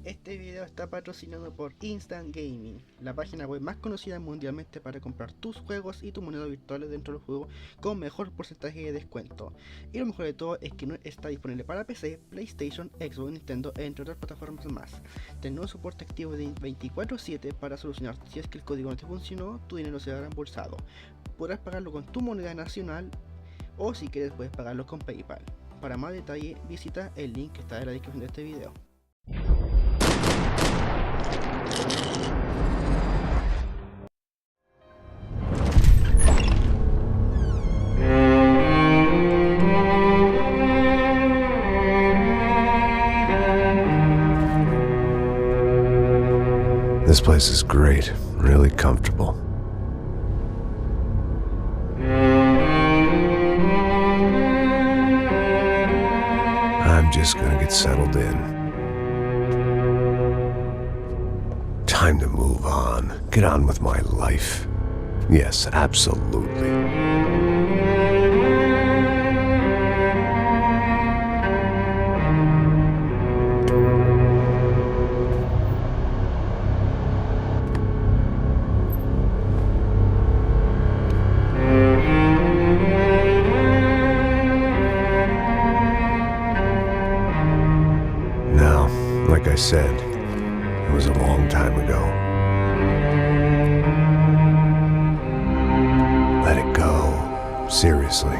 Este video está patrocinado por Instant Gaming, la página web más conocida mundialmente para comprar tus juegos y tus monedas virtuales dentro del juego con mejor porcentaje de descuento. Y lo mejor de todo es que no está disponible para PC, PlayStation, Xbox, Nintendo, entre otras plataformas más. Tenemos soporte activo de 24/7 para solucionar si es que el código no te funcionó, tu dinero será reembolsado. Podrás pagarlo con tu moneda nacional o si quieres puedes pagarlo con PayPal. Para más detalle visita el link que está en la descripción de este video. This place is great, really comfortable. I'm just gonna get settled in. Time to move on, get on with my life. Yes, absolutely. Like I said, it was a long time ago. Let it go. Seriously.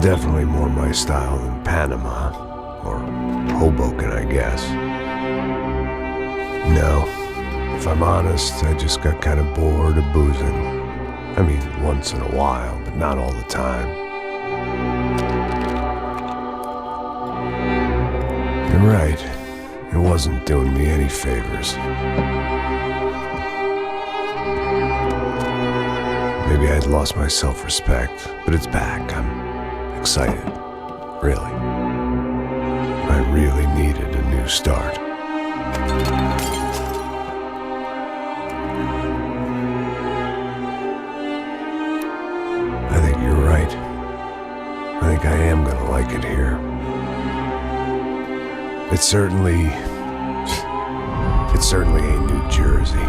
Definitely more my style than Panama, or Hoboken, I guess. No, if I'm honest, I just got kind of bored of boozing. I mean, once in a while, but not all the time. You're right, it wasn't doing me any favors. Maybe I'd lost my self-respect, but it's back. I'm excited, really. I really needed a new start. I think you're right. I think I am gonna like it here. It certainly ain't New Jersey.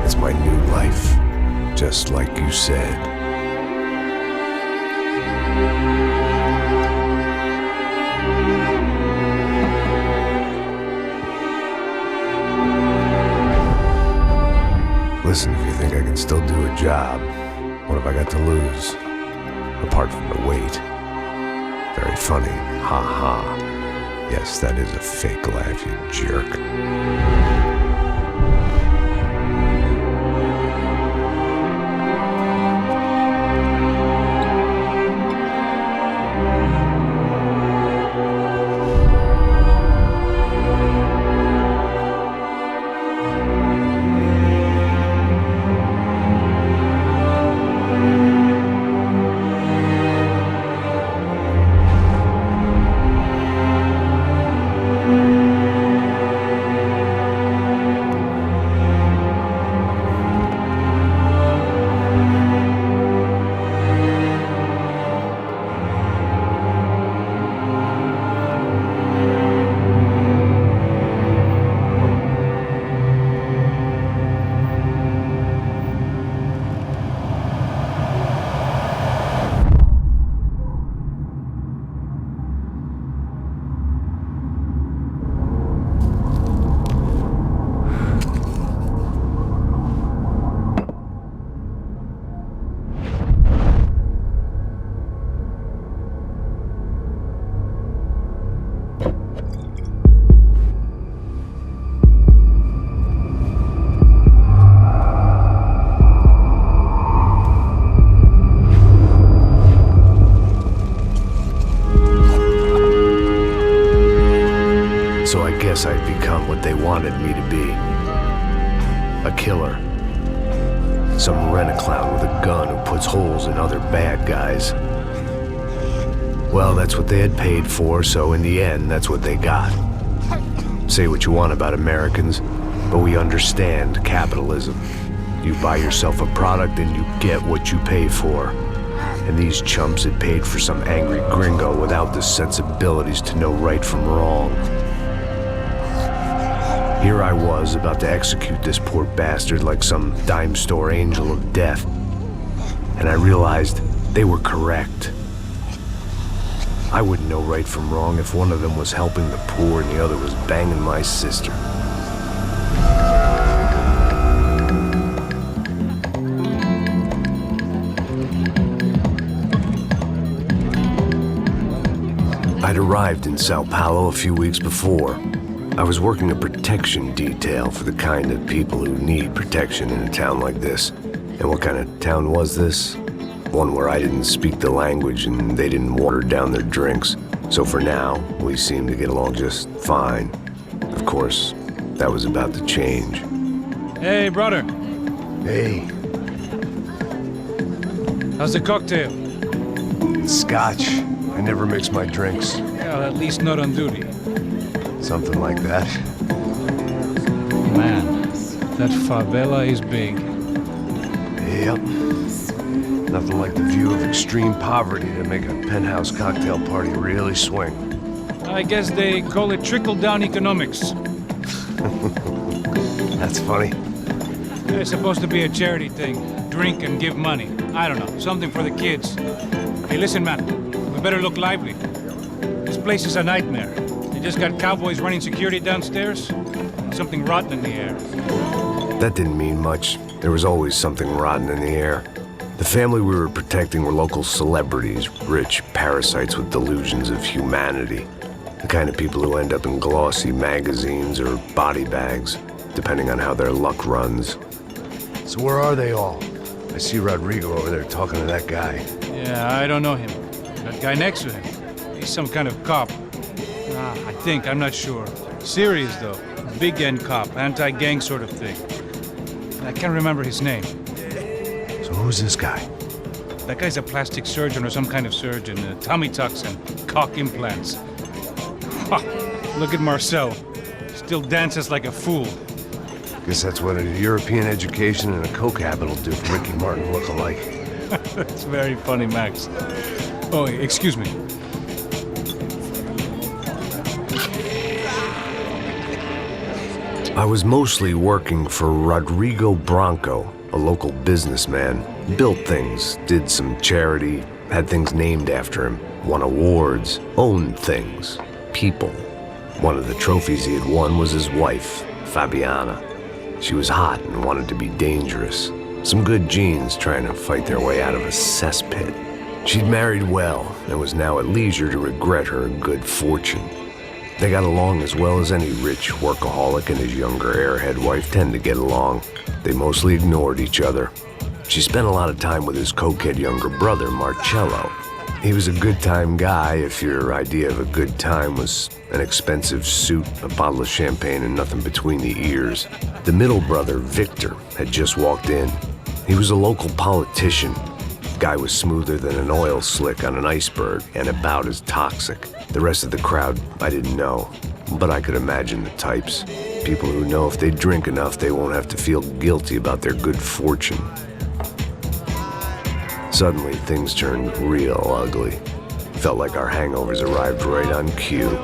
It's my new life. Just like you said. Listen, if you think I can still do a job, what have I got to lose? Apart from the weight. Very funny. Ha ha. Yes, that is a fake laugh, you jerk. guess I'd become what they wanted me to be. A killer. Some rent-a-clown with a gun who puts holes in other bad guys. Well, that's what they had paid for, so in the end, that's what they got. Say what you want about Americans, but we understand capitalism. You buy yourself a product and you get what you pay for. And these chumps had paid for some angry gringo without the sensibilities to know right from wrong. Here I was, about to execute this poor bastard like some dime store angel of death. And I realized they were correct. I wouldn't know right from wrong if one of them was helping the poor and the other was banging my sister. I'd arrived in Sao Paulo a few weeks before. I was working a protection detail for the kind of people who need protection in a town like this. And what kind of town was this? One where I didn't speak the language and they didn't water down their drinks. So for now, we seemed to get along just fine. Of course, that was about to change. Hey, brother. Hey. How's the cocktail? It's scotch. I never mix my drinks. Well, at least not on duty. Something like that. Man, that favela is big. Yep. Nothing like the view of extreme poverty to make a penthouse cocktail party really swing. I guess they call it trickle-down economics. That's funny. It's supposed to be a charity thing. Drink and give money. I don't know, something for the kids. Hey, listen, man. We better look lively. This place is a nightmare. They just got cowboys running security downstairs. Something rotten in the air. That didn't mean much. There was always something rotten in the air. The family we were protecting were local celebrities, rich parasites with delusions of humanity. The kind of people who end up in glossy magazines or body bags, depending on how their luck runs. So where are they all? I see Rodrigo over there talking to that guy. Yeah, I don't know him. That guy next to him, he's some kind of cop. I think, I'm not sure. Serious, though. Big end cop, anti-gang sort of thing. I can't remember his name. So who's this guy? That guy's a plastic surgeon or some kind of surgeon. Tummy tucks and cock implants. Ha! Look at Marcel. Still dances like a fool. Guess that's what a European education and a coke habit will do for Ricky Martin look alike. That's very funny, Max. Oh, excuse me. I was mostly working for Rodrigo Branco, a local businessman. Built things, did some charity, had things named after him, won awards, owned things, people. One of the trophies he had won was his wife, Fabiana. She was hot and wanted to be dangerous. Some good genes trying to fight their way out of a cesspit. She'd married well and was now at leisure to regret her good fortune. They got along as well as any rich workaholic and his younger airhead wife tend to get along. They mostly ignored each other. She spent a lot of time with his cokehead younger brother, Marcello. He was a good-time guy if your idea of a good time was an expensive suit, a bottle of champagne, and nothing between the ears. The middle brother, Victor, had just walked in. He was a local politician. Guy was smoother than an oil slick on an iceberg and about as toxic. The rest of the crowd, I didn't know, but I could imagine the types. People who know if they drink enough, they won't have to feel guilty about their good fortune. Suddenly, things turned real ugly. Felt like our hangovers arrived right on cue.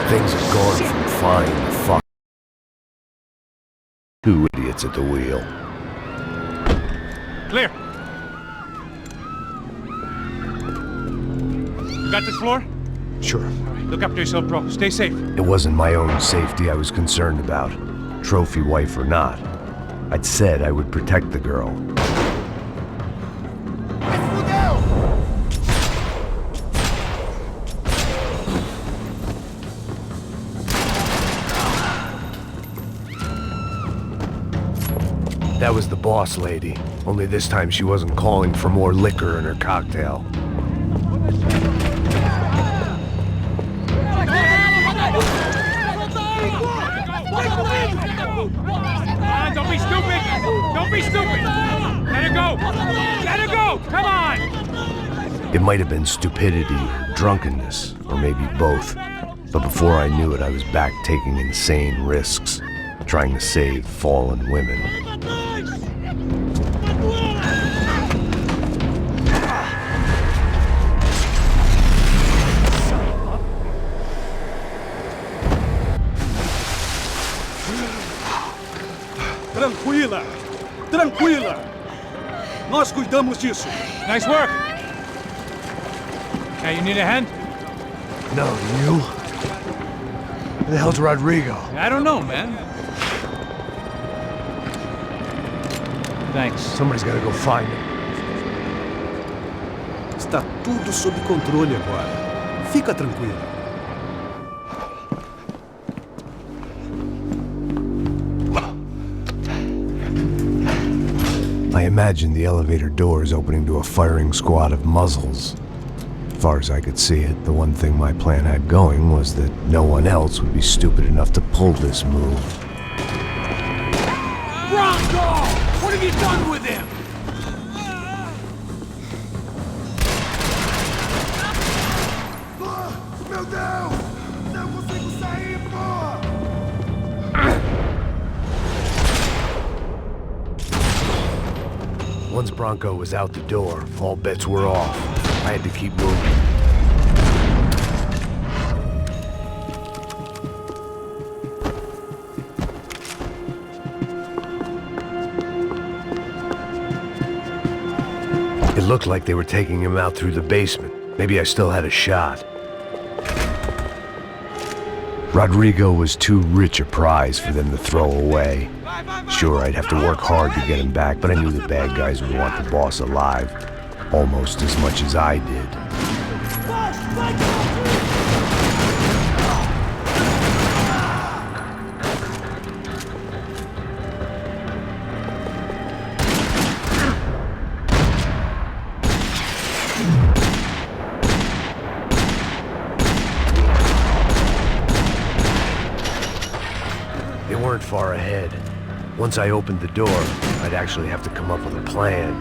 Things had gone from fine to fuck. Two idiots at the wheel. Clear. You got this floor? Sure. All right, look after yourself, bro. Stay safe. It wasn't my own safety I was concerned about, trophy wife or not. I'd said I would protect the girl. That was the boss lady. Only this time she wasn't calling for more liquor in her cocktail. Don't be stupid! Don't be stupid! Let her go! Let her go! Come on! It might have been stupidity or drunkenness, or maybe both. But before I knew it, I was back taking insane risks, trying to save fallen women. Tranquila! Tranquila! Nós cuidamos disso. Nice work! Hey, you need a hand? No, you? Where the hell's Rodrigo? I don't know, man. Thanks. Somebody's gotta go find him. Está tudo sob controle agora. Fica tranquilo. I imagined the elevator doors opening to a firing squad of muzzles. As far as I could see it, the one thing my plan had going was that no one else would be stupid enough to pull this move. Bronco! What have you done with him? Meu Deus! Não consigo sair, porra! Once Bronco was out the door, all bets were off. I had to keep moving. It looked like they were taking him out through the basement. Maybe I still had a shot. Rodrigo was too rich a prize for them to throw away. Sure, I'd have to work hard to get him back, but I knew the bad guys would want the boss alive, almost as much as I did. They weren't far ahead. Once I opened the door, I'd actually have to come up with a plan.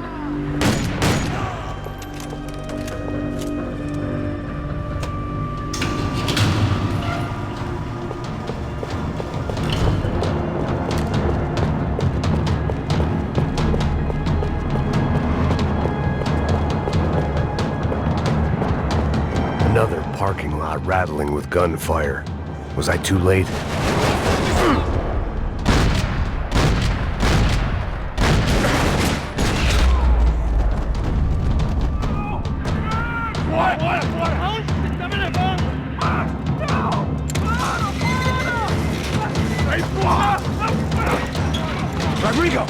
Another parking lot rattling with gunfire. Was I too late? Rodrigo!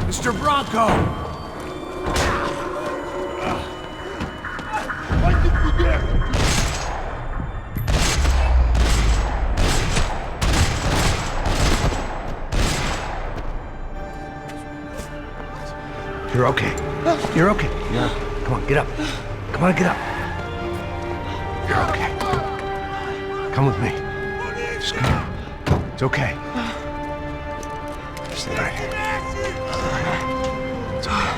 Mr. Bronco! You're okay. You're okay. Yeah. Come on, get up. Come on, get up. You're okay. Come with me. Just come on. It's okay. Stay right here. It's okay.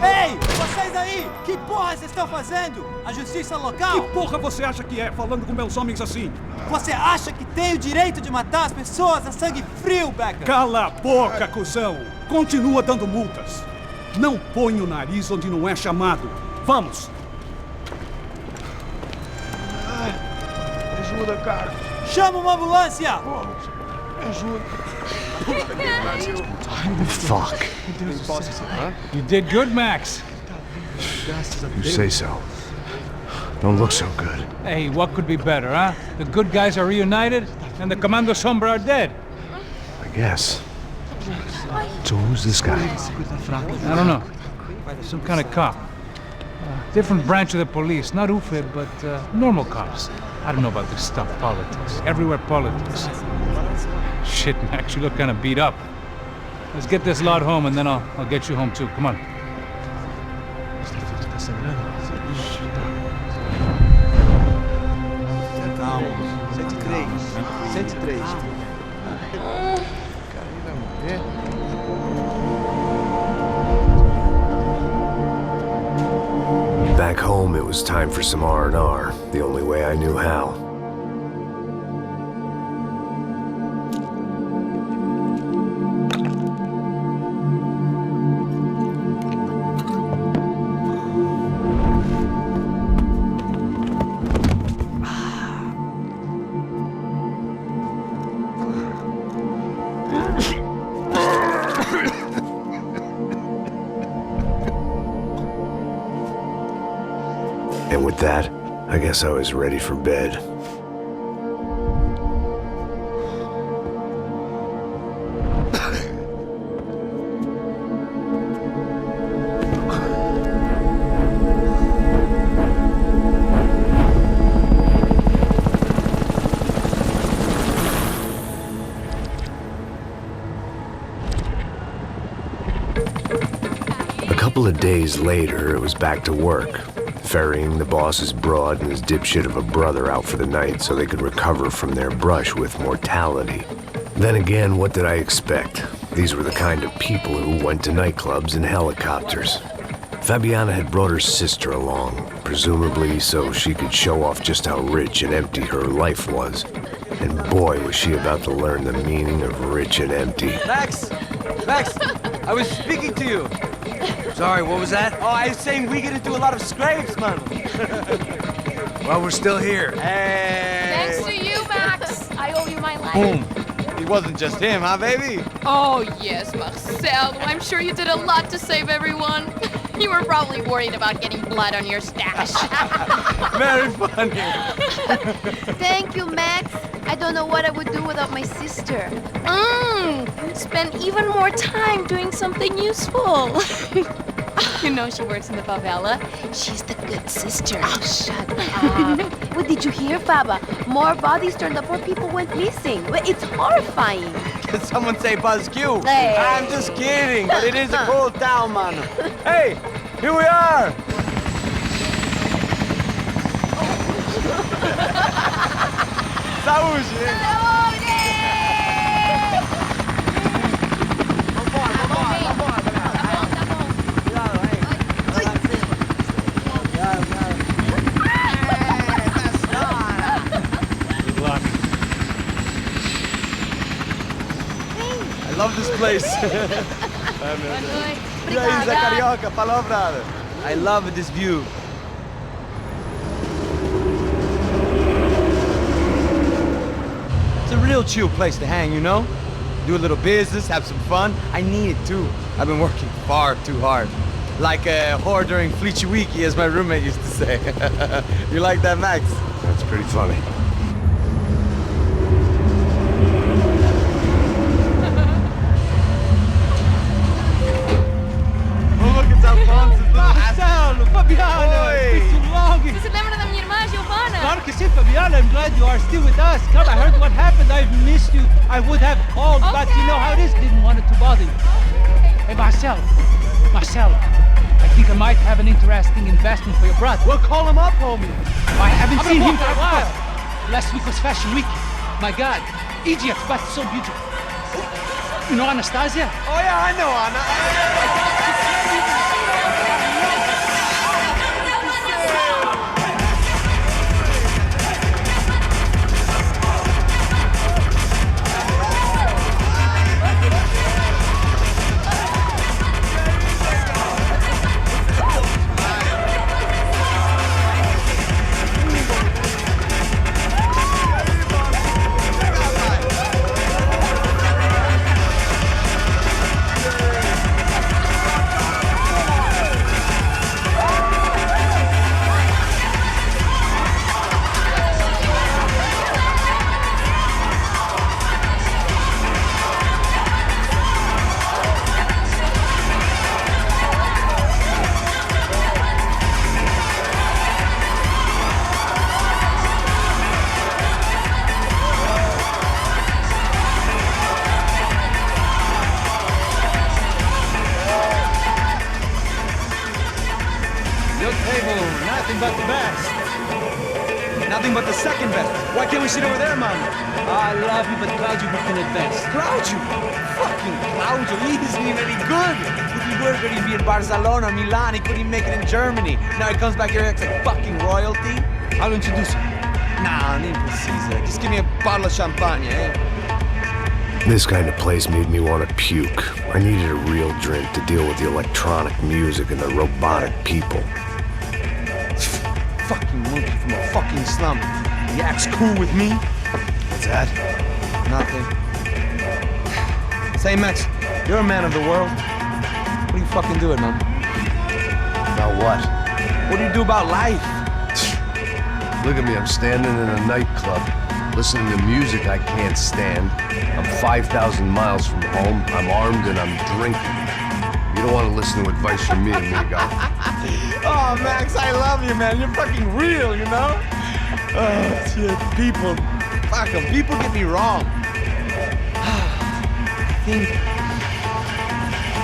Ei, vocês aí! Que porra vocês estão fazendo? A justiça local? Que porra você acha que é falando com meus homens assim? Você acha que tem o direito de matar as pessoas a sangue frio, Becker? Cala a boca, cuzão! Continua dando multas. Não põe o nariz onde não é chamado. Vamos! Ajuda, cara. Chama uma ambulância! Ajuda. Fuck. You did good, Max. You say so. Don't look so good. Hey, what could be better, huh? The good guys are reunited, and the Commando Sombra are dead. I guess. So who's this guy? I don't know. Some kind of cop. Different branch of the police. Not UFE, but normal cops. I don't know about this stuff, politics. Everywhere politics. Shit, Max, you look kind of beat up. Let's get this lot home, and then I'll get you home too. Come on. Back home, it was time for some R&R, the only way I knew how. And with that, I guess I was ready for bed. A couple of days later, it was back to work. Ferrying the boss's broad and his dipshit of a brother out for the night so they could recover from their brush with mortality. Then again, what did I expect? These were the kind of people who went to nightclubs in helicopters. Fabiana had brought her sister along, presumably so she could show off just how rich and empty her life was. And boy, was she about to learn the meaning of rich and empty. Max! Max! I was speaking to you! Sorry, what was that? Oh, I was saying we get into a lot of scrapes, man. Well, we're still here. Hey! Thanks to you, Max. I owe you my life. Boom. It wasn't just him, huh, baby? Oh, yes, Marcel. I'm sure you did a lot to save everyone. You were probably worried about getting blood on your stash. Very funny. Thank you, Max. I don't know what I would do without my sister. Spend even more time doing something useful. You know she works in the favela. She's the good sister. Oh, shut up. What did you hear, Faba? More bodies turned up where people went missing. It's horrifying. Did someone say Buzz Q? Hey. I'm just kidding, but it is a cool town, man. Hey, here we are. Saúde. I love this place. Carioca, palavra. I love this view. It's a real chill place to hang, you know? Do a little business, have some fun. I need it too. I've been working far too hard. Like a whore during Fleechy Weeky, as my roommate used to say. You like that, Max? That's pretty funny. Marcelo, Fabiana, it's been too long. Você se lembra da minha irmã, Giovanna? Claro que sim, Fabiana. I'm glad you are still with us. Come, I heard what happened. I've missed you. I would have called, but you know how it is. Didn't want it to bother you. Hey, Marcelo. Marcelo. I think I might have an interesting investment for your brother. We'll call him up, homie. I haven't seen him for a while. Last week was Fashion Week. My God, Egypt, but so beautiful. You know Anastasia? Oh yeah, I know Anna. nothing but the best. Nothing but the second best. Why can't we sit over there, man? I love you, but Claudio became the best. Claudio? Fucking Claudio, he isn't even any good. If he were going to be in Barcelona, Milan, he couldn't make it in Germany. Now he comes back here and acts like fucking royalty. I'll introduce you. Nah, nem precisa. Just give me a bottle of champagne, eh? This kind of place made me want to puke. I needed a real drink to deal with the electronic music and the robotic people. Fucking monkey from a fucking slum. He acts cool with me. What's that? Nothing. Say, Max, you're a man of the world. What do you fucking do it, man? About what? What do you do about life? Look at me, I'm standing in a nightclub, listening to music I can't stand. I'm 5,000 miles from home, I'm armed and I'm drinking. You don't want to listen to advice from me, amigo. Oh, Max, I love you, man. You're fucking real, you know? Oh, shit, people. Fuck 'em. People get me wrong.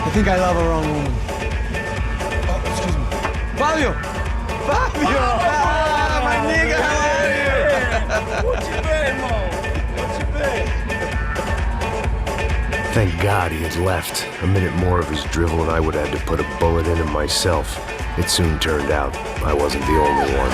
I think I love a wrong woman. Oh, excuse me. Fabio! Fabio! Ah, my nigga, how are you? What you been, Mo? What you been? Thank God he had left. A minute more of his drivel and I would have had to put a bullet in him myself. It soon turned out I wasn't the only one.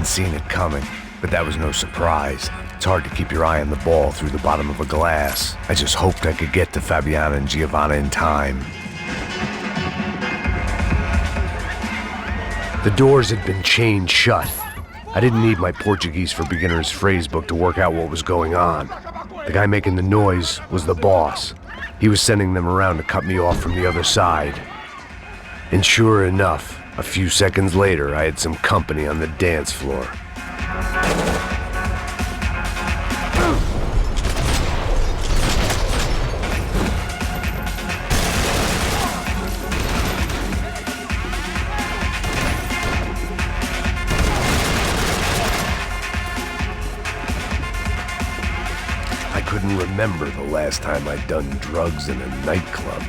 Seen it coming, but that was no surprise. It's hard to keep your eye on the ball through the bottom of a glass. I just hoped I could get to Fabiana and Giovanna in time. The doors had been chained shut. I didn't need my Portuguese for Beginners phrase book to work out what was going on. The guy making the noise was the boss. He was sending them around to cut me off from the other side. And sure enough, a few seconds later, I had some company on the dance floor. I couldn't remember the last time I'd done drugs in a nightclub.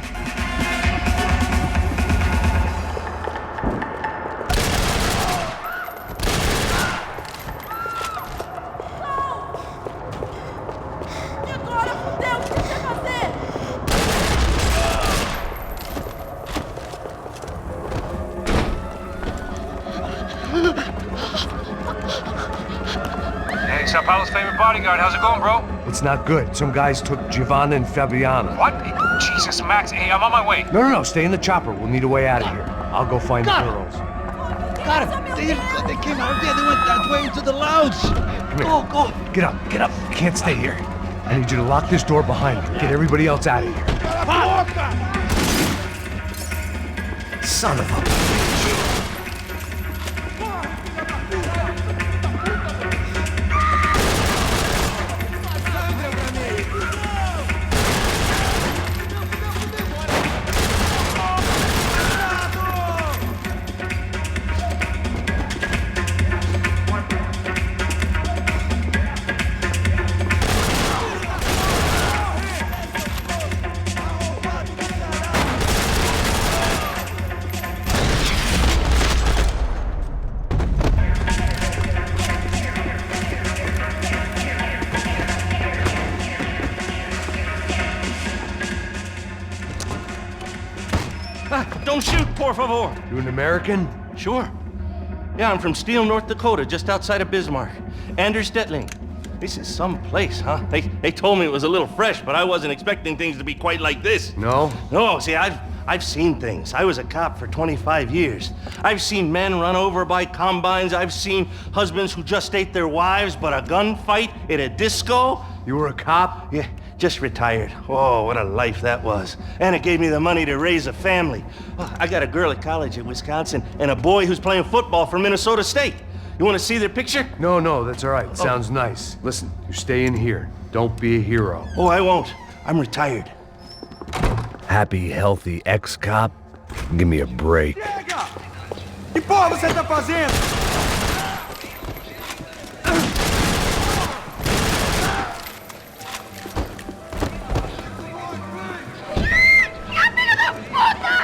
Hey, Sao Paulo's favorite bodyguard. How's it going, bro? It's not good. Some guys took Giovanna and Fabiana. What? Jesus, Max. Hey, I'm on my way. No, stay in the chopper. We'll need a way out of here. I'll go find the girls. Got him. They came out of there. They went that way into the lounge. Come here. Get up. You can't stay here. I need you to lock this door behind you. Get everybody else out of here. Son of a bitch. Don't shoot, por favor. You an American? Sure. Yeah, I'm from Steele, North Dakota, just outside of Bismarck. Anders Detling. This is some place, huh? They told me it was a little fresh, but I wasn't expecting things to be quite like this. No? No, see, I've seen things. I was a cop for 25 years. I've seen men run over by combines. I've seen husbands who just ate their wives, but a gunfight at a disco. You were a cop? Yeah, just retired. Oh, what a life that was. And it gave me the money to raise a family. Oh, I got a girl at college at Wisconsin and a boy who's playing football for Minnesota State. You want to see their picture? No, that's all right. It sounds nice. Listen, you're staying here. Don't be a hero. Oh, I won't. I'm retired. Happy, healthy ex-cop? Give me a break. Que porra você tá fazendo?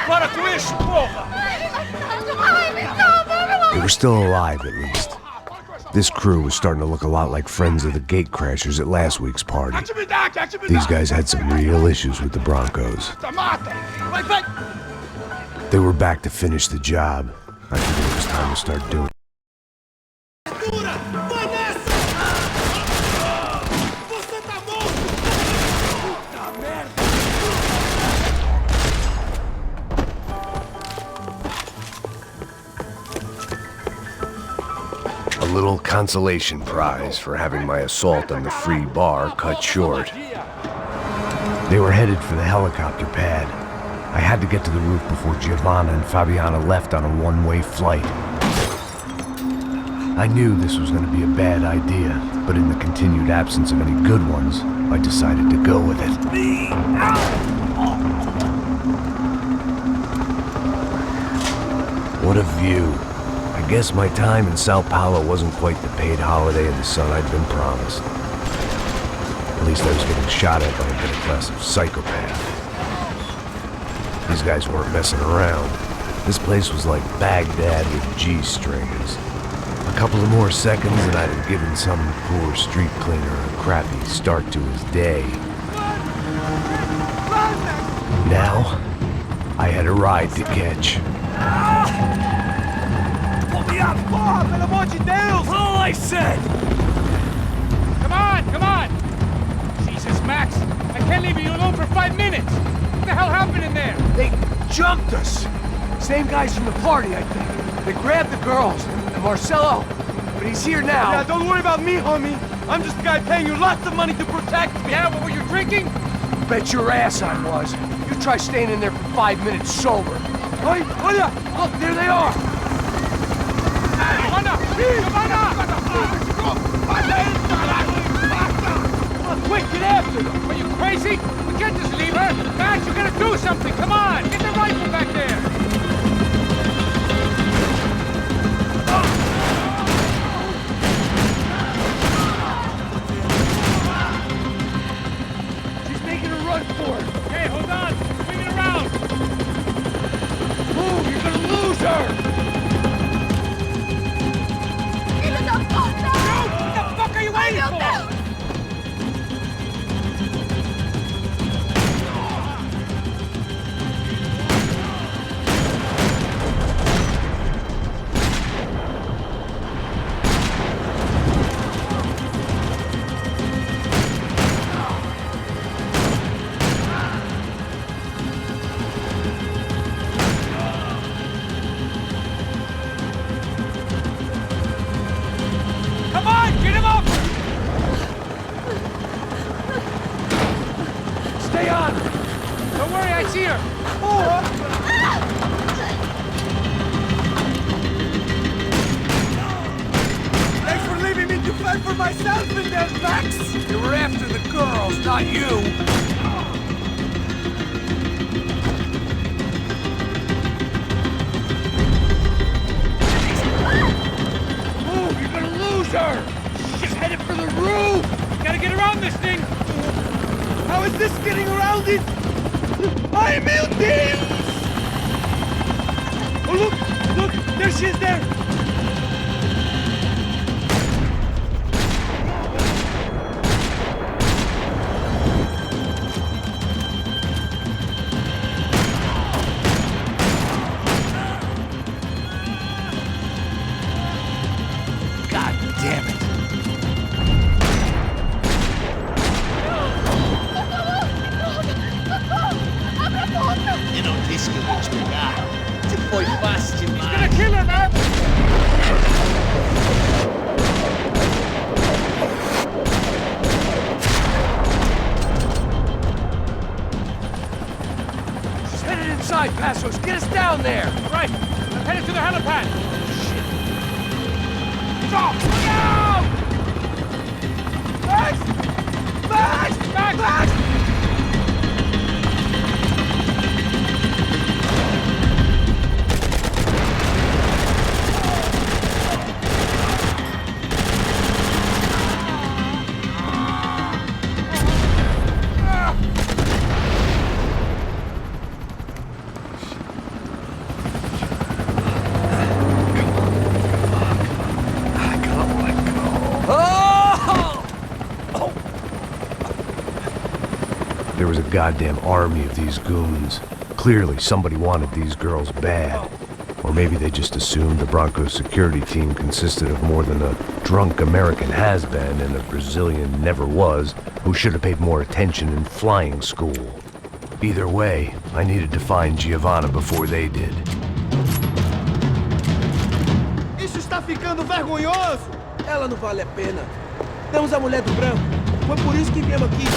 Para com isso, porra! They were still alive, at least. This crew was starting to look a lot like friends of the gatecrashers at last week's party. These guys had some real issues with the Broncos. They were back to finish the job. I figured it was time to start doing it. A little consolation prize for having my assault on the free bar cut short. They were headed for the helicopter pad. I had to get to the roof before Giovanna and Fabiana left on a one-way flight. I knew this was going to be a bad idea, but in the continued absence of any good ones, I decided to go with it. What a view. I guess my time in Sao Paulo wasn't quite the paid holiday in the sun I'd been promised. At least I was getting shot at by a better class of psychopath. These guys weren't messing around. This place was like Baghdad with G-strings. A couple of more seconds and I'd have given some poor street cleaner a crappy start to his day. Now, I had a ride to catch. Porra, pelo amor de Deus! All I said! Come on! Jesus, Max, I can't leave you alone for 5 minutes! What the hell happened in there? They jumped us! Same guys from the party, I think. They grabbed the girls, and Marcelo, but he's here now. Yeah, don't worry about me, homie. I'm just a guy paying you lots of money to protect me. Yeah, what were you drinking? Bet your ass I was. You try staying in there for 5 minutes sober. Hey, olha! Look, there they are! Quick, get after them! Are you crazy? We can't just leave her! Max, you gotta do something! Come on! Get the rifle back there! She's making a run for it! Hey, hold on! Swing it around! Move! You're gonna lose her! down there! Right! I'm headed to the helipad! Stop! Look out! Max! Max! Max! Max! There was a goddamn army of these goons. Clearly, somebody wanted these girls bad. Or maybe they just assumed the Broncos security team consisted of more than a drunk American has-been and a Brazilian never-was who should have paid more attention in flying school. Either way, I needed to find Giovanna before they did. Isso está ficando vergonhoso! Ela não vale a pena. Temos a mulher do branco. Foi por isso que viemos aqui.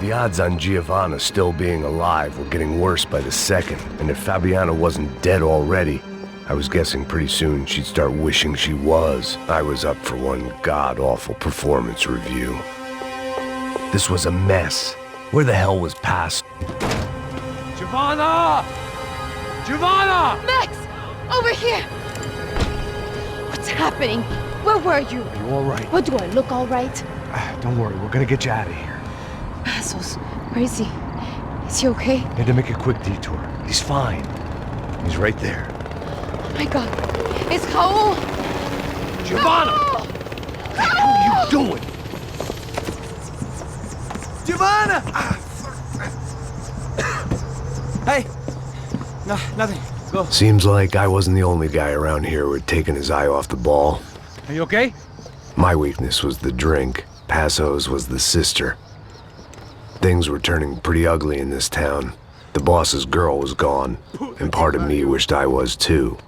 The odds on Giovanna still being alive were getting worse by the second, and if Fabiana wasn't dead already, I was guessing pretty soon she'd start wishing she was. I was up for one god-awful performance review. This was a mess. Where the hell was Pass? Giovanna! Giovanna! Max! Over here! What's happening? Where were you? Are you all right? What, do I look all right? Don't worry, we're gonna get you out of here. Passos, where is he? Is he okay? Had to make a quick detour. He's fine. He's right there. Oh my god. It's Raul! Giovanna! Raul! What the hell are you doing? Giovanna! Hey! No, nothing. Go. Seems like I wasn't the only guy around here who had taken his eye off the ball. Are you okay? My weakness was the drink. Passo's was the sister. Things were turning pretty ugly in this town. The boss's girl was gone, and part of me wished I was too.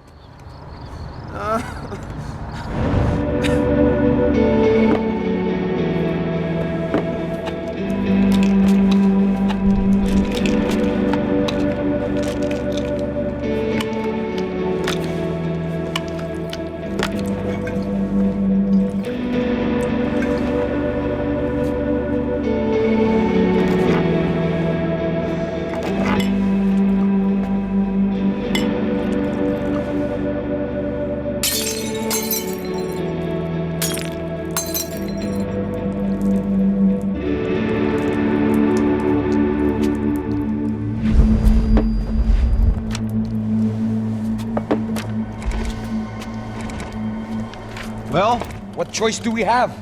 Well, what choice do we have?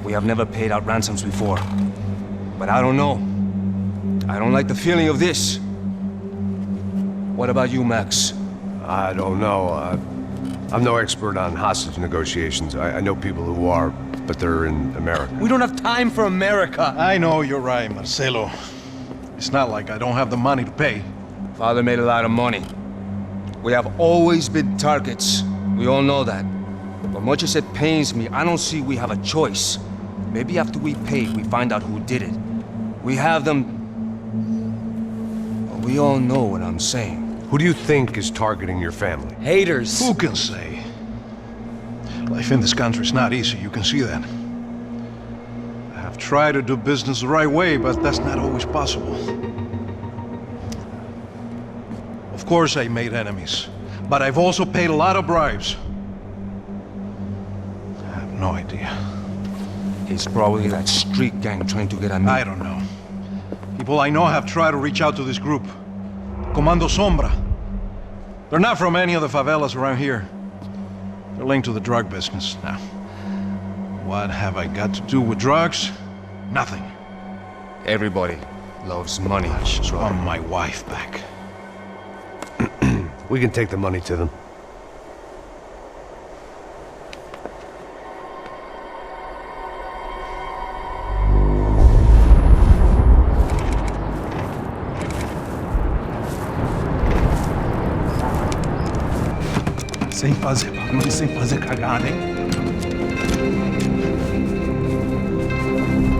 We have never paid out ransoms before. But I don't know. I don't like the feeling of this. What about you, Max? I don't know. I'm no expert on hostage negotiations. I know people who are, but they're in America. We don't have time for America. I know you're right, Marcelo. It's not like I don't have the money to pay. Father made a lot of money. We have always been targets. We all know that. But much as it pains me, I don't see we have a choice. Maybe after we pay, we find out who did it. We have them... Well, we all know what I'm saying. Who do you think is targeting your family? Haters. Who can say? Life in this country is not easy, you can see that. I have tried to do business the right way, but that's not always possible. Of course I made enemies, but I've also paid a lot of bribes. I have no idea. It's probably that street gang trying to get at me. I don't know. People I know have tried to reach out to this group. Comando Sombra. They're not from any of the favelas around here. They're linked to the drug business. Now, what have I got to do with drugs? Nothing. Everybody loves money. I just want my wife back. We can take the money to them. Sem fazer barulho e sem fazer cagada, hein?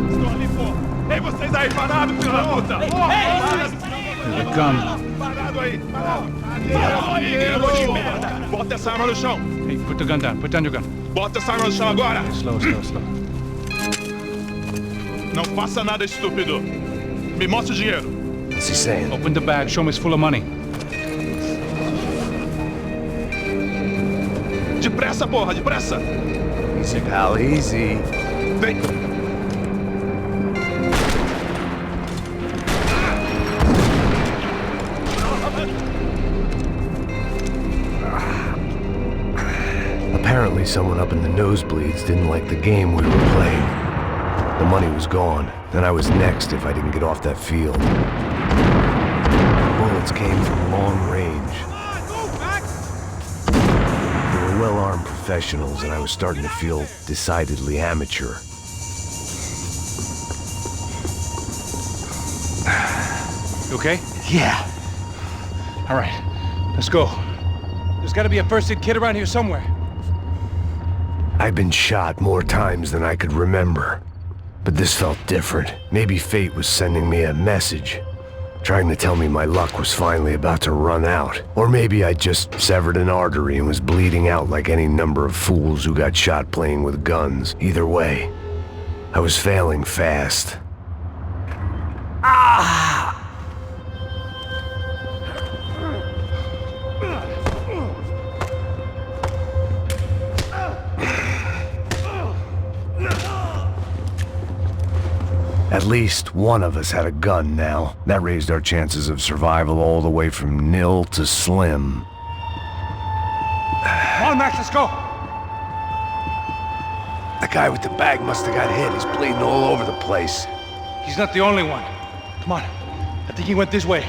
Estou ali, pô! Ei, vocês aí, parados, filho da puta! Here they come. Parado aí, parado! Aí, merda! Bota essa arma no chão! Hey, put the gun down. Put down your gun. Bota essa arma no chão agora! Slow. Não faça nada, estúpido! Me mostre o dinheiro! What's he saying? Open the bag. Show me it's full of money. Depressa, porra, depressa! Easy, pal, easy. Vem! Apparently someone up in the nosebleeds didn't like the game we were playing. The money was gone, and I was next if I didn't get off that field. Bullets came from long range. They were well-armed professionals, and I was starting to feel decidedly amateur. You okay? Yeah. All right. Let's go. There's got to be a first-aid kit around here somewhere. I'd been shot more times than I could remember. But this felt different. Maybe fate was sending me a message, trying to tell me my luck was finally about to run out. Or maybe I just severed an artery and was bleeding out like any number of fools who got shot playing with guns. Either way, I was failing fast. Ah! At least one of us had a gun now. That raised our chances of survival all the way from nil to slim. Come on, Max, let's go! The guy with the bag must have got hit. He's bleeding all over the place. He's not the only one. Come on. I think he went this way.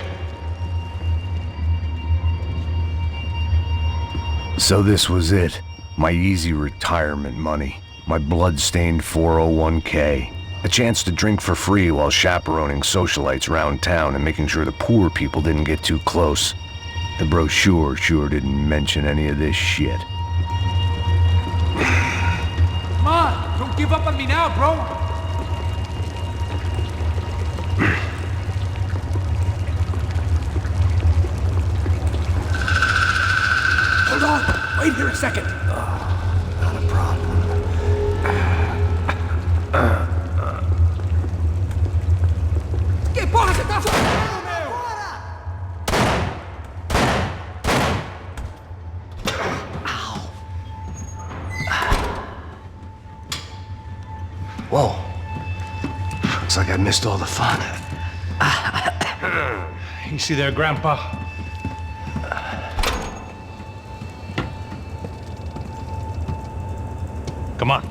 So this was it. My easy retirement money. My blood-stained 401k. A chance to drink for free while chaperoning socialites around town and making sure the poor people didn't get too close. The brochure sure didn't mention any of this shit. Come on, don't give up on me now, bro. Hold on, wait here a second. Not a problem. Que porra você tá fazendo, meu? Whoa. Looks like I missed all the fun. Easy there, Grandpa. Come on.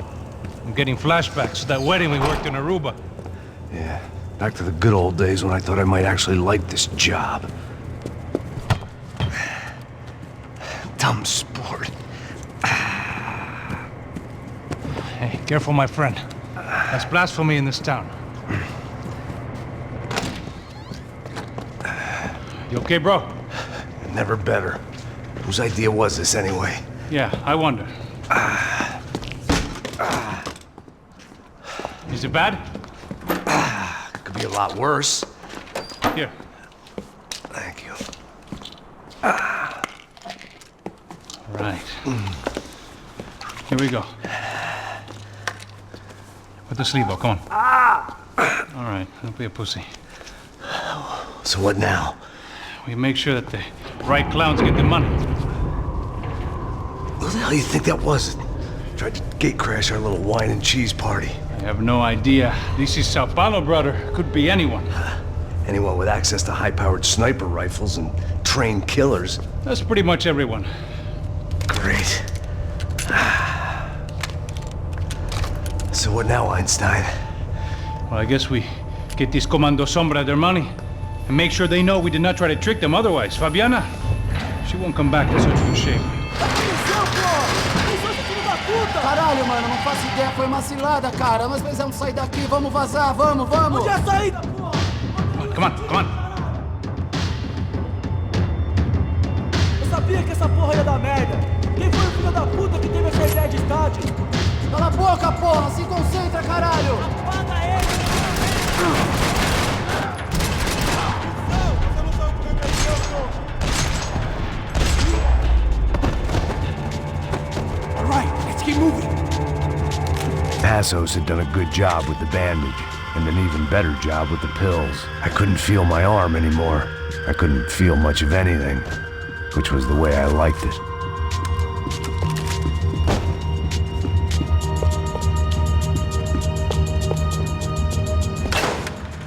I'm getting flashbacks to that wedding we worked in Aruba. Yeah, back to the good old days when I thought I might actually like this job. Dumb sport. Hey, careful, my friend. That's blasphemy in this town. You okay, bro? Never better. Whose idea was this anyway? Yeah, I wonder. Is it bad? Could be a lot worse. Here. Thank you. All right. Here we go. Put the sleeve on, come on. All right, don't be a pussy. So what now? We make sure that the right clowns get the money. Who the hell do you think that was? Tried to gate crash our little wine and cheese party. I have no idea. This is Sao Paulo, brother. Could be anyone. Anyone with access to high-powered sniper rifles and trained killers. That's pretty much everyone. Great. So what now, Einstein? Well, I guess we get these Comando Sombra their money and make sure they know we did not try to trick them otherwise. Fabiana, she won't come back in such good shape. Caralho, mano, não faço ideia, foi uma cilada, cara. Nós precisamos sair daqui, vamos vazar, vamos! Onde é a saída, porra? Come on, come on. Eu sabia que essa porra ia dar merda. Quem foi o filho da puta que teve essa ideia de estádio? Cala a boca, porra! Se concentra, caralho! Apaga ele! All right, let's keep moving. Asus had done a good job with the bandage, and an even better job with the pills. I couldn't feel my arm anymore. I couldn't feel much of anything, which was the way I liked it.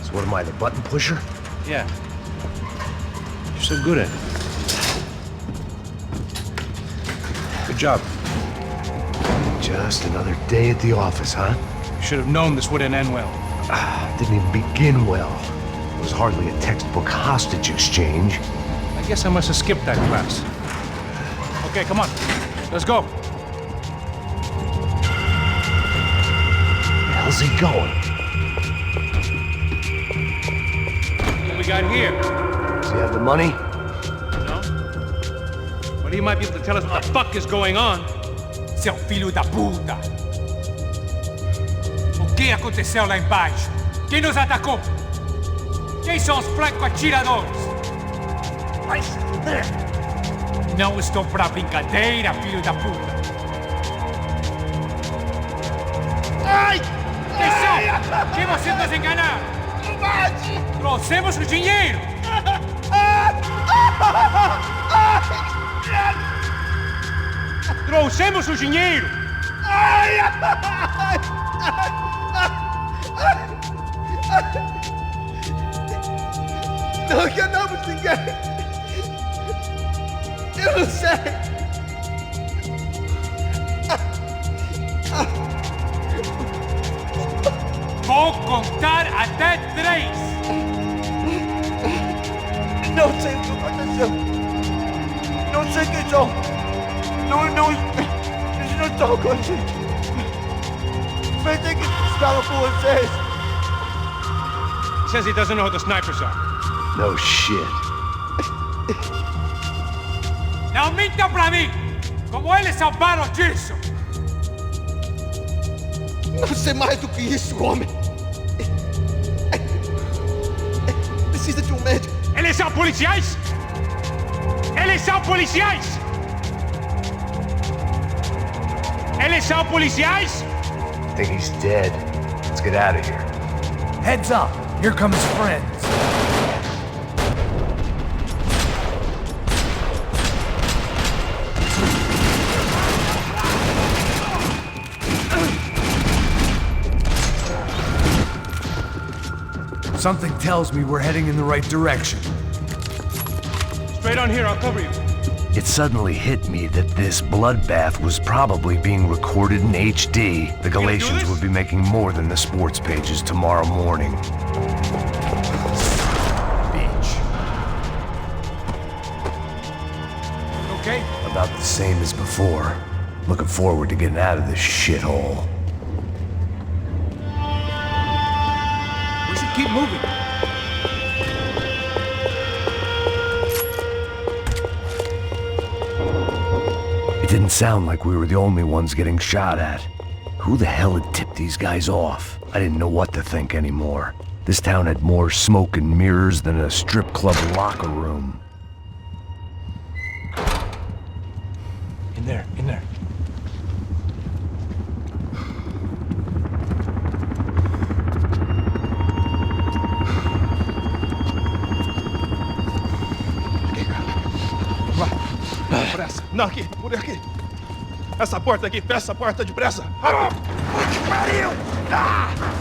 So what am I, the button pusher? Yeah. You're so good at it. Good job. Just another day at the office, huh? You should have known this wouldn't end well. Didn't even begin well. It was hardly a textbook hostage exchange. I guess I must have skipped that class. Okay, come on. Let's go. Where the hell's he going? What we got here? Does he have the money? No. But he might be able to tell us what the fuck is going on. Seu filho da puta! O que aconteceu lá embaixo? Quem nos atacou? Quem são os franco-atiradores? Não estou pra brincadeira, filho da puta! Ai! Quem são? Quem você nos enganar? Trouxemos o dinheiro! Trouxemos o dinheiro! Não enganamos ninguém! Eu não sei! Vou contar até 3! Não sei o que aconteceu! Não sei quem são! Eles não estão com a gente! Pensei que estavam com vocês! He says he doesn't know who the snipers are. No shit. Não mintam pra mim! Como eles salvaram disso? Não sei mais do que isso, homem! Precisa de um médico! Eles são policiais? Eles são policiais? Eles são policiais? I think he's dead. Let's get out of here. Heads up! Here come his friends! Something tells me we're heading in the right direction. Straight on here, I'll cover you. It suddenly hit me that this bloodbath was probably being recorded in HD. The Galatians would be making more than the sports pages tomorrow morning. Bitch. Okay? About the same as before. Looking forward to getting out of this shithole. We should keep moving. It didn't sound like we were the only ones getting shot at. Who the hell had tipped these guys off? I didn't know what to think anymore. This town had more smoke and mirrors than a strip club locker room. In there, in there. Pressa. Não, aqui, por aqui. Essa porta aqui, fecha essa porta depressa. Rápido. Que pariu!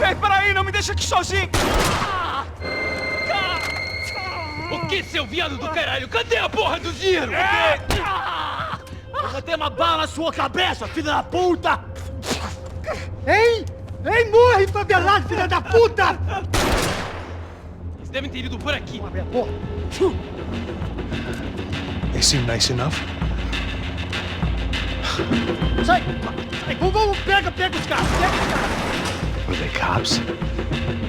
Ei, peraí, não me deixa aqui sozinho. O que, seu viado do caralho? Cadê a porra do dinheiro? Vou meter uma bala na sua cabeça, filha da puta! Ei! Ei, morre, favelado, filha da puta! Eles devem ter ido por aqui. Abre a porta. They seem nice enough. Sai! Sai! Vamos, pega os caras! Pega os caras! Were they cops?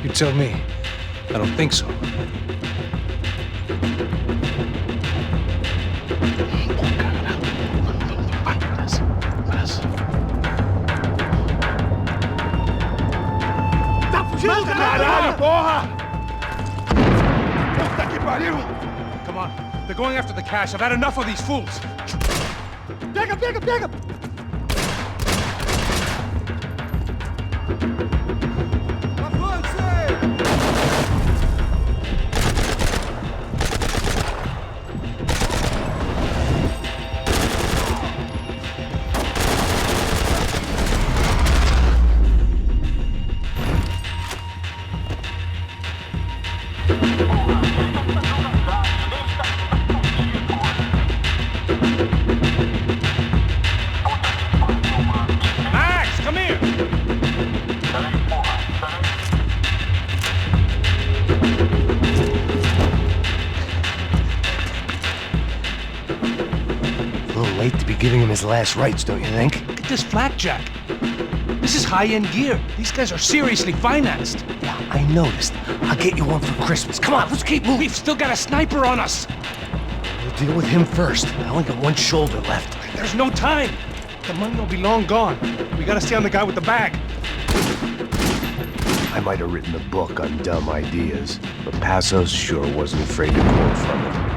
You tell me. I don't think so. Tá fugindo, caralho, porra! Puta que pariu! Come on. They're going after the cash. I've had enough of these fools. Pega, pega, pega! Giving him his last rites, don't you think? Look at this flakjack. This is high-end gear. These guys are seriously financed. Yeah, I noticed. I'll get you one for Christmas. Come on, let's keep moving. We've still got a sniper on us. We'll deal with him first. I only got one shoulder left. There's no time. The money will be long gone. We gotta stay on the guy with the bag. I might have written a book on dumb ideas, but Passos sure wasn't afraid to quote from it.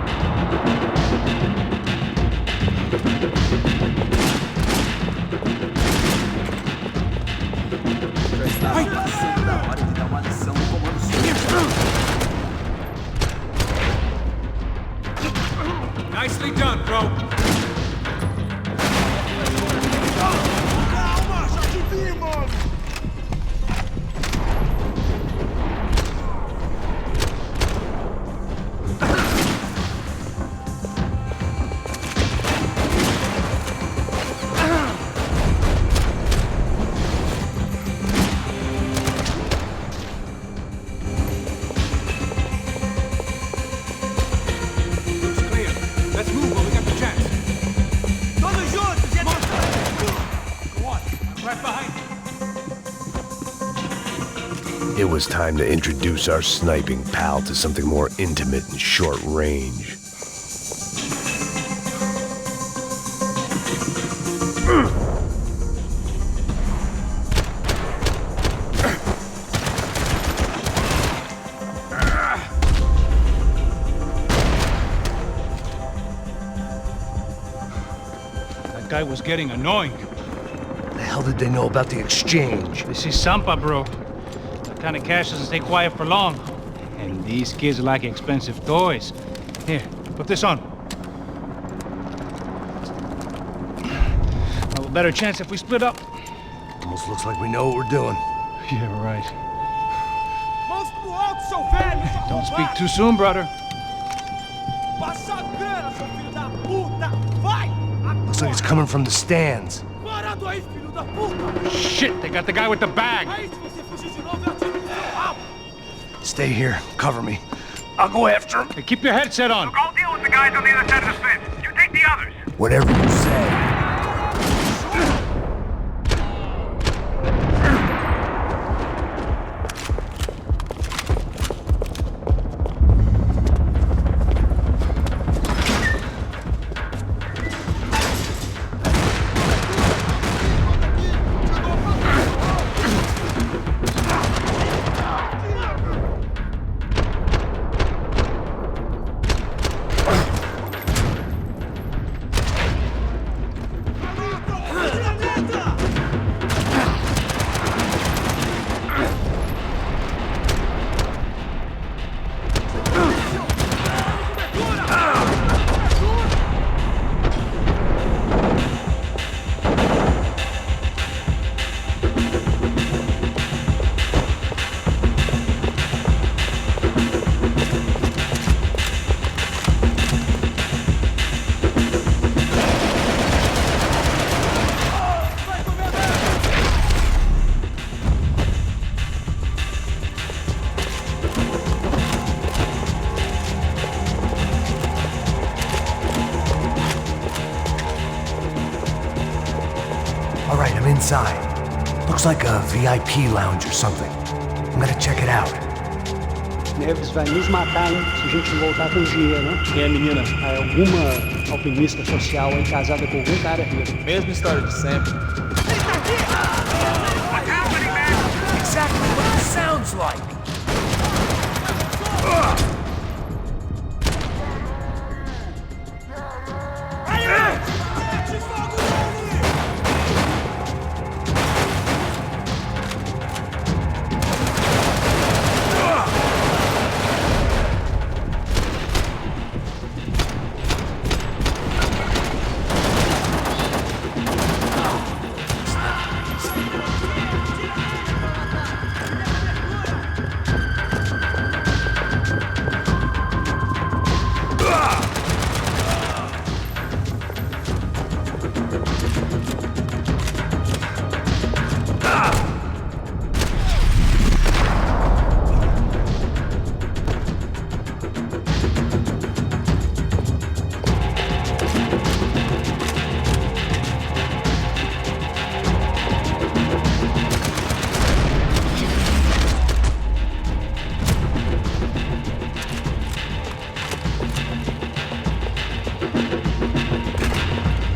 Nicely done, bro. Calma, já te vi, mano! It was time to introduce our sniping pal to something more intimate and short range. That guy was getting annoying. The hell did they know about the exchange? This is Sampa, bro. That kind of cash doesn't stay quiet for long. And these kids like expensive toys. Here, put this on. I'll have a better chance if we split up. Almost looks like we know what we're doing. Yeah, right. Mãos pro alto, seu velho! Don't speak too soon, brother. Passa a grana, seu filho da puta! Vai! Looks like it's coming from the stands. Parado aí, filho da puta! Shit, they got the guy with the bag. Aí, se você fugir de novo, eu atiro no seu rabo! Stay here, cover me. I'll go after him. Hey, keep your headset on. Look, I'll deal with the guys on the other side of the fence. You take the others. Whatever you say. inside. Looks like a VIP lounge or something. I'm gonna check it out. Neves vai nos matar, hein, se a gente não voltar com dinheiro, né? É, menina, alguma alpinista social aí casada com algum cara rico. Mesma história de sempre. What's happening, man? Exactly what it sounds like.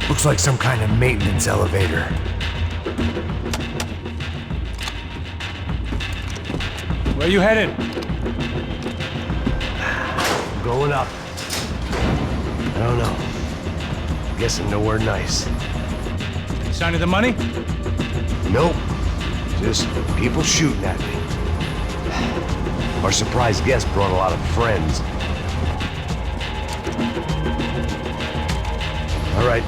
Looks like some kind of maintenance elevator. Where are you headed? I'm going up. I don't know. Guessing nowhere nice. You sign of the money? Nope. Just people shooting at me. Our surprise guest brought a lot of friends. All right.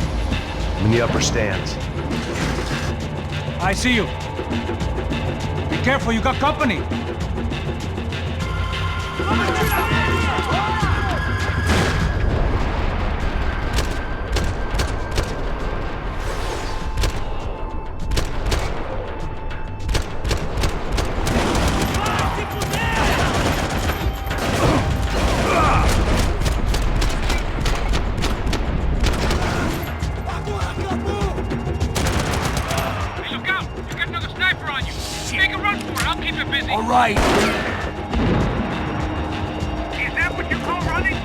I'm in the upper stands. I see you. Be careful, you got company. All right. Is that what you call running?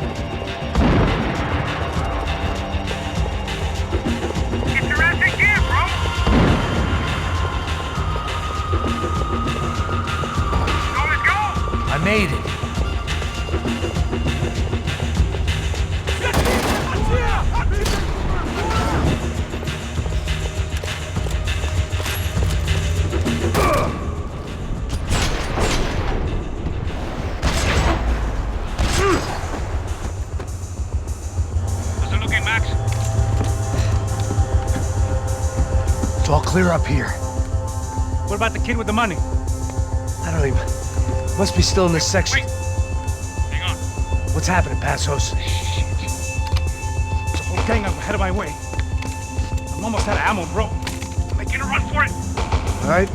Get your ass in gear, bro. So let's go. I made it. It's all clear up here. What about the kid with the money? I don't even... Must be still in this section. Wait. Hang on. What's happening, Passos? There's a whole gang up ahead of my way. I'm almost out of ammo, bro. I'm making a run for it. All right.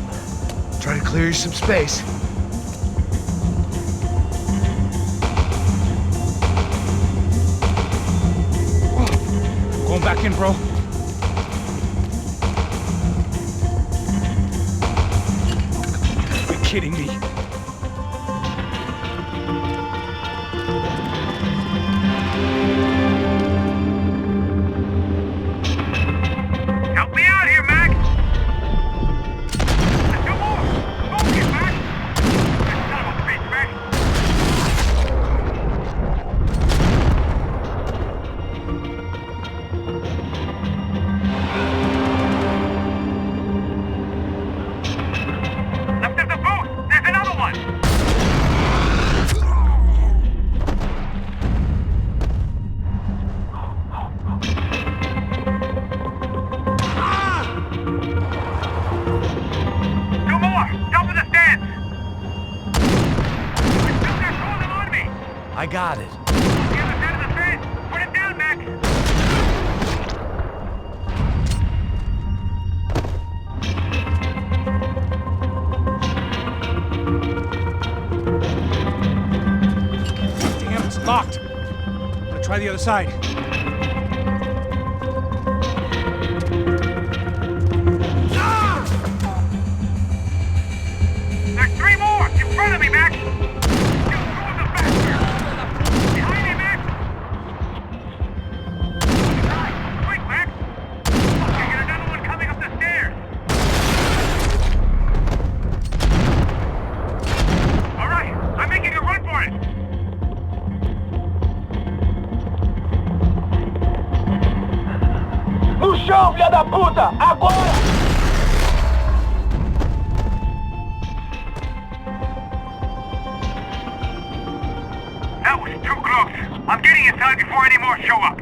Try to clear you some space. Going back in, bro. Are you kidding me? Help me out here, Max. Let's go more. Focus, Max. That son of a bitch, Max. Left of the booth. There's another one. Two more. Top of the stands. They're still there holding on me. I got it. The other side of the fence. Put it down, Max. Damn, it's locked. I'm gonna try the other side. chão, filha da puta! Agora! That was too close. I'm getting inside before any more show up.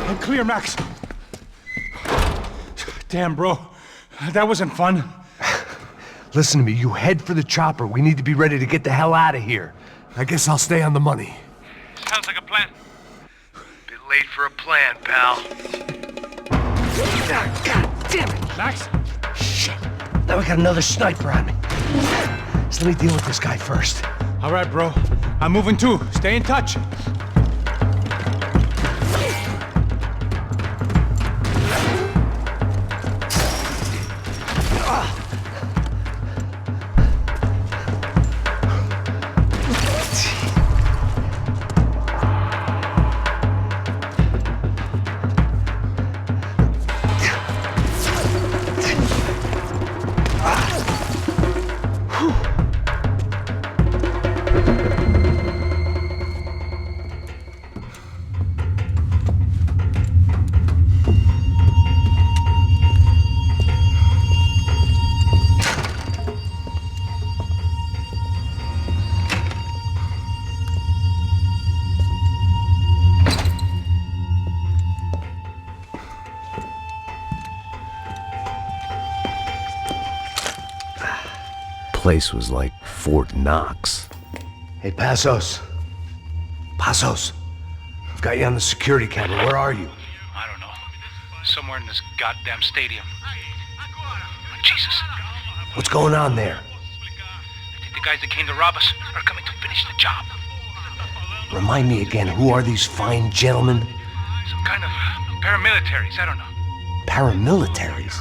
I'm clear, Max. Damn, bro. That wasn't fun. Listen to me, you head for the chopper. We need to be ready to get the hell out of here. I guess I'll stay on the money. Sounds like a plan. Bit late for a plan, pal. God damn it! Max? Shit. Now we got another sniper on me. So let me deal with this guy first. All right, bro. I'm moving too. Stay in touch. Place was like Fort Knox. Hey, Passos. Passos. I've got you on the security camera. Where are you? I don't know. Somewhere in this goddamn stadium. Jesus. What's going on there? I think the guys that came to rob us are coming to finish the job. Remind me again, who are these fine gentlemen? Some kind of paramilitaries, I don't know. Paramilitaries?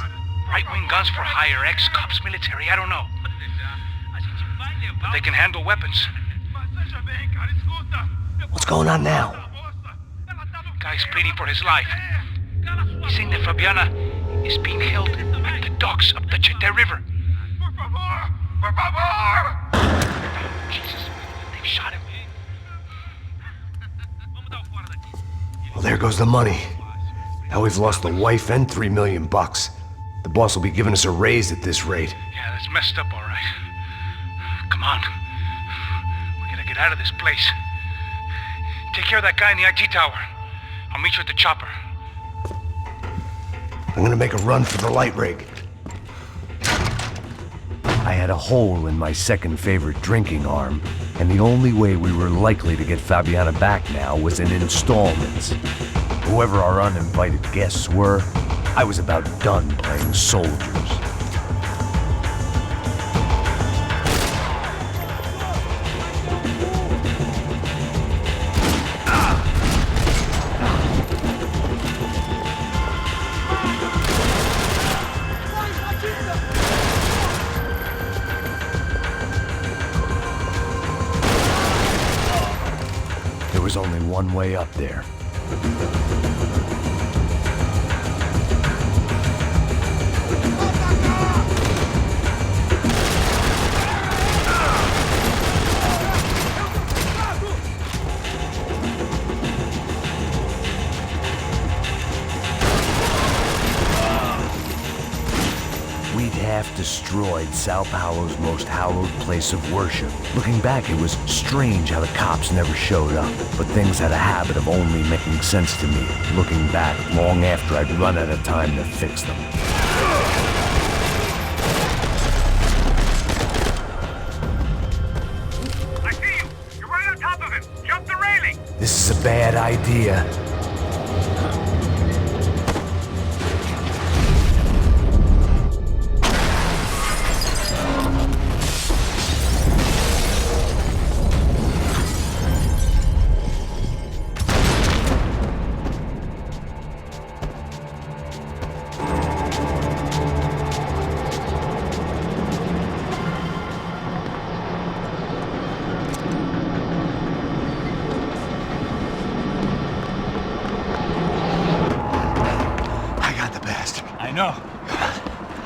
Right-wing guns for hire, ex-cops military, I don't know. But they can handle weapons. What's going on now? Guy's pleading for his life. He's saying that Fabiana is being held at the docks of the Chete River. Jesus, they've shot him. Well, there goes the money. Now we've lost the wife and $3 million. The boss will be giving us a raise at this rate. Yeah, that's messed up, all right. Come on. We gotta get out of this place. Take care of that guy in the IT tower. I'll meet you at the chopper. I'm gonna make a run for the light rig. I had a hole in my second favorite drinking arm, and the only way we were likely to get Fabiana back now was in installments. Whoever our uninvited guests were, I was about done playing soldiers. There was only one way up there. Destroyed Sao Paulo's most hallowed place of worship. Looking back, it was strange how the cops never showed up, but things had a habit of only making sense to me, looking back long after I'd run out of time to fix them. I see you! You're right on top of him! Jump the railing! This is a bad idea.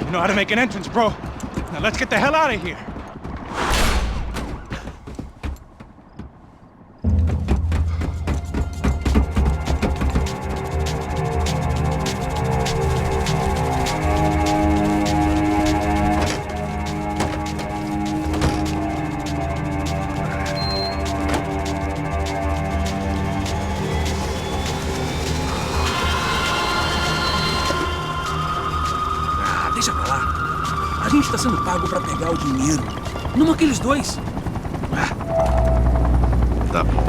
You know how to make an entrance, bro. Now let's get the hell out of here. gente tá sendo pago pra pegar o dinheiro. Não aqueles dois. Tá bom.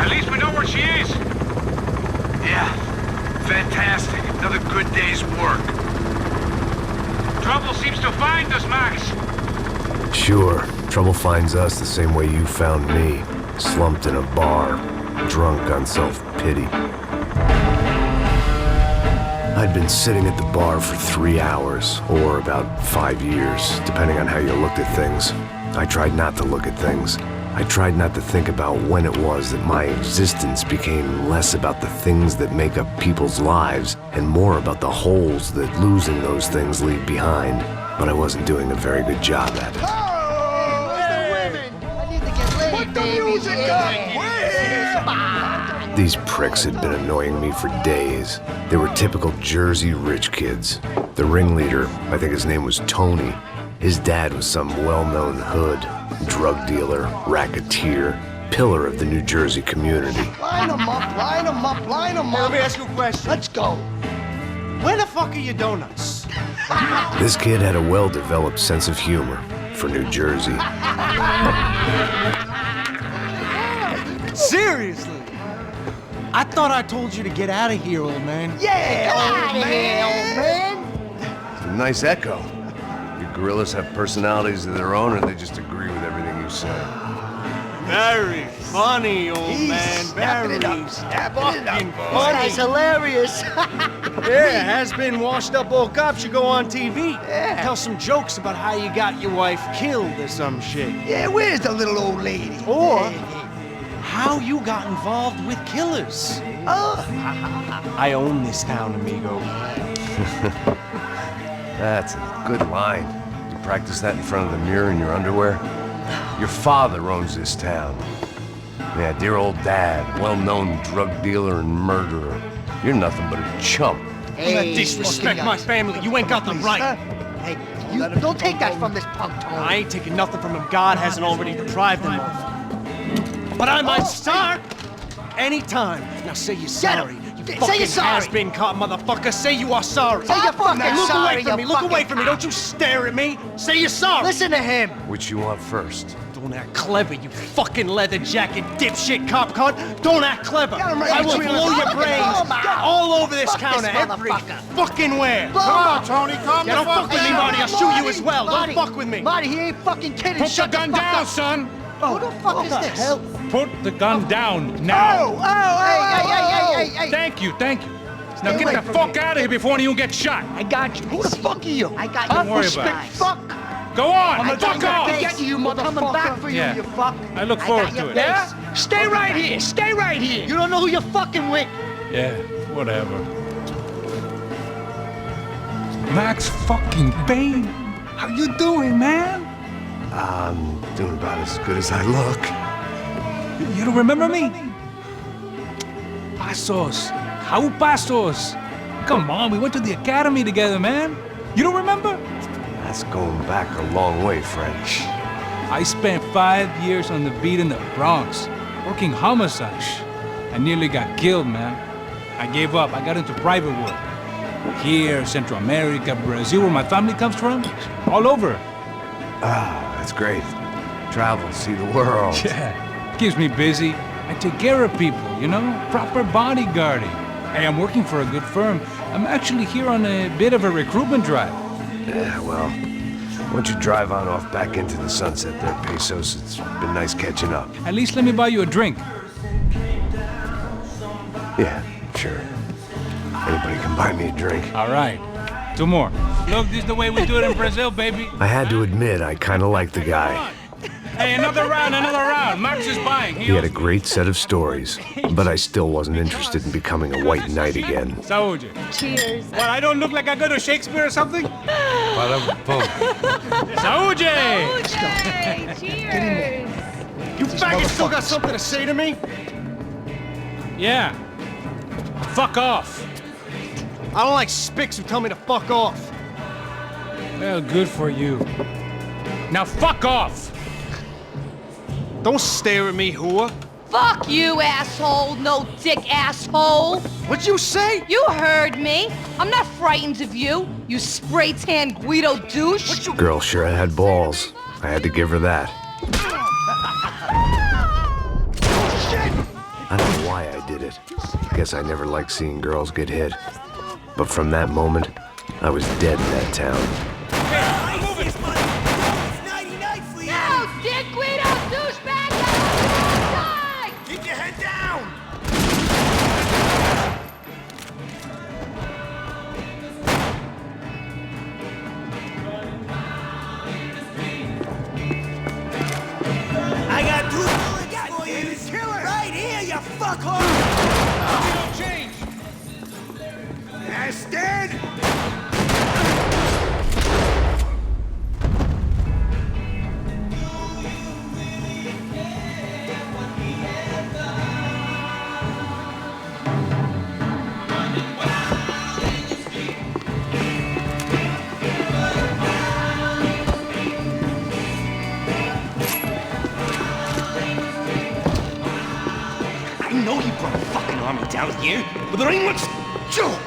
At least we know where she is. Yeah. Fantastic. Another good day's work. Trouble seems to find us, Max. Sure. Trouble finds us the same way you found me. Slumped in a bar. Drunk on self-pity. I'd been sitting at the bar for 3 hours, or about 5 years, depending on how you looked at things. I tried not to look at things. I tried not to think about when it was that my existence became less about the things that make up people's lives and more about the holes that losing those things leave behind. But I wasn't doing a very good job at it. Oh, where's the women? I need to get laid, put the music up! These pricks had been annoying me for days. They were typical Jersey rich kids. The ringleader, I think his name was Tony. His dad was some well-known hood, drug dealer, racketeer, pillar of the New Jersey community. Line them up, line them up, line them up. Let me ask you a question. Let's go. Where the fuck are your donuts? This kid had a well-developed sense of humor for New Jersey. Seriously? I thought I told you to get out of here, old man. Yeah, old man. It's a nice echo. Your gorillas have personalities of their own, or they just agree with everything you say? Very funny, old man. Very fucking funny. That's hilarious. Yeah, has-been washed-up old cop should go on TV. Yeah. Tell some jokes about how you got your wife killed or some shit. Yeah, where's the little old lady? Or how you got involved with killers. I own this town, amigo. That's a good line. You practice that in front of the mirror in your underwear? Your father owns this town. Yeah, dear old dad, well-known drug dealer and murderer. You're nothing but a chump. Hey, disrespect my family. You ain't got the right. Hey, you don't take that from this punk, Tony. I ain't taking nothing from him God hasn't already deprived him of. But I might start anytime. Now say you're sorry. Say you're sorry. Has-been caught, motherfucker. Say you are sorry. Say you're fucking Look sorry. away from me. Look away from me. Don't you stare at me. Say you're sorry. Listen to him. Which you want first? Don't act clever, you fucking leather jacket dipshit cop cunt. Don't act clever. Get him right. I will Get him. blow your Blow brains him out. all over this Fuck counter. this Every motherfucker. fucking where. Blow him out. Tony, calm Yeah, don't fuck with me, Marty. I'll shoot you as well. Marty. Don't fuck with me. Marty, he ain't fucking kidding. Put Shut the gun fuck down, up. son. Who the fuck is this? Hell? Put the gun down now. Hey. Thank you, thank you. Now Stay get away the from fuck me. out of here before anyone gets shot. I got you. Who the fuck are you? I got Don't you. worry Respect. about it. Fuck. Go on, I'm fuck off. gonna get you, motherfucker. Coming back for you, Yeah. you fuck. I look got forward your to it. face. Yeah? Stay right here. Stay right here. You don't know who you're fucking with. Yeah, whatever. Max fucking Payne. How you doing, man? I'm doing about as good as I look. You don't remember me? Pasos. How Pasos? Come on, we went to the academy together, man. You don't remember? That's going back a long way, friend. I spent 5 years on the beat in the Bronx, working homicide. I nearly got killed, man. I gave up. I got into private work. Here, Central America, Brazil, where my family comes from, all over. Ah, that's great. Travel, see the world. Yeah, keeps me busy. I take care of people, you know? Proper bodyguarding. Hey, I'm working for a good firm. I'm actually here on a bit of a recruitment drive. Yeah, well, why don't you drive on off back into the sunset there, Pesos? It's been nice catching up. At least let me buy you a drink. Yeah, sure. Anybody can buy me a drink. All right. 2 more. Look, this is the way we do it in Brazil, baby. I had to admit, I kind of liked the guy. Hey, another round, another round. Max is buying. He had a great set of stories, but I still wasn't interested in becoming a white knight again. Saúde. Cheers. What, I don't look like I go to Shakespeare or something? Saúde! Cheers. You faggots still got something to say to me? Yeah. Fuck off. I don't like spics who tell me to fuck off. Well, good for you. Now fuck off! Don't stare at me, whore. Fuck you, asshole! No dick asshole! What'd you say? You heard me! I'm not frightened of you, you spray-tan Guido douche! Girl sure had balls. I had to give her that. I don't know why I did it. Guess I never liked seeing girls get hit. But from that moment, I was dead in that town. No, dick Guido douchebag! Die! Keep your head down! I got 2 bullets for you. Killer. Right here, you fuckhole. We don't change. That's dead. I know you brought a fucking army down here, but there ain't much joke.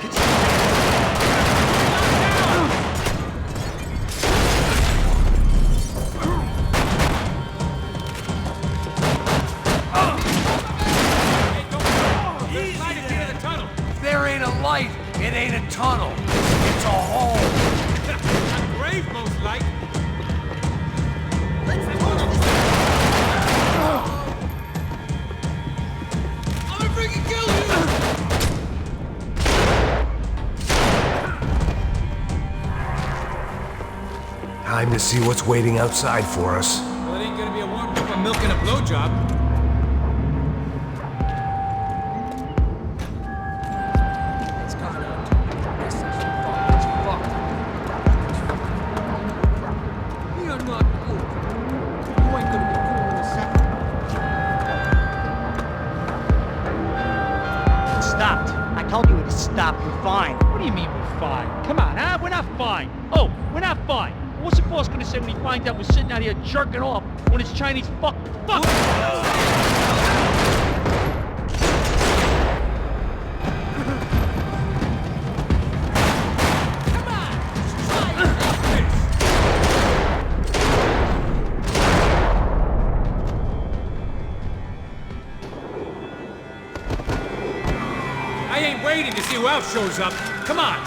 There ain't a light. It ain't a tunnel. It's a hole. A grave, most like. I'm gonna freaking kill you! Time to see what's waiting outside for us. Well, it ain't gonna be a warm cup of milk and a blowjob. It's coming out. This is fuck. You're not cool. You ain't gonna be cool in a second. Stopped. I told you to stop. You're fine. What do you mean we're fine? Come on, huh? We're not fine. Oh, we're not fine. What's the boss gonna say when he finds out we're sitting out here jerking off when it's Chinese fuck? I ain't waiting to see who else shows up. Come on.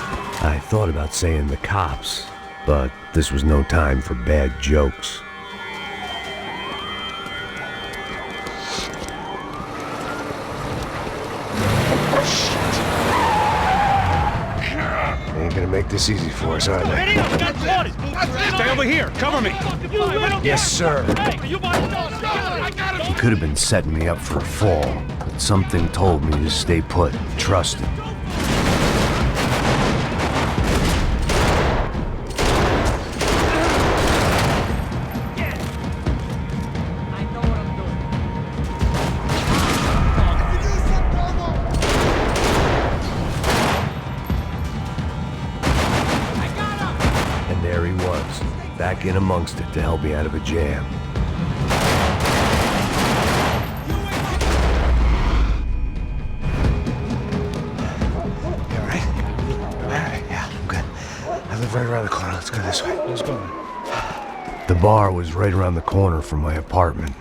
I thought about saying the cops, but this was no time for bad jokes. Ain't gonna make this easy for us, are they? Ready up, got spotted. Stay over here. Cover me. Yes, sir. You He could have been setting me up for a fall, but something told me to stay put, trust him. And there he was, back in amongst it to help me out of a jam. Right around the corner. Let's go this way. Let's go. The bar was right around the corner from my apartment.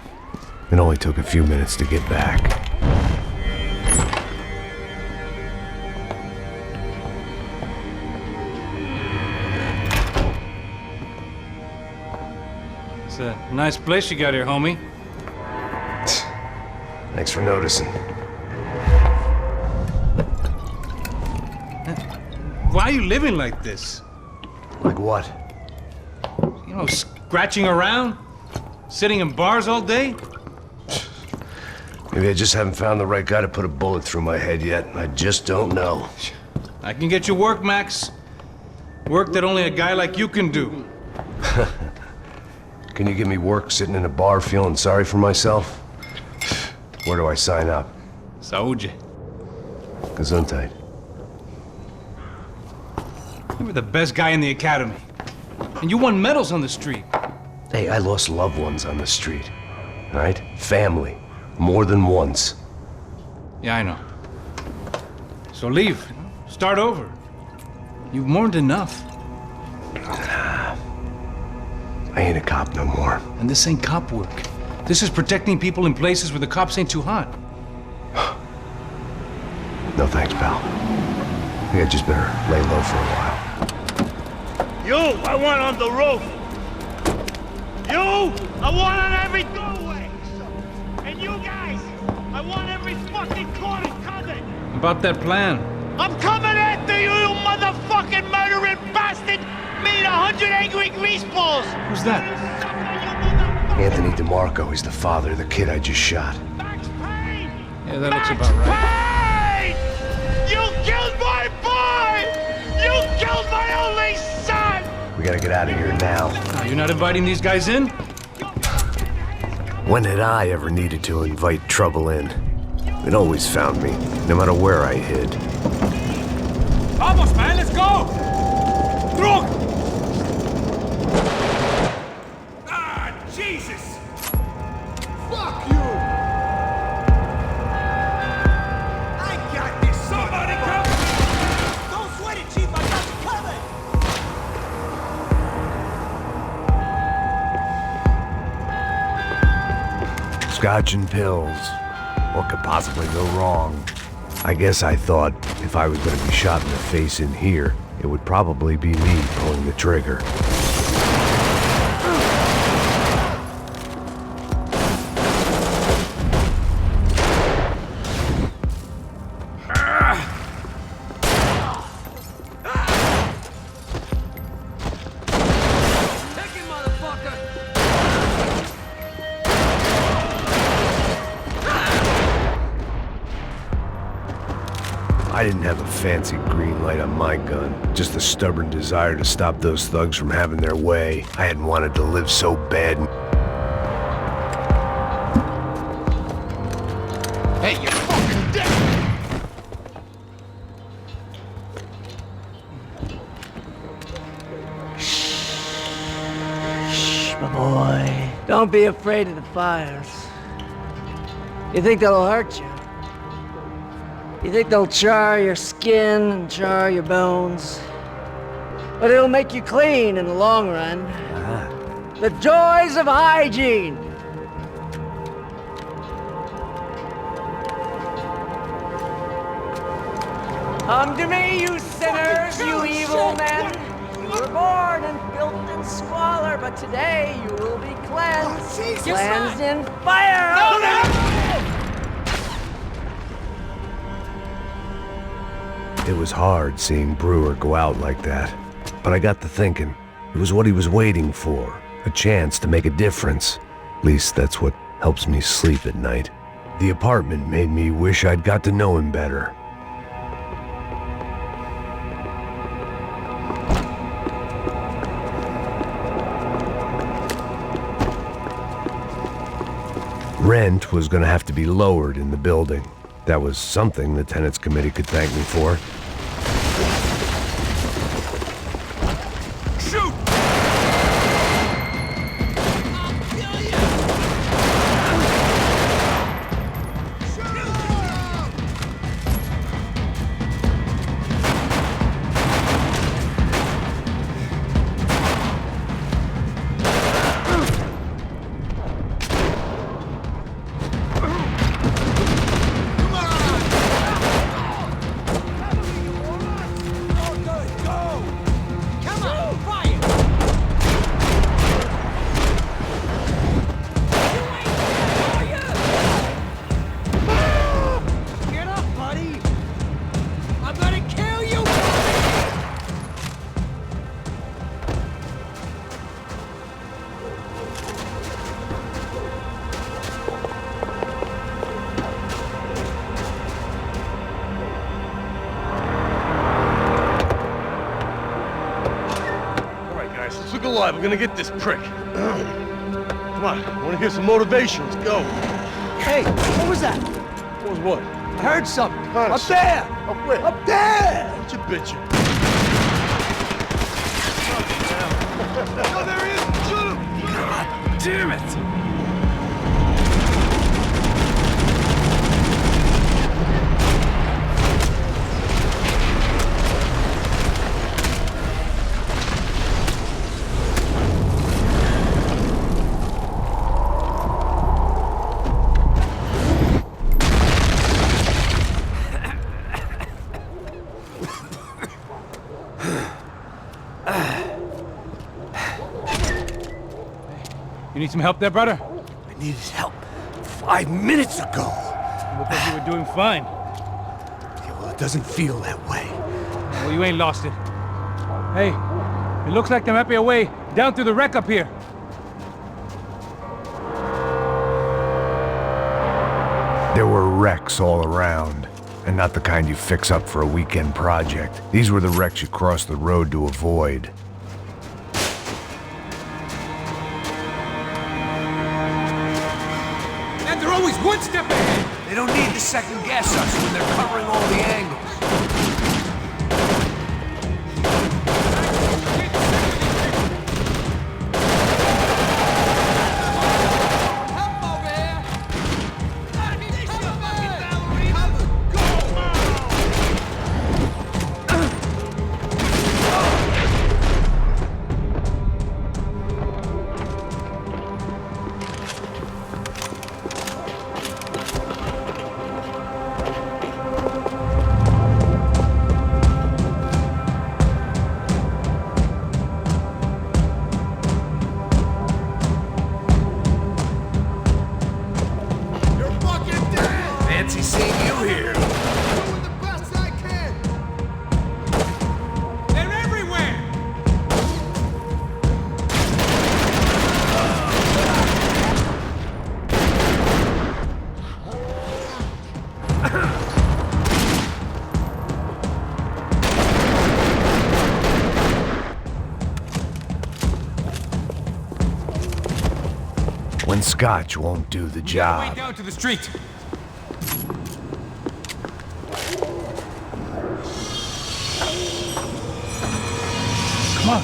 It only took a few minutes to get back. It's a nice place you got here, homie. Thanks for noticing. Why are you living like this? Like what? You know, scratching around? Sitting in bars all day? Maybe I just haven't found the right guy to put a bullet through my head yet. I just don't know. I can get you work, Max. Work that only a guy like you can do. Can you give me work sitting in a bar feeling sorry for myself? Where do I sign up? Saúde. Gesundheit. You were the best guy in the academy. And you won medals on the street. Hey, I lost loved ones on the street. Right? Family. More than once. Yeah, I know. So leave. Start over. You've mourned enough. I ain't a cop no more. And this ain't cop work. This is protecting people in places where the cops ain't too hot. No thanks, pal. I think I just better lay low for a while. You, I want on the roof. You, I want on every doorway. And you guys, I want every fucking corner covered. About that plan. I'm coming after you, you motherfucking murdering bastard! Me and 100 angry greaseballs! Who's that? Anthony DeMarco. He's the father of the kid I just shot. Max Payne! Yeah, that looks about right. Payne! You killed my boy! You killed my only son! We gotta get out of here now. You're not inviting these guys in? When had I ever needed to invite trouble in? It always found me, no matter where I hid. Vamos, man, let's go! Drunk! Ah, Jesus! Fuck you! I got this! Somebody come! Don't sweat it, Chief, I got you covered! Scotch and pills. What could possibly go wrong? I guess I thought if I was going to be shot in the face in here, it would probably be me pulling the trigger. I didn't have a fancy green light on my gun, just the stubborn desire to stop those thugs from having their way. I hadn't wanted to live so bad. Hey, you're fucking dead! Shh, my boy. Don't be afraid of the fires. You think they'll hurt you? You think they'll char your skin and char your bones? But it'll make you clean in the long run. The joys of hygiene! Come to me, you sinners, you evil men! You were born in filth and squalor, but today you will be cleansed. Cleansed in fire! It was hard seeing Brewer go out like that, but I got to thinking, it was what he was waiting for, a chance to make a difference. At least that's what helps me sleep at night. The apartment made me wish I'd got to know him better. Rent was going to have to be lowered in the building. That was something the tenants committee could thank me for. Shoot! Alive, we're gonna get this prick. Come on, I wanna hear some motivation. Let's go. Hey, what was that? What was what? I heard something. Up there! Up where? Up there! What you bitching? Oh, there he is! Shoot him! God damn it! need some help there, brother? I needed help 5 minutes ago. You look like you were doing fine. Yeah, well, it doesn't feel that way. Well, you ain't lost it. Hey, it looks like there might be a way down through the wreck up here. There were wrecks all around, and not the kind you fix up for a weekend project. These were the wrecks you cross the road to avoid. And they're always one step ahead. They don't need to second guess us when they're covering all the angles. Fancy seeing you here. Doing the best I can. They're everywhere. When scotch won't do the job. Way down to the street. Come on.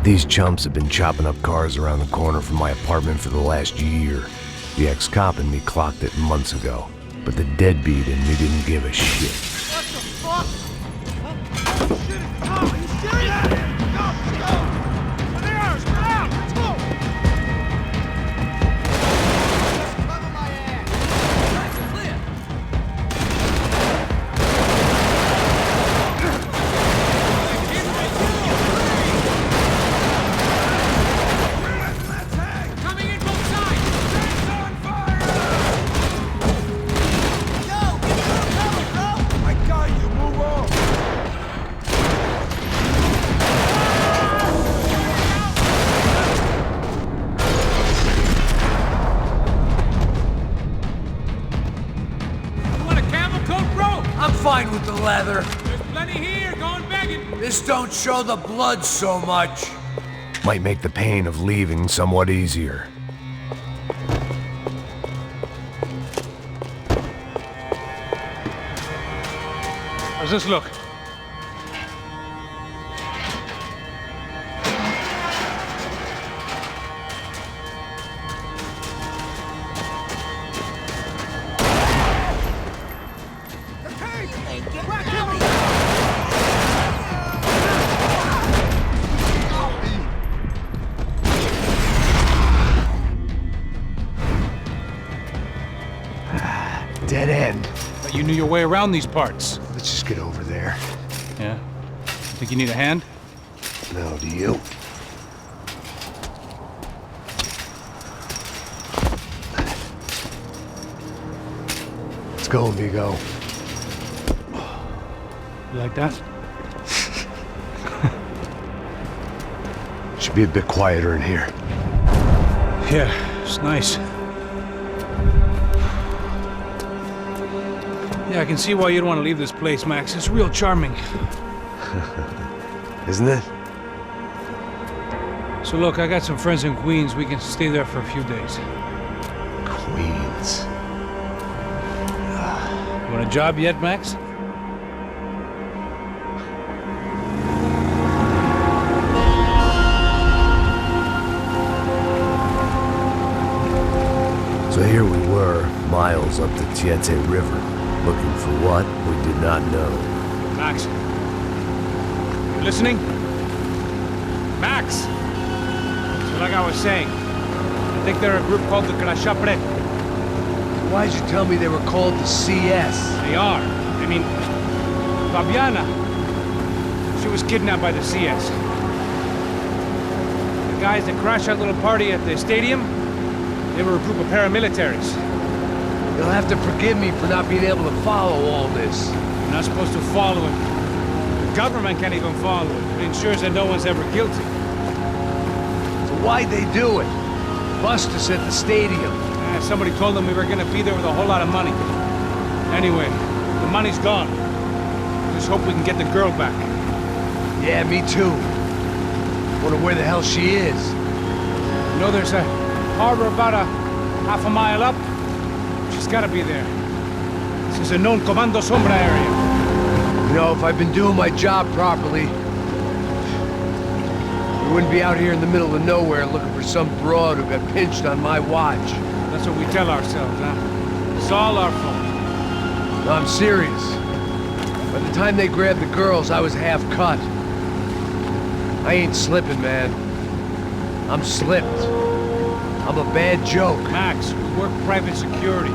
These chumps have been chopping up cars around the corner from my apartment for the last year. The ex-cop in me clocked it months ago, but the deadbeat in me didn't give a shit. What the fuck? Oh, shit. Oh, are you serious? Go, go. There they are. Spread out. Let's go. Just cover my ass. Nice and clear. Coming in both sides. Tanks on fire. Yo, give me a little cover, bro. I got you. Move on. You want a camel coat, bro? I'm fine with the leather. There's plenty here. Going begging. This don't show the blood so much. Might make the pain of leaving somewhat easier. How's this look? Dead end. But you knew your way around these parts. Let's just get over there. Yeah? Think you need a hand? No, do you? Let's go, amigo. You like that? Should be a bit quieter in here. Yeah, it's nice. Yeah, I can see why you'd want to leave this place, Max. It's real charming. Isn't it? So look, I got some friends in Queens. We can stay there for a few days. Queens. You want a job yet, Max? So here we were, miles up the Tiete River, looking for what we did not know. Max. You listening? Max! So like I was saying, I think they're a group called the Crashapre. Why'd you tell me they were called the CS? They are. I mean, Fabiana, she was kidnapped by the CS. The guys that crashed that little party at the stadium, they were a group of paramilitaries. You'll have to forgive me for not being able to follow all this. You're not supposed to follow it. The government can't even follow it. It ensures that no one's ever guilty. So why'd they do it? Bust us at the stadium. Somebody told them we were gonna be there with a whole lot of money. Anyway, the money's gone. Just hope we can get the girl back. Yeah, me too. Wonder where the hell she is. You know, there's a harbor about a half a mile up. She's gotta be there. This is a known Comando Sombra area. You know, if I'd been doing my job properly, we wouldn't be out here in the middle of nowhere looking for some broad who got pinched on my watch. That's what we tell ourselves, huh? It's all our fault. No, I'm serious. By the time they grabbed the girls, I was half cut. I ain't slipping, man. I'm slipped. I'm a bad joke. Max, we work private security.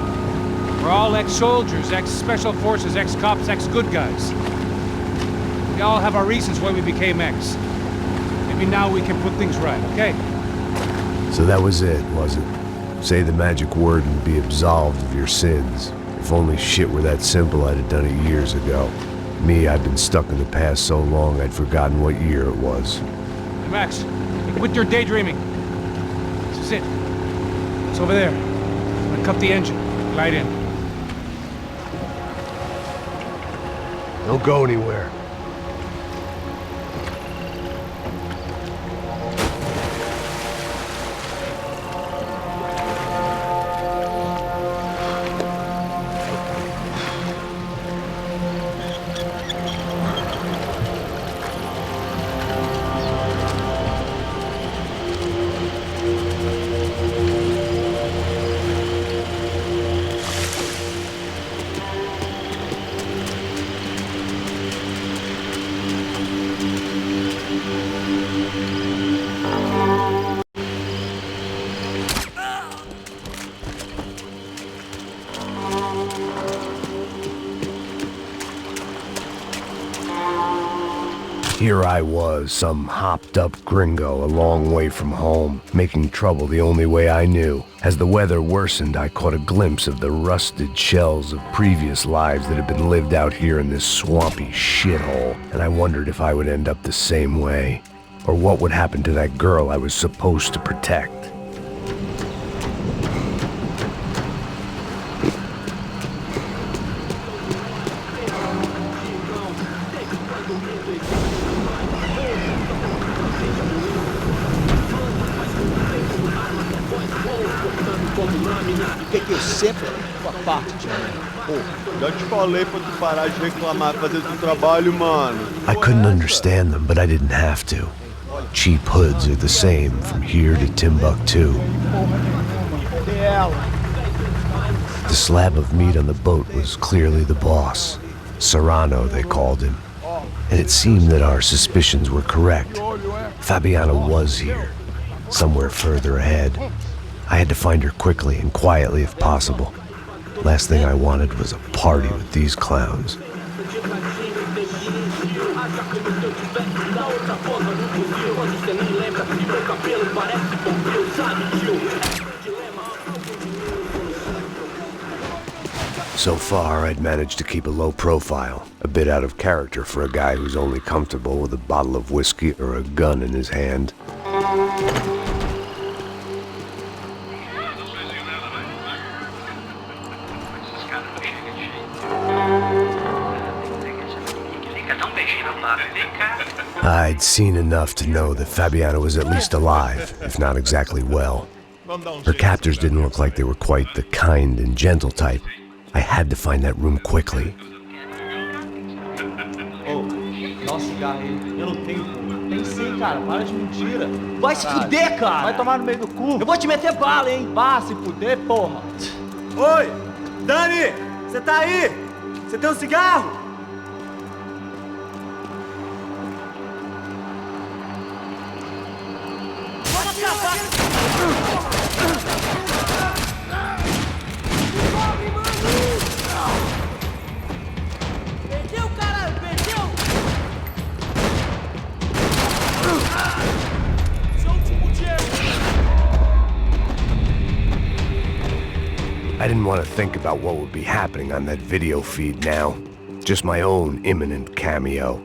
We're all ex-soldiers, ex-special forces, ex-cops, ex-good guys. We all have our reasons why we became ex. Maybe now we can put things right, okay? So that was it, was it? Say the magic word and be absolved of your sins. If only shit were that simple, I'd have done it years ago. Me, I've been stuck in the past so long, I'd forgotten what year it was. Hey, Max, quit your daydreaming. This is it. It's over there. I'm gonna cut the engine. Glide in. Don't go anywhere. Here I was, some hopped-up gringo a long way from home, making trouble the only way I knew. As the weather worsened, I caught a glimpse of the rusted shells of previous lives that had been lived out here in this swampy shithole, and I wondered if I would end up the same way, or what would happen to that girl I was supposed to protect. O que eu sempre com a parte de mim? Já te falei pra tu parar de reclamar e fazer teu trabalho, mano. I couldn't understand them, but I didn't have to. Cheap hoods are the same from here to Timbuktu. The slab of meat on the boat was clearly the boss. Serrano, they called him. And it seemed that our suspicions were correct. Fabiana was here, somewhere further ahead. I had to find her quickly and quietly if possible. Last thing I wanted was a party with these clowns. So far, I'd managed to keep a low profile, a bit out of character for a guy who's only comfortable with a bottle of whiskey or a gun in his hand. I'd seen enough to know that Fabiana was at least alive, if not exactly well. Her captors didn't look like they were quite the kind and gentle type. I had to find that room quickly. Oh, dá um cigarro aí. Eu não tenho, pô. Tem sim, cara. Para de mentira. Vai se fuder, cara. Vai tomar no meio do cu. Eu vou te meter bala, hein. Vá se fuder, porra. Oi, Dani, você tá aí? Você tem um cigarro? I didn't want to think about what would be happening on that video feed now. Just my own imminent cameo.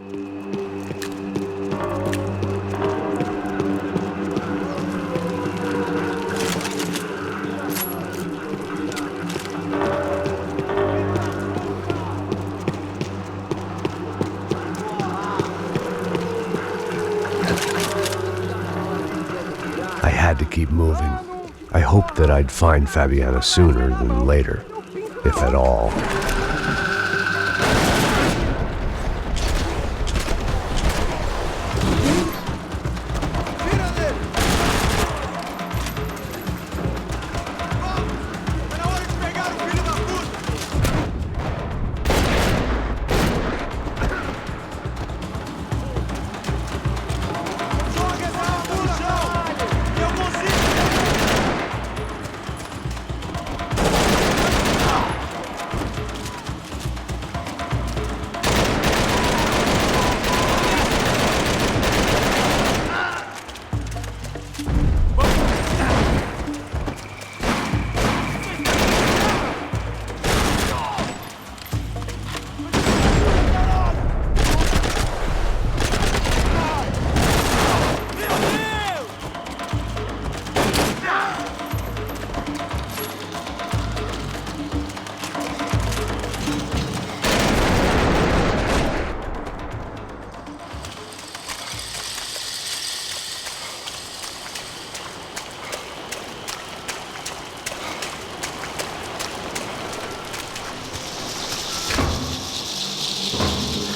I had to keep moving. I hoped that I'd find Fabiana sooner than later, if at all.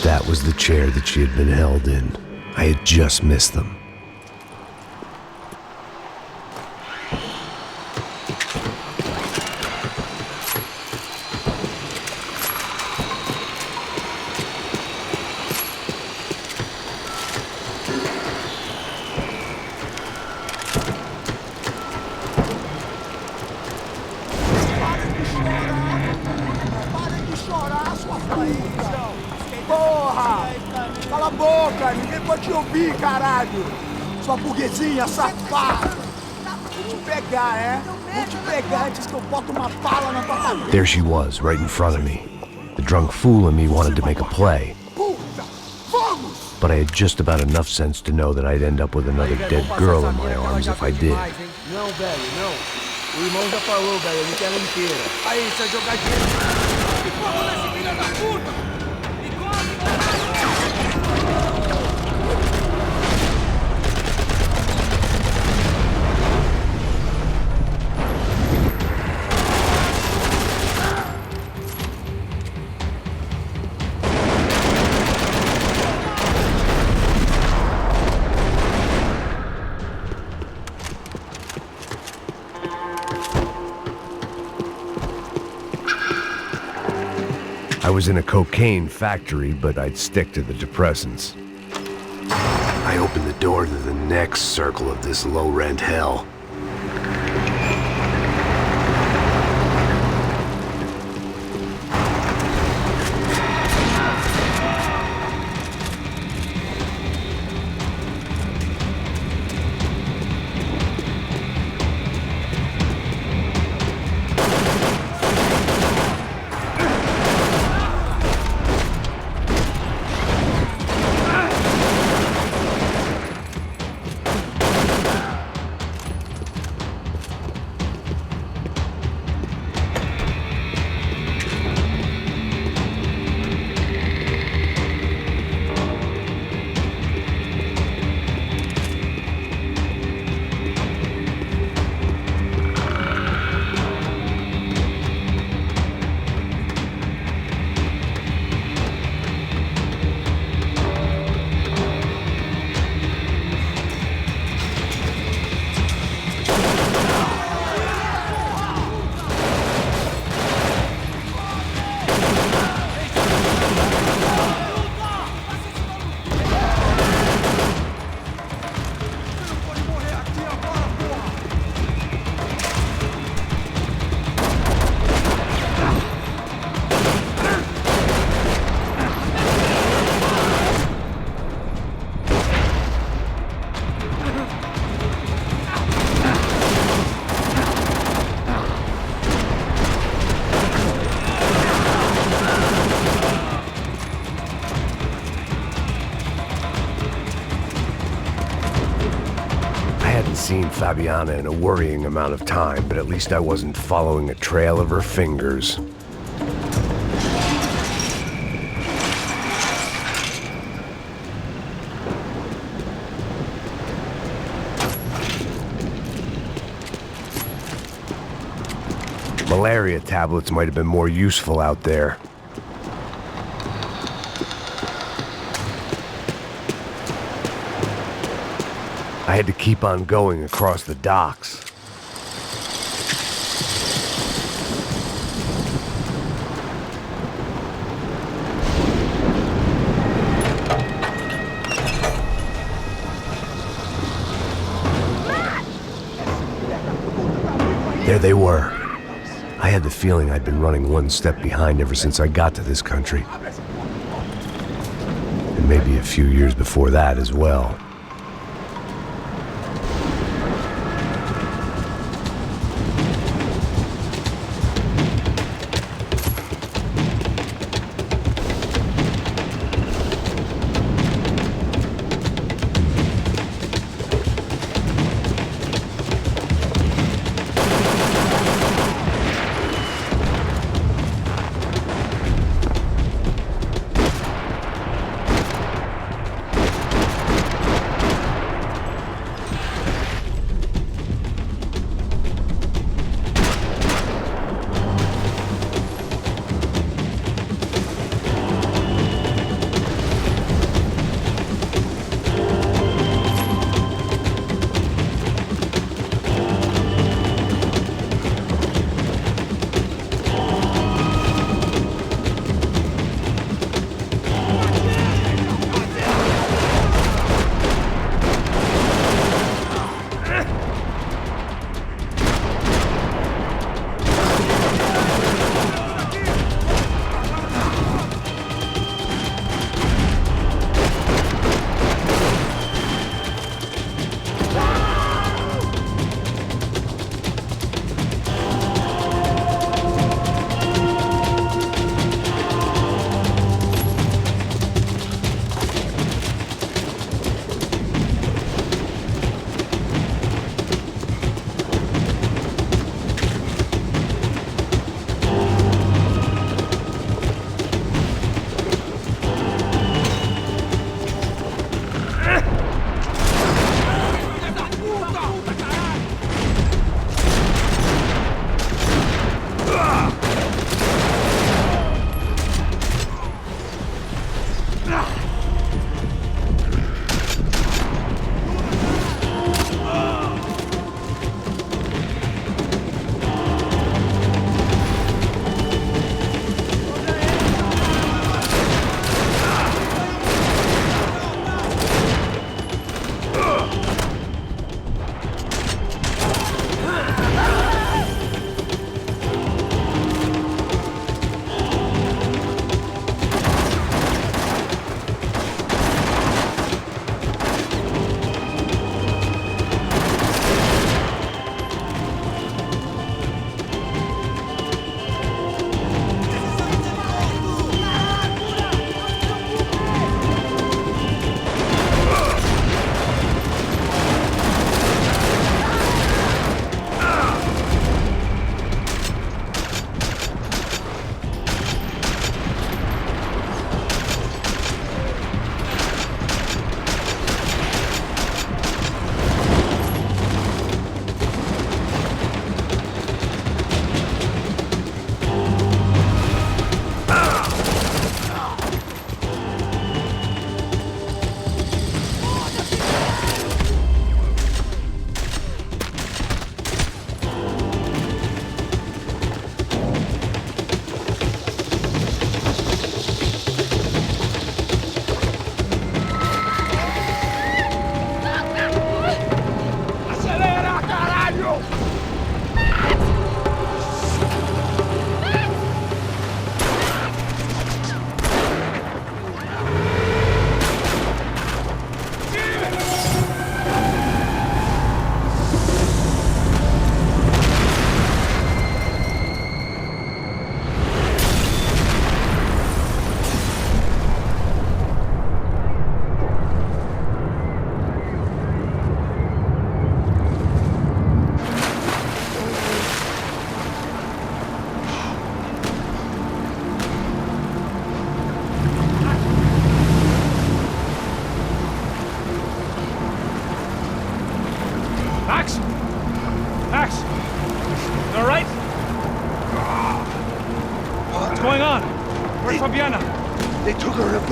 That was the chair that she had been held in. I had just missed them. Porra! Cala a boca! Ninguém pode te ouvir, caralho! Sua burguesinha safada! Vou te pegar, é? Vou te pegar antes que eu boto uma bala na tua cabeça! There she was, right in front of me. The drunk fool in me wanted to make a play. But I had just about enough sense to know that I'd end up with another dead girl in my arms if I did. Não, velho, não. O irmão já falou, velho, ele quer ela inteira. Aí, você jogar dinheiro. Que porra desse filho da puta! I was in a cocaine factory, but I'd stick to the depressants. I opened the door to the next circle of this low-rent hell. seen Fabiana in a worrying amount of time, but at least I wasn't following a trail of her fingers. Malaria tablets might have been more useful out there. I had to keep on going across the docks. There they were. I had the feeling I'd been running one step behind ever since I got to this country. And maybe a few years before that as well.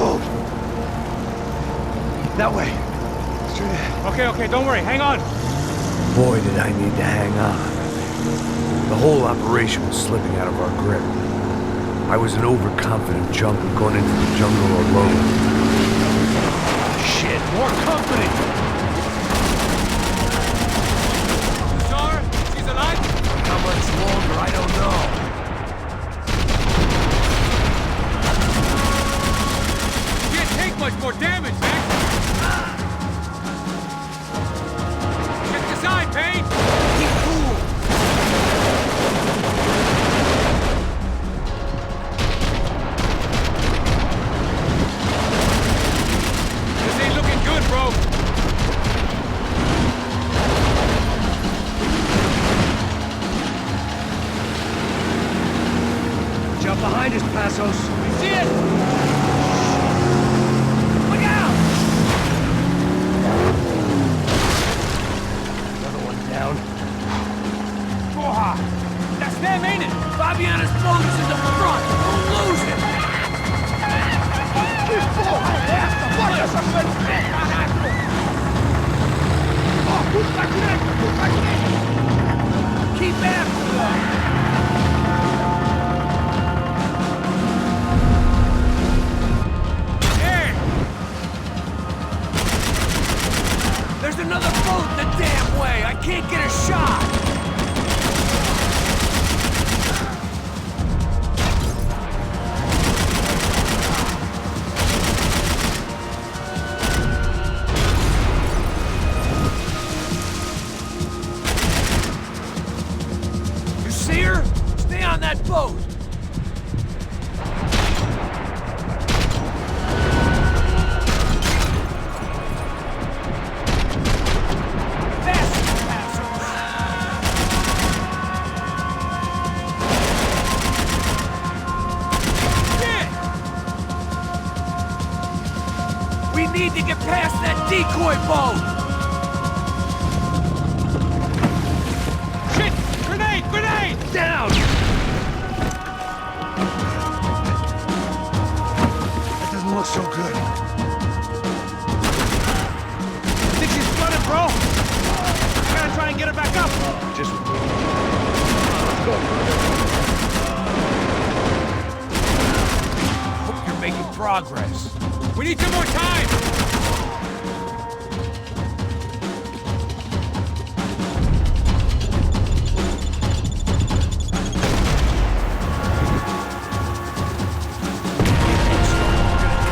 boat. That way. Straight ahead. Okay, don't worry. Hang on. Boy, did I need to hang on. The whole operation was slipping out of our grip. I was an overconfident junkie going into the jungle alone. Shit, more company. You saw her? She's alive? How much longer, I don't know. Can't take much more damage, Max. Check the side, Payne. Keep cool. This ain't looking good, bro. Jump behind us, Passos. We see it. Look out! Another one down. Porra! That's them, ain't it? Fabiana's boat is in the front. We'll lose it. Que porra é essa? Bota essa coisa pra caraca! Ó, tudo pra direita, tudo pra direita! Keep after them. There's another boat the damn way! I can't get a shot! You see her? Stay on that boat! We need to get past that decoy boat! Shit! Grenade! Grenade! Down! That doesn't look so good. Think she's flooded, bro? I gotta try and get her back up. Just... Let's go. Hope you're making progress. We need some more time!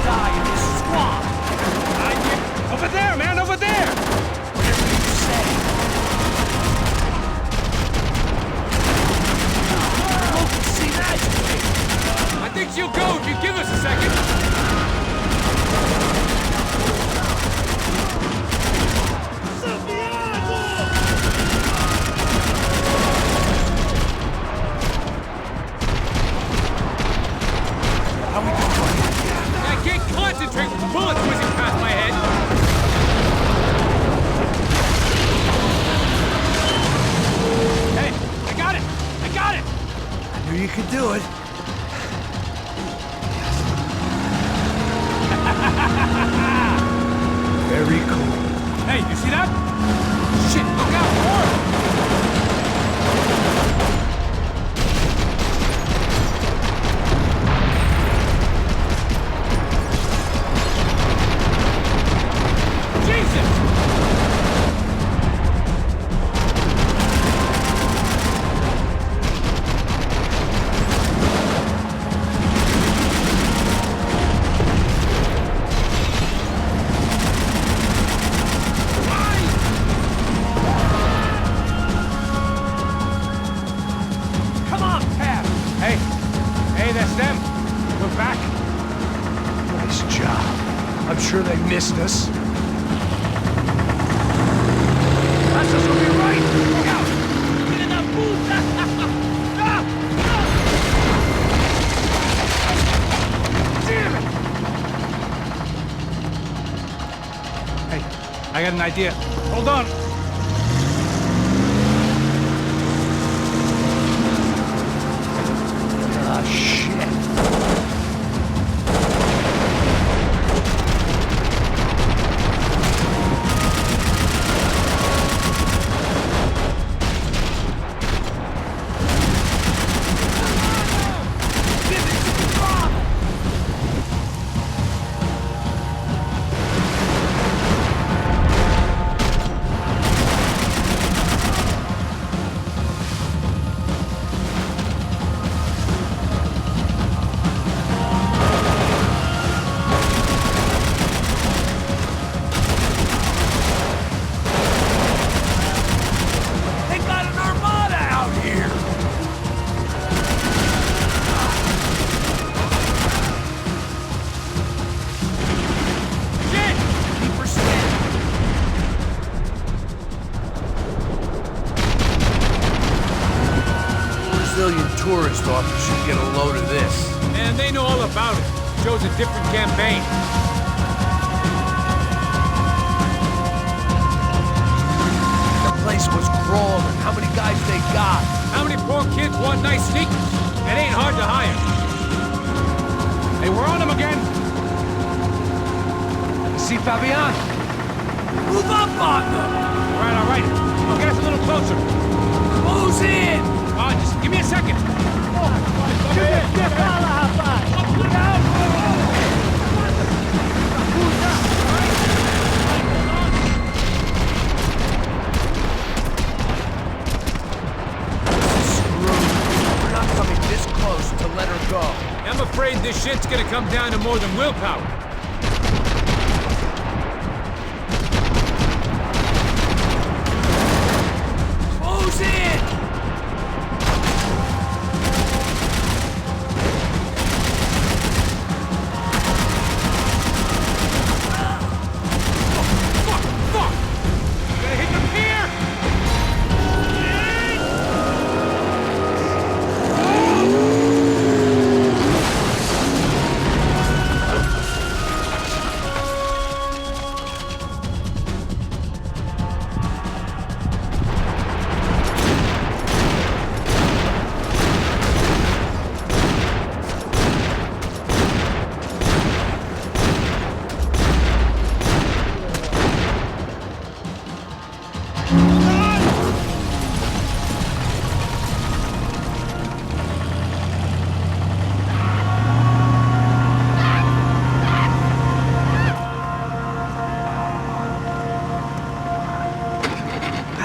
Die in this swamp! Over there, man, over there! Whatever you say. Hope you see that. I think she'll go if you give us a second. I can't concentrate with bullets whizzing past my head. Hey, I got it! I got it! I knew you could do it. Very cool. Hey, you see that? Shit, look out, more! Sure they missed us. That's us will be right! Look out! Get in that booth! Damn it! Hey, I got an idea. Hold on. Ah, shit. tourist office should get a load of this. Man, they know all about it. Shows a different campaign. The place was crawling. How many guys they got? How many poor kids want nice sneakers? It ain't hard to hire. Hey, we're on them again. See Fabian? Move up on them! All right. I'll get us a little closer. Close in! Oh, just give me a second. We're not coming this close to let her go. I'm afraid this shit's gonna come down to more than willpower. Close in! Fuck! Gonna hit them here!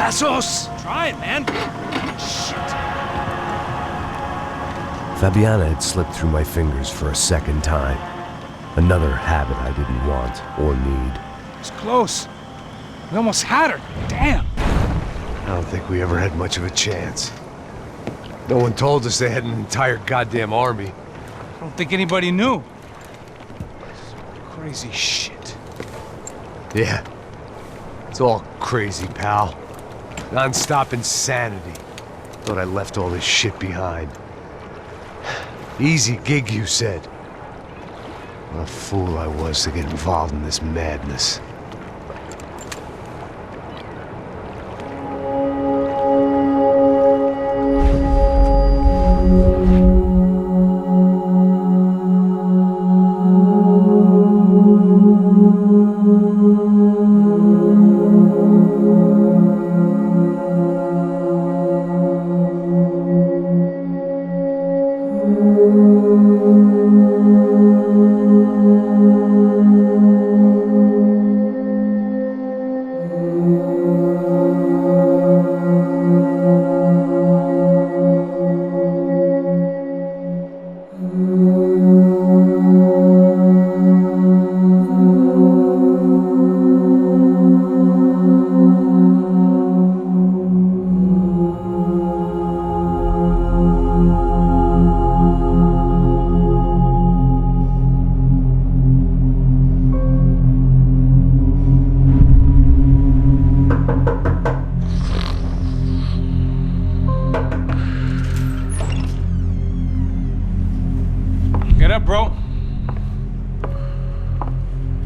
Asus! Try it, man. Fabiana had slipped through my fingers for a second time. Another habit I didn't want or need. It's close. We almost had her. Damn. I don't think we ever had much of a chance. No one told us they had an entire goddamn army. I don't think anybody knew. Crazy shit. Yeah. It's all crazy, pal. Non-stop insanity. Thought I left all this shit behind. Easy gig, you said. What a fool I was to get involved in this madness. Get up, bro.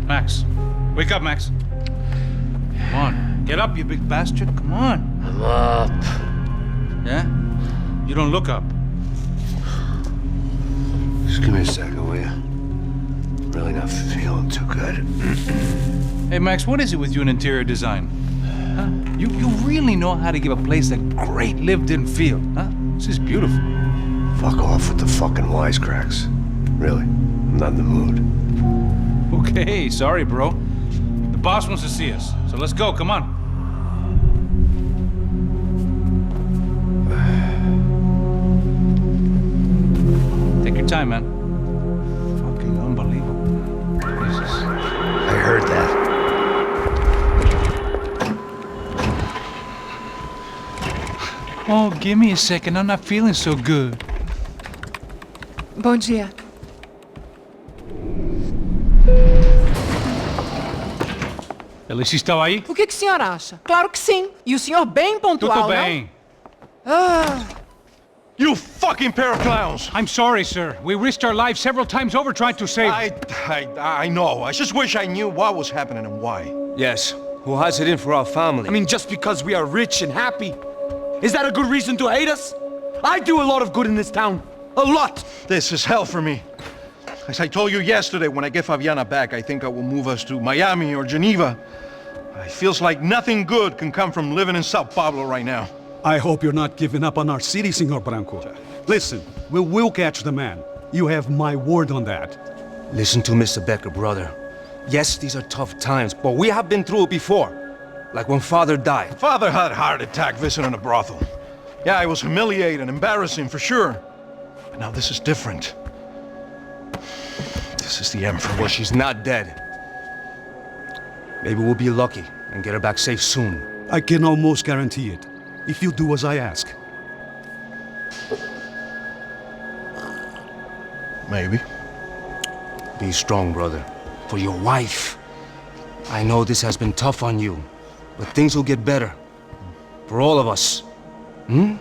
Max. Wake up, Max. Come on. Get up, you big bastard. Come on. I'm up. Yeah? You don't look up. Just give me a second, will you? Really not feeling too good. Hey, Max, what is it with you in interior design? Huh? You really know how to give a place a great lived-in feel, huh? This is beautiful. Fuck off with the fucking wisecracks. Really, I'm not in the mood. Okay, sorry, bro. The boss wants to see us, so let's go, come on. Take your time, man. Fucking unbelievable. Jesus. I heard that. Oh, give me a second. I'm not feeling so good. Bom dia. Alice estava aí? O que o senhor acha? Claro que sim. E o senhor bem pontual, Tudo bem. não? Ah. You fucking pair of clowns! I'm sorry, sir. We risked our lives several times over trying to save... I know. I just wish I knew what was happening and why. Yes. Who has it in for our family? I mean, just because we are rich and happy, is that a good reason to hate us? I do a lot of good in this town. A lot! This is hell for me. As I told you yesterday, when I get Fabiana back, I think I will move us to Miami or Geneva. It feels like nothing good can come from living in Sao Paulo right now. I hope you're not giving up on our city, Senor Branco. Listen, we will catch the man. You have my word on that. Listen to Mr. Becker, brother. Yes, these are tough times, but we have been through it before. Like when Father died. Father had a heart attack visiting a brothel. Yeah, it was humiliating, embarrassing, for sure. But now this is different. This is the end for me. Well, she's not dead. Maybe we'll be lucky and get her back safe soon. I can almost guarantee it, if you do as I ask. Maybe. Be strong, brother. For your wife. I know this has been tough on you, but things will get better. For all of us. Hmm?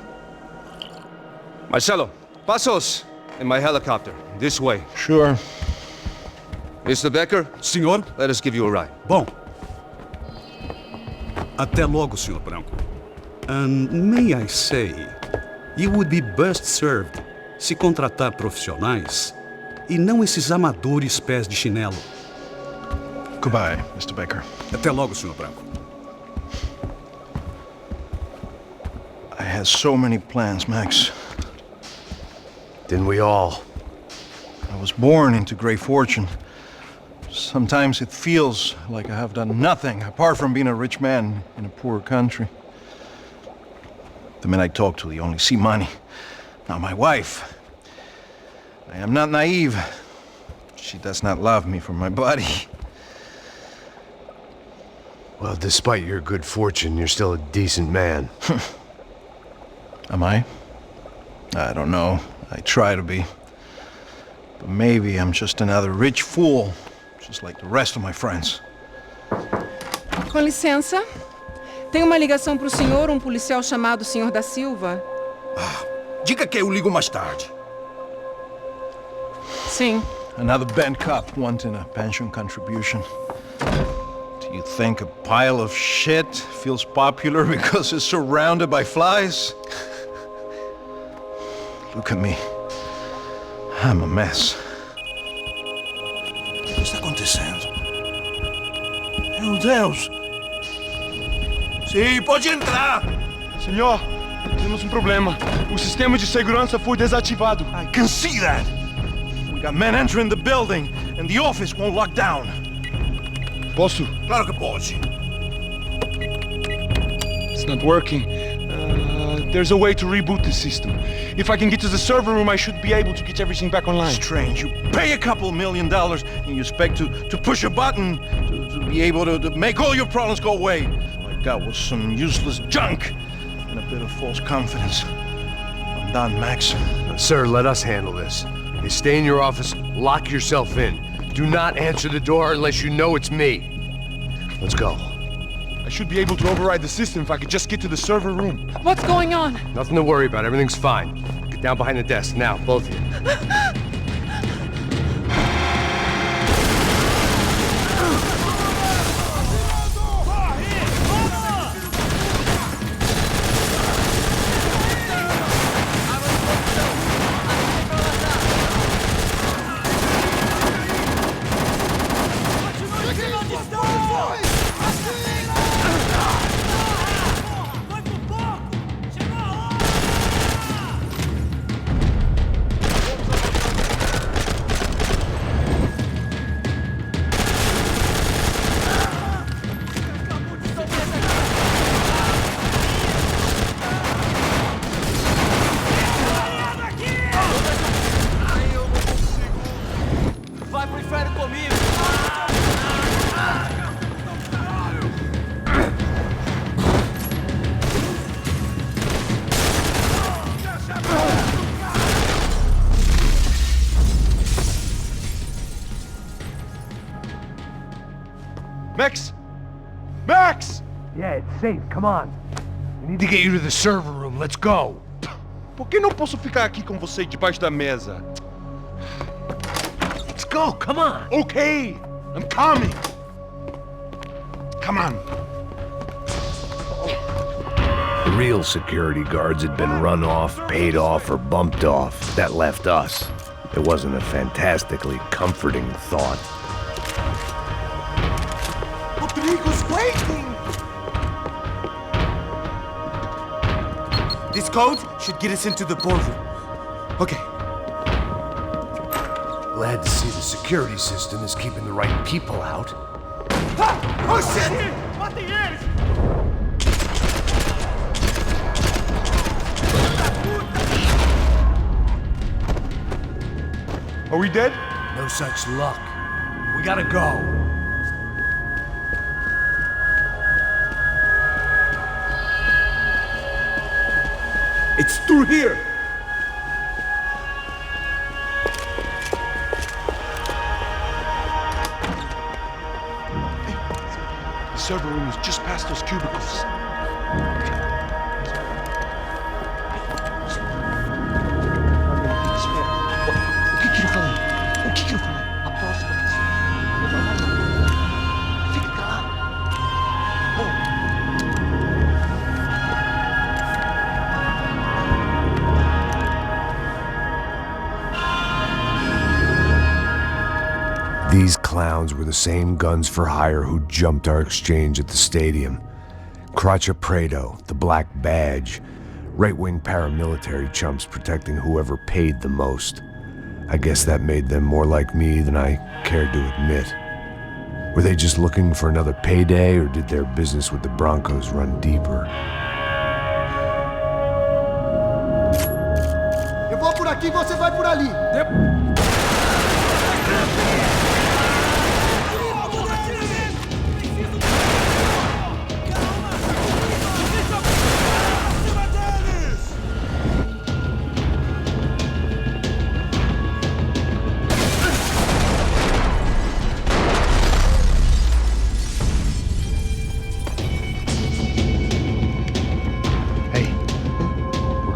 Marcelo, pasos in my helicopter. This way. Sure. Mr. Becker? Senhor? Let us give you a ride. Bom. Até logo, Senhor Branco. And may I say, you would be best served se contratar profissionais e não esses amadores pés de chinelo. Goodbye, Mr. Becker. Até logo, Senhor Branco. I had so many plans, Max. Didn't we all? I was born into great fortune. Sometimes it feels like I have done nothing apart from being a rich man in a poor country. The men I talk to, they only see money. Now my wife, I am not naive. She does not love me for my body. Well, despite your good fortune, you're still a decent man. Am I? I don't know. I try to be. But maybe I'm just another rich fool, just like the rest of my friends. Com licença. Tem uma ligação para o senhor, policial chamado Sr. da Silva. Diga que eu ligo mais tarde. Sim. Another bent cop wanting a pension contribution. Do you think a pile of shit feels popular because it's surrounded by flies? Look at me. I'm a mess. O que está acontecendo? Meu Deus! Sim, pode entrar! Senhor, temos problema. O sistema de segurança foi desativado. I can see that! We got men entering the building, and the office won't lock down. Posso? Claro que pode. It's not working. There's a way to reboot the system. If I can get to the server room, I should be able to get everything back online. Strange. You pay a couple $1 million and you expect to push a button to be able to make all your problems go away. All I got was some useless junk and a bit of false confidence. I'm done, Max. Sir, let us handle this. You stay in your office, lock yourself in. Do not answer the door unless you know it's me. Let's go. I should be able to override the system if I could just get to the server room. What's going on? Nothing to worry about. Everything's fine. Get down behind the desk now, both of you. Max! Max! Yeah, it's safe. Come on. We need to get you to the server room. Let's go. por que não posso ficar aqui com você debaixo da mesa? Let's go, come on. Okay, I'm coming. Come on. The real security guards had been run off, paid off, or bumped off. That left us. It wasn't a fantastically comforting thought. Rodrigo's waiting! This code should get us into the boardroom. Okay. Glad to see the security system is keeping the right people out. Ah! Oh shit! What the hell? Are we dead? No such luck. We gotta go. It's through here. The server room is just past those cubicles. O que que ele falou? O que que ele falou? A próxima vez. Fica calado. These clowns were the same guns for hire who jumped our exchange at the stadium. Crotcha Prado, the Black Badge, right-wing paramilitary chumps protecting whoever paid the most. I guess that made them more like me than I cared to admit. Were they just looking for another payday, or did their business with the Broncos run deeper? Eu vou por aqui, você vai por ali.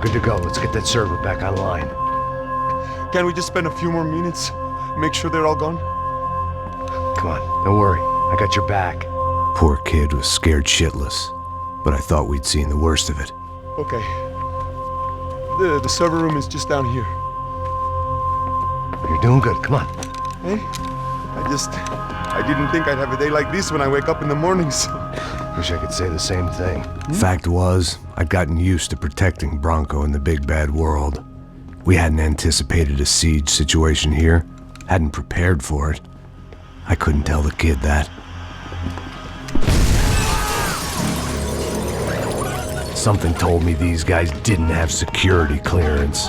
To go. Let's get that server back online. Can't we just spend a few more minutes? Make sure they're all gone? Come on, don't worry. I got your back. Poor kid was scared shitless, but I thought we'd seen the worst of it. Okay. The server room is just down here. You're doing good. Come on. Hey, I didn't think I'd have a day like this when I wake up in the mornings. Wish I could say the same thing. Fact was, I'd gotten used to protecting Bronco in the big bad world. We hadn't anticipated a siege situation here, hadn't prepared for it. I couldn't tell the kid that. Something told me these guys didn't have security clearance.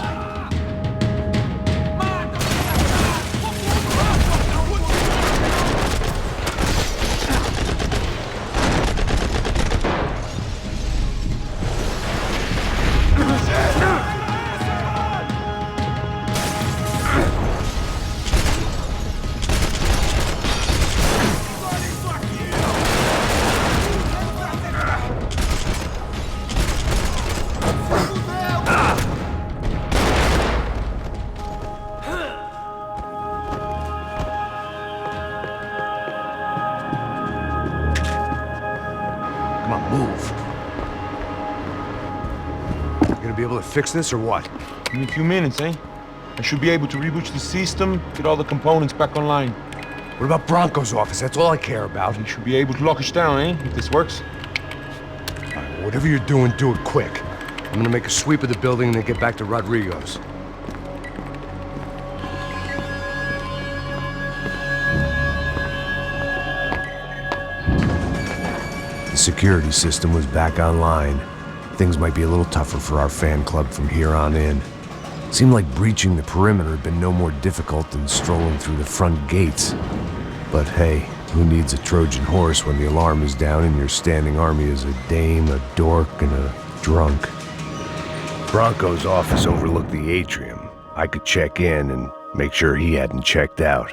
Fix this or what? In a few minutes, eh? I should be able to reboot the system, get all the components back online. What about Bronco's office? That's all I care about. You should be able to lock us down, eh? If this works. Right, whatever you're doing, do it quick. I'm gonna make a sweep of the building and then get back to Rodrigo's. The security system was back online. Things might be a little tougher for our fan club from here on in. Seemed like breaching the perimeter had been no more difficult than strolling through the front gates. But hey, who needs a Trojan horse when the alarm is down and your standing army is a dame, a dork, and a drunk? Bronco's office overlooked the atrium. I could check in and make sure he hadn't checked out.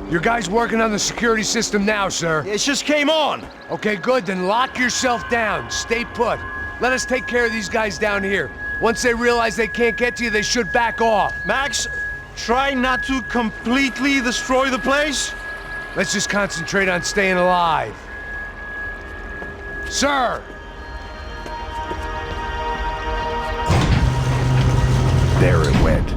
Your guy's working on the security system now, sir. It just came on. Okay, good, then lock yourself down. Stay put. Let us take care of these guys down here. Once they realize they can't get to you, they should back off. Max, try not to completely destroy the place. Let's just concentrate on staying alive. Sir! There it went.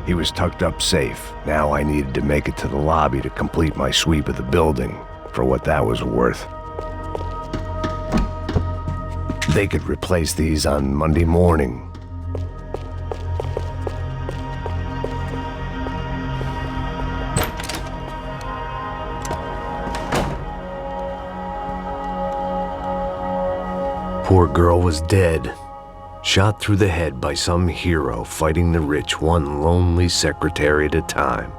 He was tucked up safe. Now I needed to make it to the lobby to complete my sweep of the building, for what that was worth. They could replace these on Monday morning. Poor girl was dead. Shot through the head by some hero fighting the rich one lonely secretary at a time.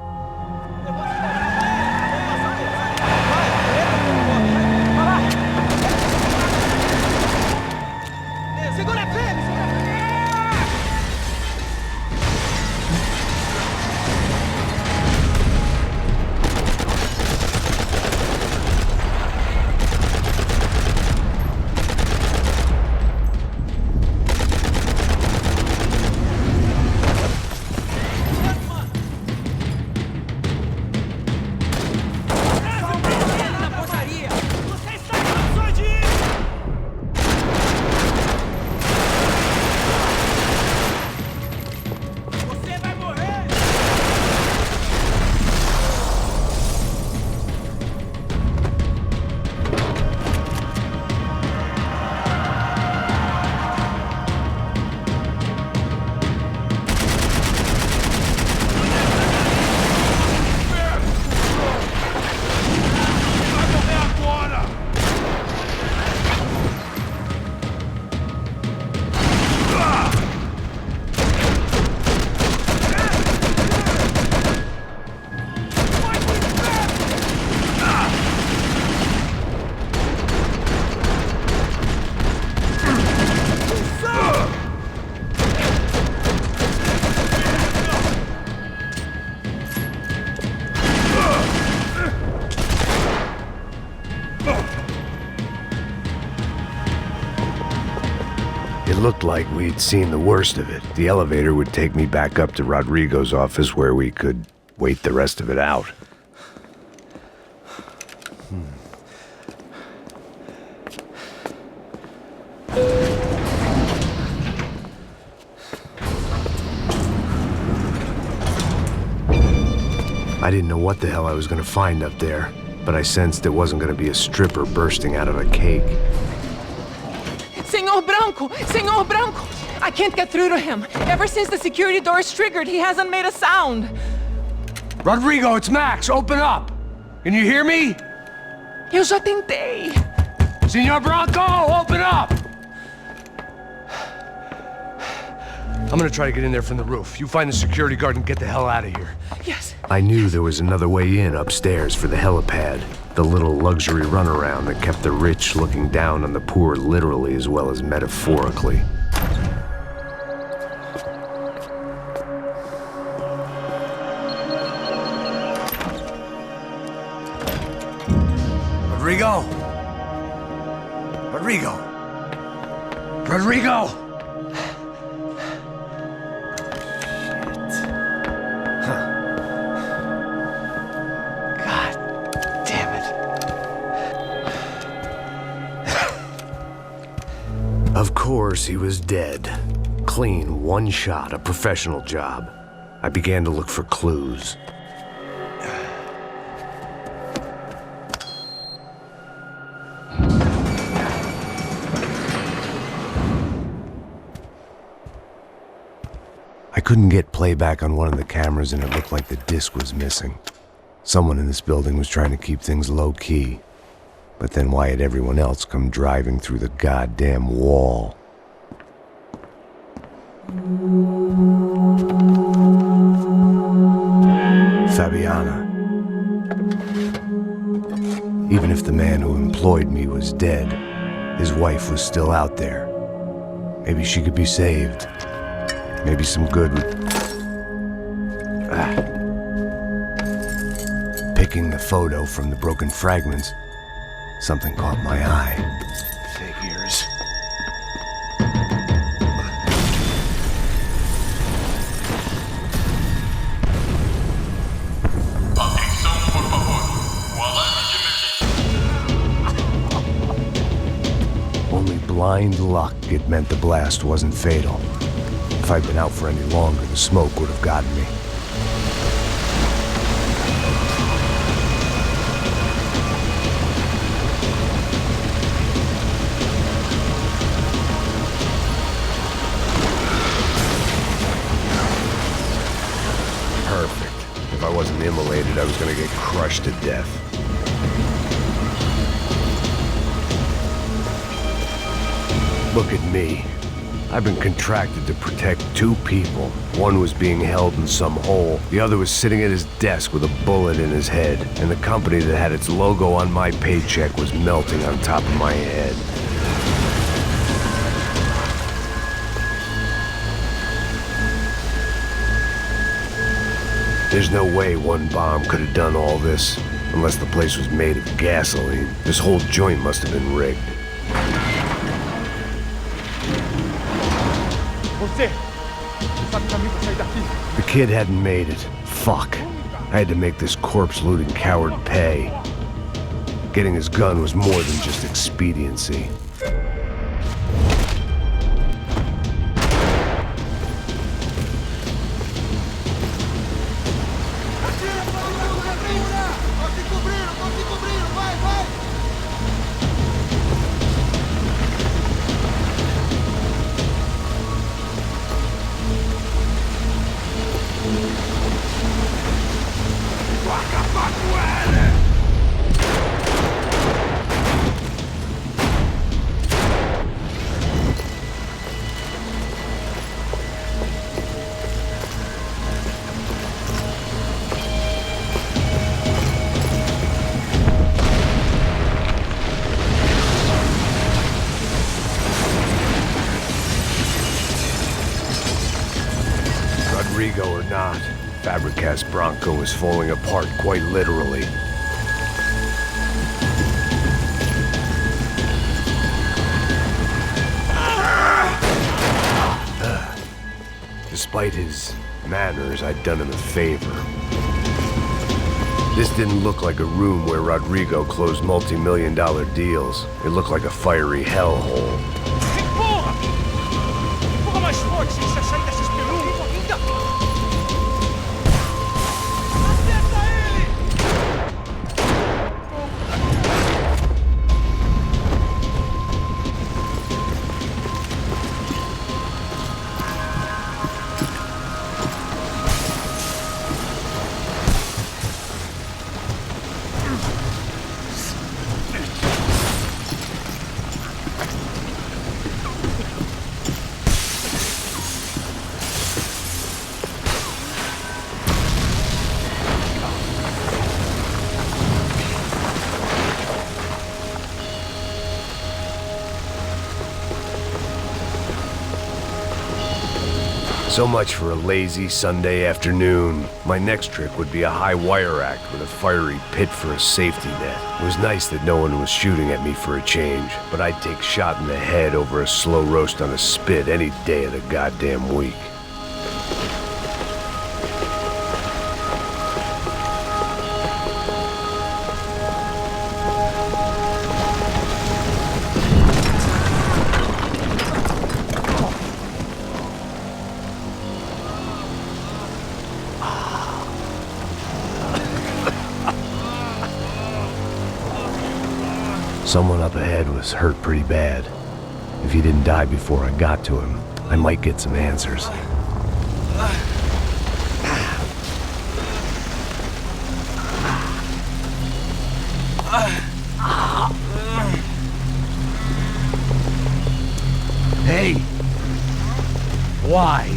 Looked like we'd seen the worst of it. The elevator would take me back up to Rodrigo's office where we could wait the rest of it out. I didn't know what the hell I was gonna find up there, but I sensed it wasn't gonna be a stripper bursting out of a cake. Senor Branco! I can't get through to him. Ever since the security door is triggered, he hasn't made a sound. Rodrigo, it's Max. Open up. Can you hear me? Eu já tentei. Senor Branco, open up! I'm gonna try to get in there from the roof. You find the security guard and get the hell out of here. Yes. I knew there was another way in upstairs for the helipad. The little luxury runaround that kept the rich looking down on the poor literally as well as metaphorically. Rodrigo! Rodrigo! Rodrigo! Of course, he was dead. Clean, one shot, a professional job. I began to look for clues. I couldn't get playback on one of the cameras and it looked like the disc was missing. Someone in this building was trying to keep things low-key. But then why had everyone else come driving through the goddamn wall? Fabiana. Even if the man who employed me was dead, his wife was still out there. Maybe she could be saved. Maybe some good would... Picking the photo from the broken fragments, something caught my eye. Figures. Only blind luck it meant the blast wasn't fatal. If I'd been out for any longer, the smoke would have gotten me. Perfect. If I wasn't immolated, I was gonna get crushed to death. Look at me. I've been contracted to protect two people. One was being held in some hole. The other was sitting at his desk with a bullet in his head. And the company that had its logo on my paycheck was melting on top of my head. There's no way one bomb could have done all this, unless the place was made of gasoline. This whole joint must have been rigged. The kid hadn't made it. Fuck. I had to make this corpse-looting coward pay. Getting his gun was more than just expediency. Or not, Fabricast Bronco is falling apart quite literally. Despite his manners, I'd done him a favor. This didn't look like a room where Rodrigo closed multi-million-dollar deals. It looked like a fiery hellhole. So much for a lazy Sunday afternoon. My next trick would be a high wire act with a fiery pit for a safety net. It was nice that no one was shooting at me for a change, but I'd take shot in the head over a slow roast on a spit any day of the goddamn week. Someone up ahead was hurt pretty bad. If he didn't die before I got to him, I might get some answers. Hey! Why?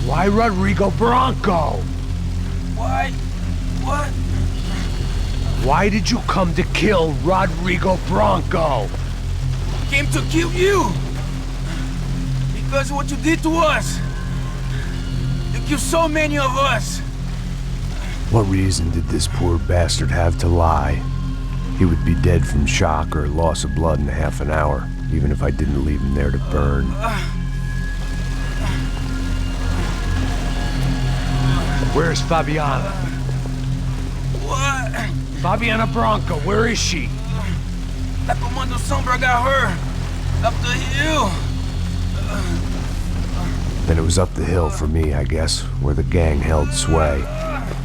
Why Rodrigo Bronco? Why? What? Why did you come to kill Rodrigo Bronco? Came to kill you! Because of what you did to us! You killed so many of us! What reason did this poor bastard have to lie? He would be dead from shock or loss of blood in half an hour, even if I didn't leave him there to burn. Where's Fabiana? What? Fabiana Branco, where is she? That Comando Sombra got her. Up the hill. Then it was up the hill for me, I guess, where the gang held sway.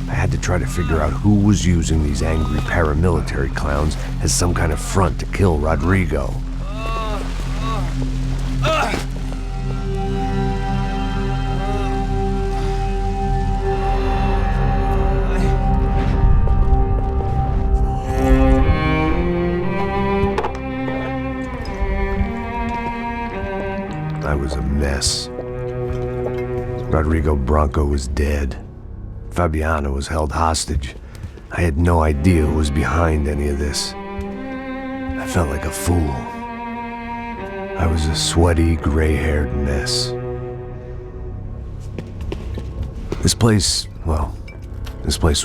I had to try to figure out who was using these angry paramilitary clowns as some kind of front to kill Rodrigo. I was a mess. Rodrigo Branco was dead. Fabiana was held hostage. I had no idea who was behind any of this. I felt like a fool. I was a sweaty, gray-haired mess. This place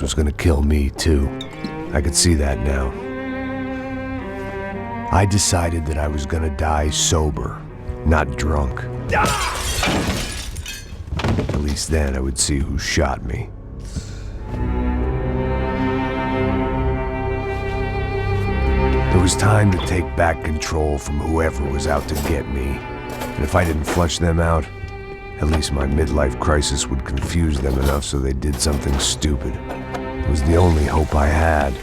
was gonna kill me too. I could see that now. I decided that I was gonna die sober, not drunk. At least then I would see who shot me. It was time to take back control from whoever was out to get me. And if I didn't flush them out, at least my midlife crisis would confuse them enough so they did something stupid. It was the only hope I had.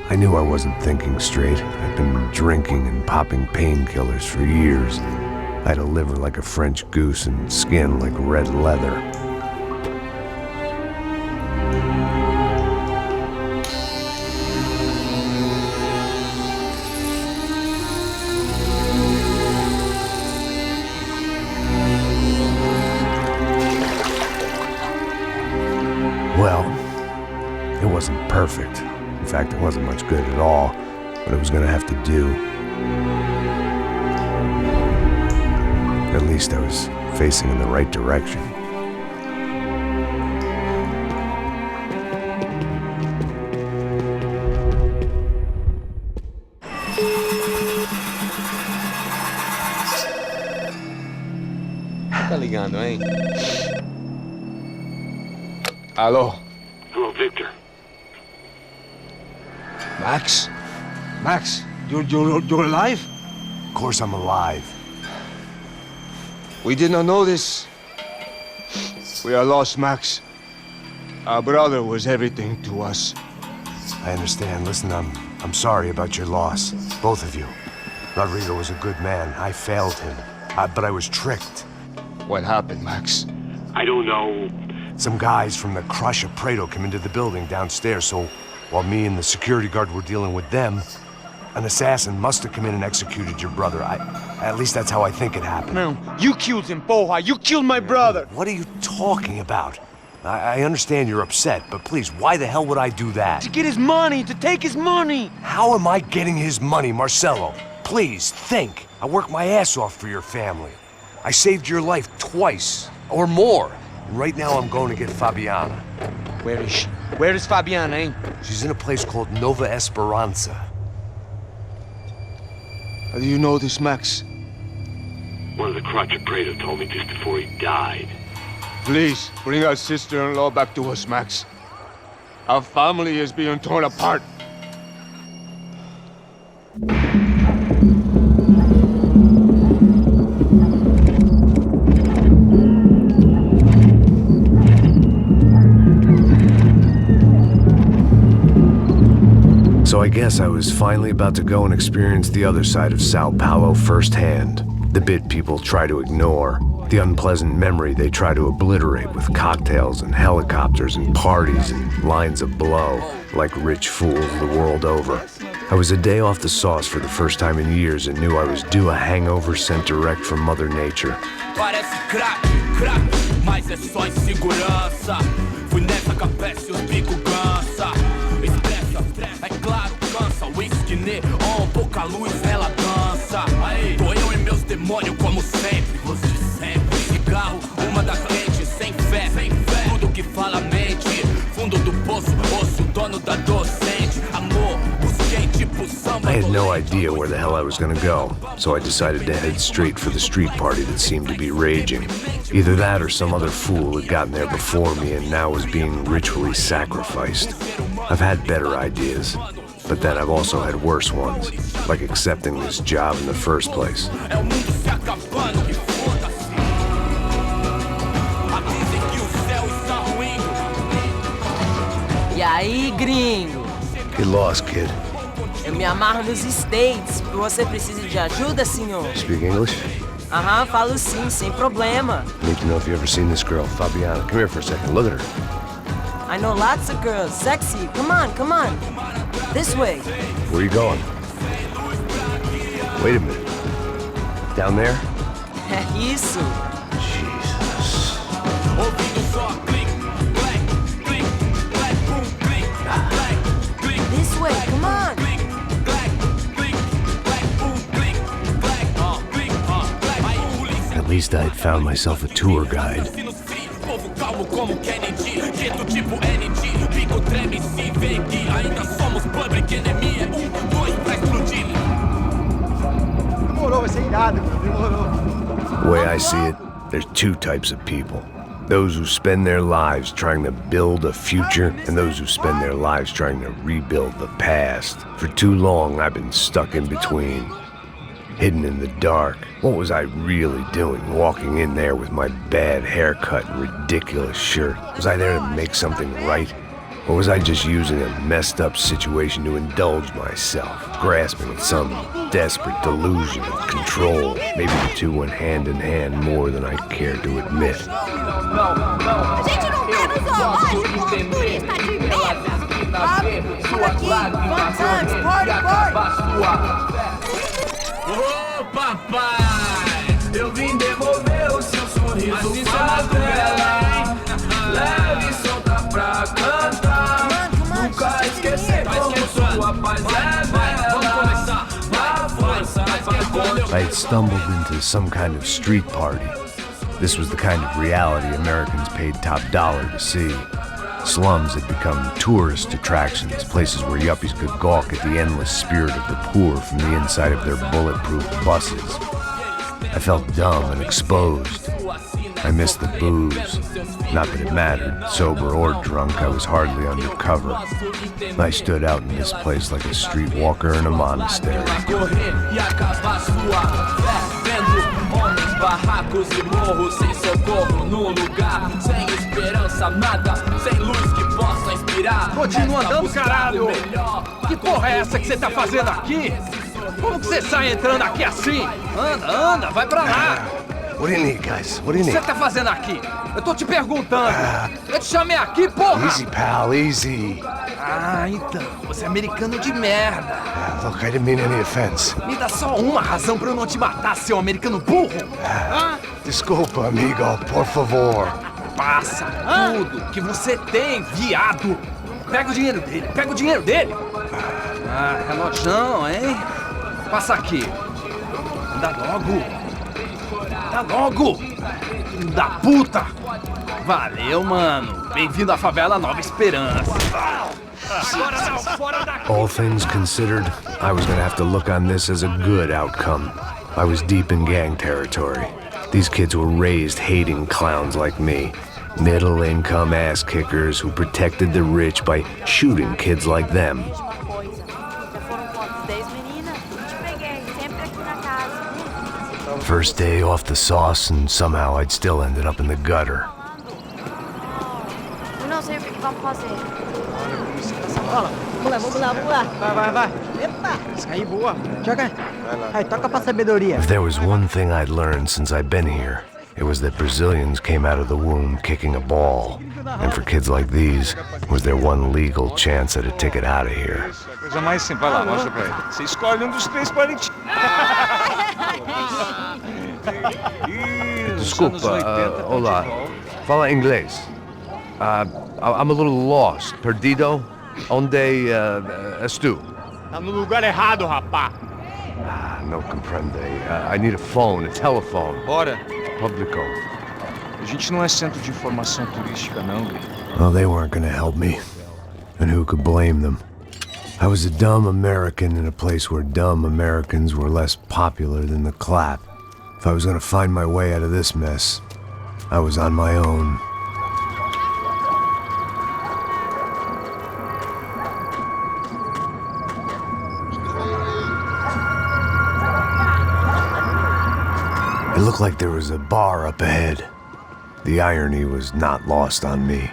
I knew I wasn't thinking straight. I'd been drinking and popping painkillers for years. I had a liver like a French goose and skin like red leather. Well, it wasn't perfect. In fact, it wasn't much good at all, but it was gonna have to do. At least I was facing in the right direction. Tá ligando, hein? Alô? Hello, Victor. Max? Max, you're alive? Of course I'm alive. We did not know this. We are lost, Max. Our brother was everything to us. I understand. Listen, I'm sorry about your loss. Both of you. Rodrigo was a good man. I failed him. But I was tricked. What happened, Max? I don't know. Some guys from the Crush of Preto came into the building downstairs, so while me and the security guard were dealing with them, an assassin must have come in and executed your brother. At least that's how I think it happened. No, you killed him, Porra. You killed my brother. What are you talking about? I understand you're upset, but please, why the hell would I do that? To get his money, to take his money. How am I getting his money, Marcelo? Please, think. I worked my ass off for your family. I saved your life twice, or more. And right now I'm going to get Fabiana. Where is she? Where is Fabiana, eh? She's in a place called Nova Esperanza. How do you know this, Max? One of the Crotch of Preto told me just before he died. Please, bring our sister-in-law back to us, Max. Our family is being torn apart. So I guess I was finally about to go and experience the other side of Sao Paulo firsthand. The bit people try to ignore. The unpleasant memory they try to obliterate with cocktails and helicopters and parties and lines of blow, like rich fools the world over. I was a day off the sauce for the first time in years and knew I was due a hangover sent direct from Mother Nature. Parece crack, mas é só insegurança. Fui nessa capeste, os bico cansa. Expressa, é claro, cansa. Whisky neon, pouca luz, ela dança. Tô eu e meus demônios como sempre. Você sempre. Cigarro, uma da frente, sem fé. I had no idea where the hell I was gonna go, so I decided to head straight for the street party that seemed to be raging. Either that or some other fool had gotten there before me and now was being ritually sacrificed. I've had better ideas, but then I've also had worse ones, like accepting this job in the first place. E aí, gringo? Get lost, kid. Eu me amarro nos States. Você precisa de ajuda, senhor? Speak English? Aham, falo sim, sem problema. Need to know if you ever seen this girl, Fabiana. Come here for a second. Look at her. I know lots of girls. Sexy. Come on, come on. This way. Where are you going? Wait a minute. Down there? É isso. Jesus. This way, come on. At least I had found myself a tour guide. Demorou, vai ser irado, demorou. The way I see it, there's two types of people. Those who spend their lives trying to build a future, and those who spend their lives trying to rebuild the past. For too long, I've been stuck in between, hidden in the dark. What was I really doing, walking in there with my bad haircut and ridiculous shirt? Was I there to make something right? Or was I just using a messed up situation to indulge myself, grasping at some desperate delusion of control? Maybe the two went hand in hand more than I care to admit. A gente não tá no zoológico, turista de merda! Vamos, por aqui, vamos antes, corre, corre! Ô papai, eu vim devolver o seu sorriso favela. Leve e solta pra cantar. Nunca esquecer como sua paz é bela. I had stumbled into some kind of street party. This was the kind of reality Americans paid top dollar to see. Slums had become tourist attractions, places where yuppies could gawk at the endless spirit of the poor from the inside of their bulletproof buses. I felt dumb and exposed. I missed the booze. Not that it mattered. Sober or drunk, I was hardly undercover. I stood out in this place like a streetwalker in a monastery. Barracos e morros sem socorro num lugar sem esperança, nada, sem luz que possa inspirar. Continua andando, caralho! Que porra é essa que você tá fazendo aqui? Como que você sai entrando aqui assim? Anda, anda, vai pra lá! What do you need, guys? What do you O que need? você tá fazendo aqui? Eu tô te perguntando. Eu te chamei aqui, porra! Easy, pal, easy. Ah, então, você é americano de merda. Look, I didn't mean any offense. Me dá só uma razão pra eu não te matar, seu americano burro. Desculpa, amigo, por favor. Passa tudo que você tem, viado. Pega o dinheiro dele, pega o dinheiro dele. Ah, relojão, hein? Passa aqui. Anda logo. Anda logo. Filho da puta. Valeu, mano. Bem-vindo à favela Nova Esperança. All things considered, I was gonna have to look on this as a good outcome. I was deep in gang territory. These kids were raised hating clowns like me. Middle-income ass-kickers who protected the rich by shooting kids like them. First day off the sauce, and somehow I'd still ended up in the gutter. Eu não sei o que vamos fazer. Vamos lá. Vai. Epa! Isso aí, boa. Joga. Aí, toca pra sabedoria. If there was one thing I'd learned since I'd been here, it was that Brazilians came out of the womb kicking a ball. And for kids like these, was their one legal chance at a ticket out of here. Coisa mais simples, vai lá, mostra pra ele. Você escolhe dos três parentinhos. Desculpa, olá. Fala inglês. I'm a little lost. Perdido? Onde és tu? Tá no lugar errado, rapá. No comprende. I need a phone, a telephone. Bora. Público. A gente não é centro de informação turística, não, Gui. Well, they weren't gonna help me. And who could blame them? I was a dumb American in a place where dumb Americans were less popular than the clap. If I was gonna find my way out of this mess, I was on my own. It looked like there was a bar up ahead. The irony was not lost on me.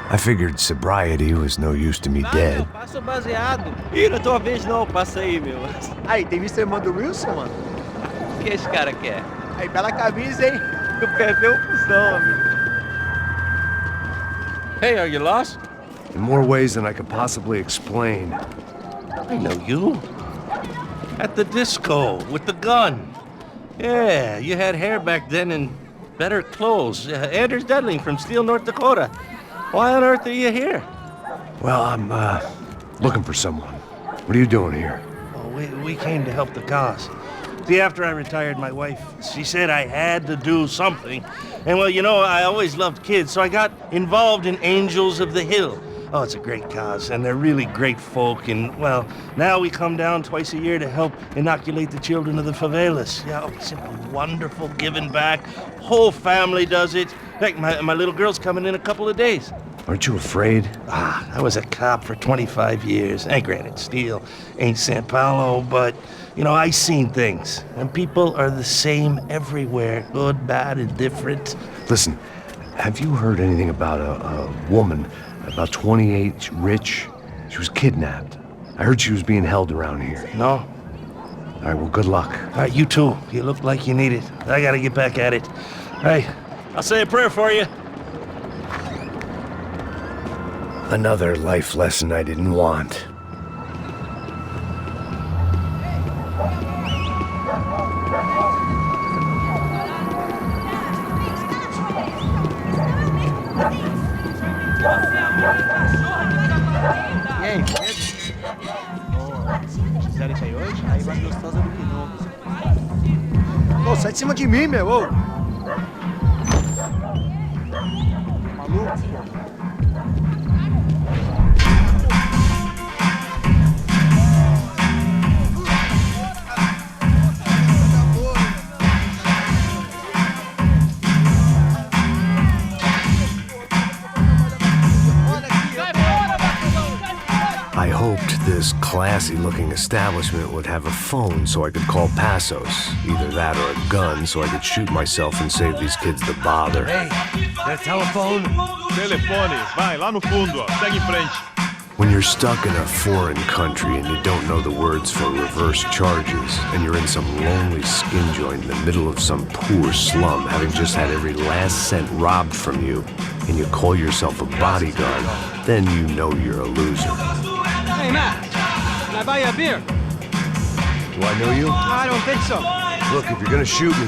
I figured sobriety was no use to me dead. Passa o baseado. Ih, não é tua vez não, passa aí, meu. Aí, tem visto a irmã do Wilson, mano? O que esse cara quer? Aí, bela camisa, hein? Tu perdeu o fusão, amigo. Hey, are you lost? In more ways than I could possibly explain. I know you. At the disco, with the gun. Yeah, you had hair back then and better clothes. Anders Dudling from Steele, North Dakota. Why on earth are you here? Well, I'm, looking for someone. What are you doing here? Oh, we came to help the cause. See, after I retired, my wife, she said I had to do something. And well, you know, I always loved kids, so I got involved in Angels of the Hill. Oh, it's a great cause, and they're really great folk, and, well, now we come down twice a year to help inoculate the children of the favelas. Yeah, oh, it's simply wonderful giving back. Whole family does it. In fact, my little girl's coming in a couple of days. Aren't you afraid? I was a cop for 25 years. And granted, Steele ain't San Paulo, but, you know, I seen things. And people are the same everywhere, good, bad, and different. Listen, have you heard anything about a woman, about 28, rich? She was kidnapped. I heard she was being held around here. No. All right, well, good luck. All right, you too. You look like you need it. I gotta get back at it. All right, I'll say a prayer for you. Another life lesson I didn't want. E aí, beleza? Boa. Fizeram isso aí hoje? Aí vai gostosa do que novo. Ô, sai de cima de mim, meu! Ô. Maluco, pô. I hoped this classy-looking establishment would have a phone so I could call Passos. Either that or a gun so I could shoot myself and save these kids the bother. Hey, that telephone? Telefone, vai, lá no fundo, ó. Segue em frente. When you're stuck in a foreign country and you don't know the words for reverse charges, and you're in some lonely skin joint in the middle of some poor slum, having just had every last cent robbed from you, and you call yourself a bodyguard, then you know you're a loser. Hey, Matt, can I buy you a beer? Do I know you? I don't think so. Look, if you're gonna shoot me,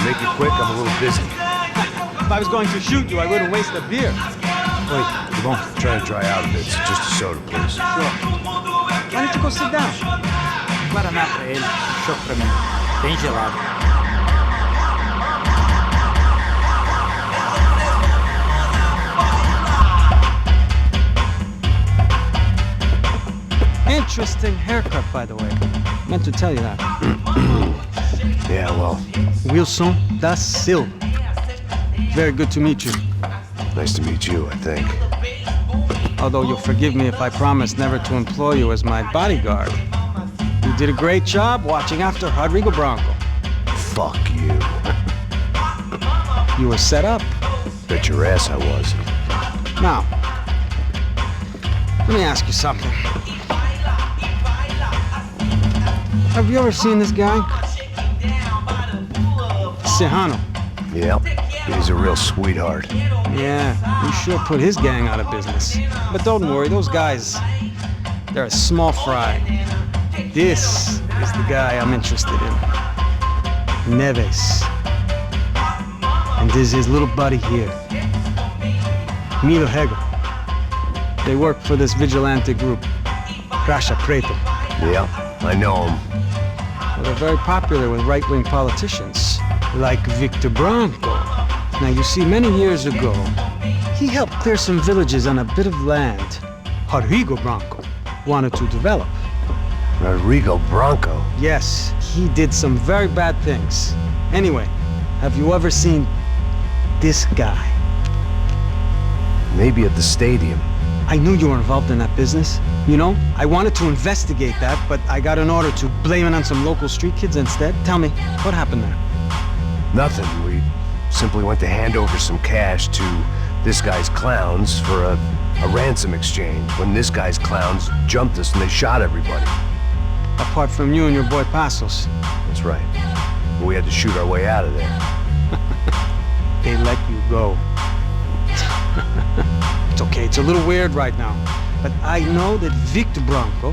make it quick, I'm a little busy. If I was going to shoot you, I wouldn't waste a beer. Wait, come on, try to dry out a bit. Just a soda, please. Sure. Why don't you go sit down? Guaraná pra ele, choco pra mim. Bem gelado. Interesting haircut, by the way. Meant to tell you that. Yeah, well. Wilson da Silva. Very good to meet you. Nice to meet you, I think. Although you'll forgive me if I promise never to employ you as my bodyguard. You did a great job watching after Rodrigo Branco. Fuck you. You were set up. Bet your ass I was. Now, let me ask you something. Have you ever seen this guy? Serrano. Yep, he's a real sweetheart. Yeah, he sure put his gang out of business. But don't worry, those guys, they're a small fry. This is the guy I'm interested in. Neves. And this is his little buddy here. Milo Hegel. They work for this vigilante group, Caixa Preto. Yep, I know him. Well, they're very popular with right-wing politicians, like Victor Branco. Now, you see, many years ago, he helped clear some villages on a bit of land, Rodrigo Branco wanted to develop. Rodrigo Branco? Yes, he did some very bad things. Anyway, have you ever seen this guy? Maybe at the stadium. I knew you were involved in that business. You know, I wanted to investigate that, but I got an order to blame it on some local street kids instead. Tell me, what happened there? Nothing. We simply went to hand over some cash to this guy's clowns for a ransom exchange when this guy's clowns jumped us and they shot everybody. Apart from you and your boy Passos. That's right. But we had to shoot our way out of there. They let you go. It's okay, it's a little weird right now. But I know that Victor Branco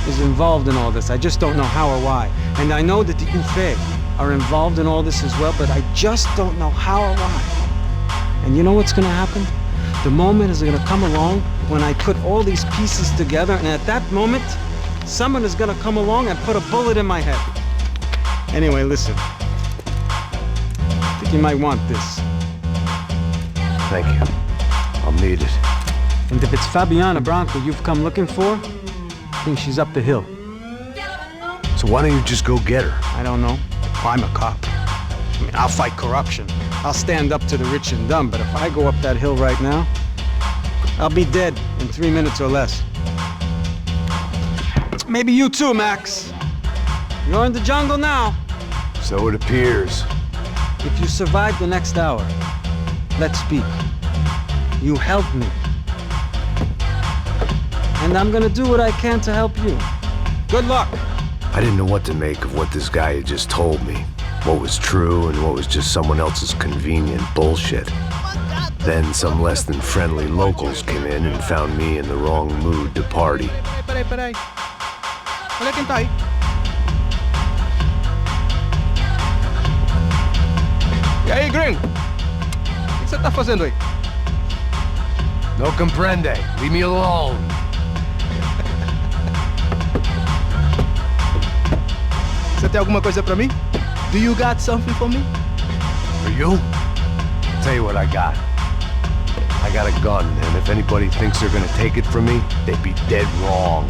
is involved in all this. I just don't know how or why. And I know that the UFE are involved in all this as well, but I just don't know how or why. And you know what's gonna happen? The moment is gonna come along when I put all these pieces together, and at that moment, someone is gonna come along and put a bullet in my head. Anyway, listen. I think you might want this. Thank you. I'll need it. And if it's Fabiana Branco you've come looking for, I think she's up the hill. So why don't you just go get her? I don't know. I'm a cop. I mean, I'll fight corruption. I'll stand up to the rich and dumb, but if I go up that hill right now, I'll be dead in 3 minutes or less. Maybe you too, Max. You're in the jungle now. So it appears. If you survive the next hour, let's speak. You help me. And I'm gonna do what I can to help you. Good luck. I didn't know what to make of what this guy had just told me. What was true and what was just someone else's convenient bullshit. Then some less than friendly locals came in and found me in the wrong mood to party. Peraí. Olha quem tá aí. E aí, gringo? O que você tá fazendo aí? No comprende. Leave me alone. Você tem alguma coisa pra mim? Do you got something for me? For you? I'll tell you what I got. I got a gun, and if anybody thinks they're gonna take it from me, they'd be dead wrong.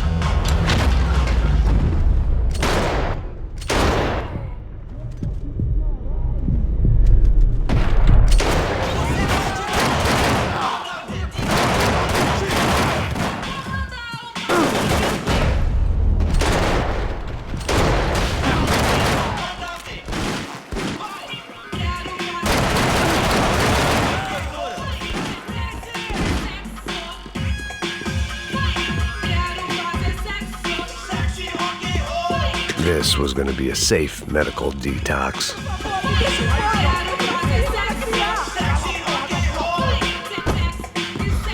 This was going to be a safe medical detox.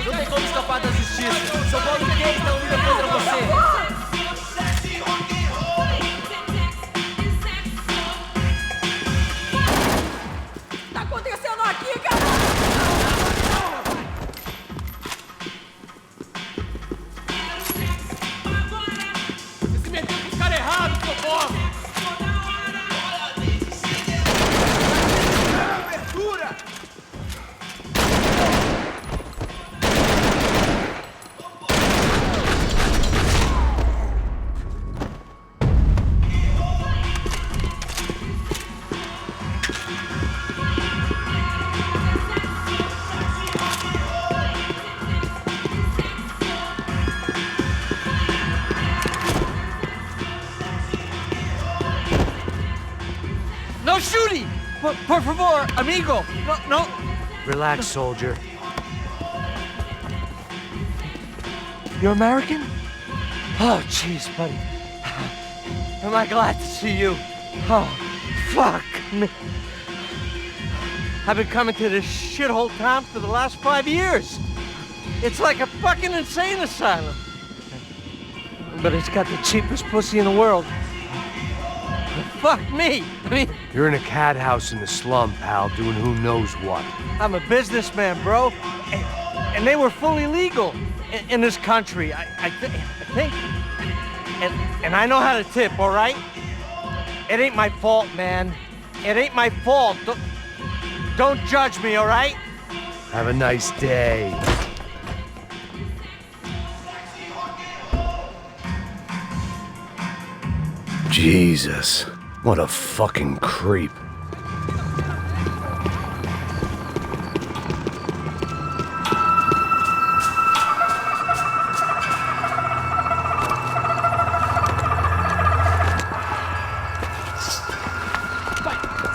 Não tem como escapar da justiça. São Paulo Games não vira contra você. Tá acontecendo aqui, cara? Você se meteu com o cara errado, seu bosta. Abertura! No shooting! Por favor, amigo! No. Relax, soldier. You're American? Oh, jeez, buddy. Am I glad to see you? Oh, fuck me. I've been coming to this shithole town for the last 5 years. It's like a fucking insane asylum. But it's got the cheapest pussy in the world. Fuck me! I mean, You're in a cat house in the slum, pal, doing who knows what. I'm a businessman, bro. And they were fully legal in this country, I think. And I know how to tip, all right? It ain't my fault, man. It ain't my fault. Don't judge me, all right? Have a nice day. Jesus, what a fucking creep.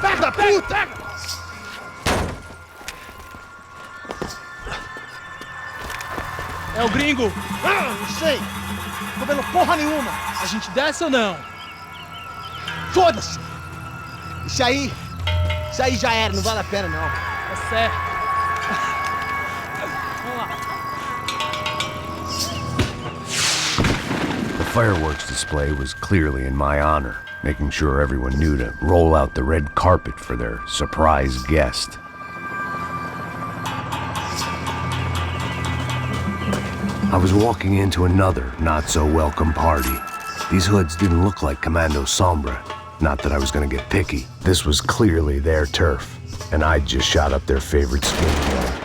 Pega, puta! É o gringo! Ah, não sei! Tô vendo porra nenhuma! A gente desce ou não? Foda-se! Isso aí já era, não vale a pena não. Tá certo. Vamos lá. The fireworks display was clearly in my honor, making sure everyone knew to roll out the red carpet for their surprise guest. I was walking into another not-so-welcome party. These hoods didn't look like Commando Sombra. Not that I was gonna get picky. This was clearly their turf, and I'd just shot up their favorite skin color.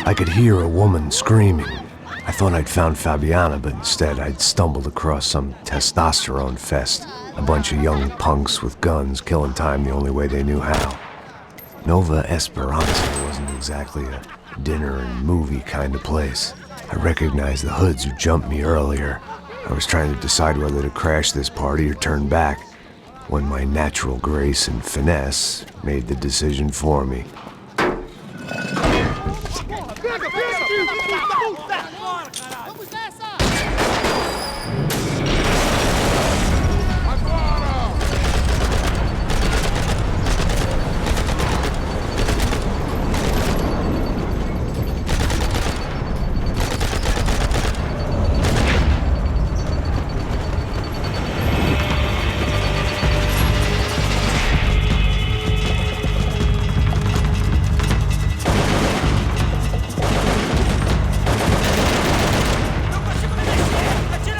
I could hear a woman screaming. I thought I'd found Fabiana, but instead I'd stumbled across some testosterone fest. A bunch of young punks with guns killing time the only way they knew how. Nova Esperanza wasn't exactly a dinner and movie kind of place. I recognized the hoods who jumped me earlier. I was trying to decide whether to crash this party or turn back, when my natural grace and finesse made the decision for me. Atira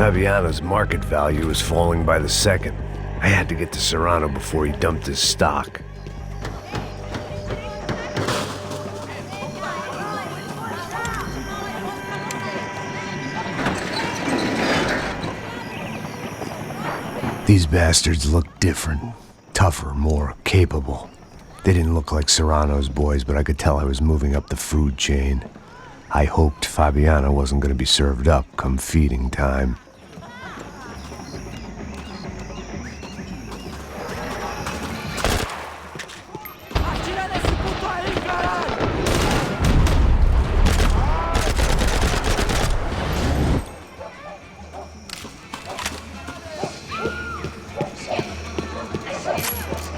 Fabiano's market value is falling by the second. I had to get to Serrano before he dumped his stock. These bastards look different, tougher, more capable. They didn't look like Serrano's boys, but I could tell I was moving up the food chain. I hoped Fabiano wasn't going to be served up come feeding time.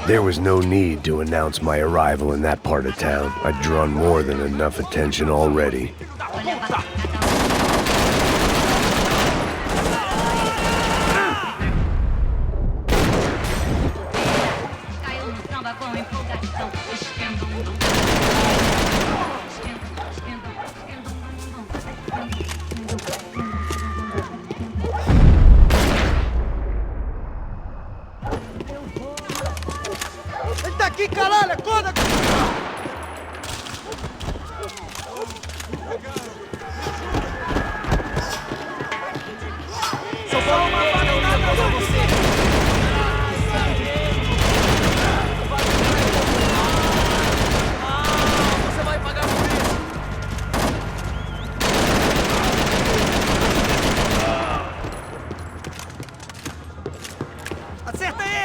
There was no need to announce my arrival in that part of town. I'd drawn more than enough attention already. Aqui, caralho, acorda! Só falou uma vaga pra você! Você vai pagar por isso! Acerta ele!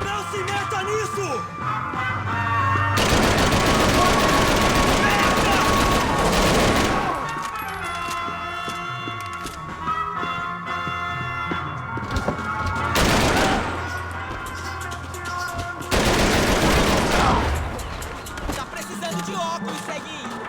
Não se meta nisso! Tá precisando de óculos, ceguinho!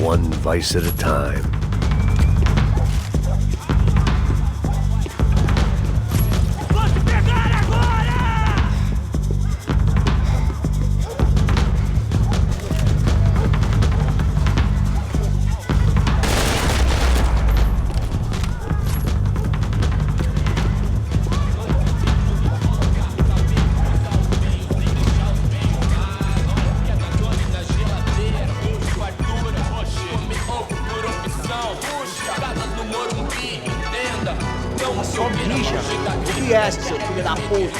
One vice at a time. Só bicha. O que é esse, seu filho da puta?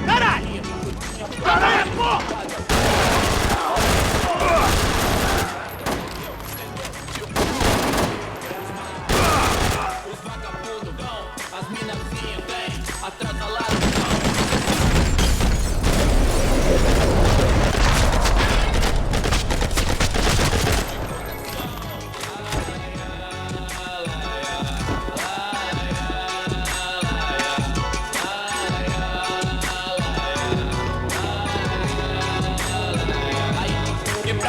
Caralho! Caralho, porra!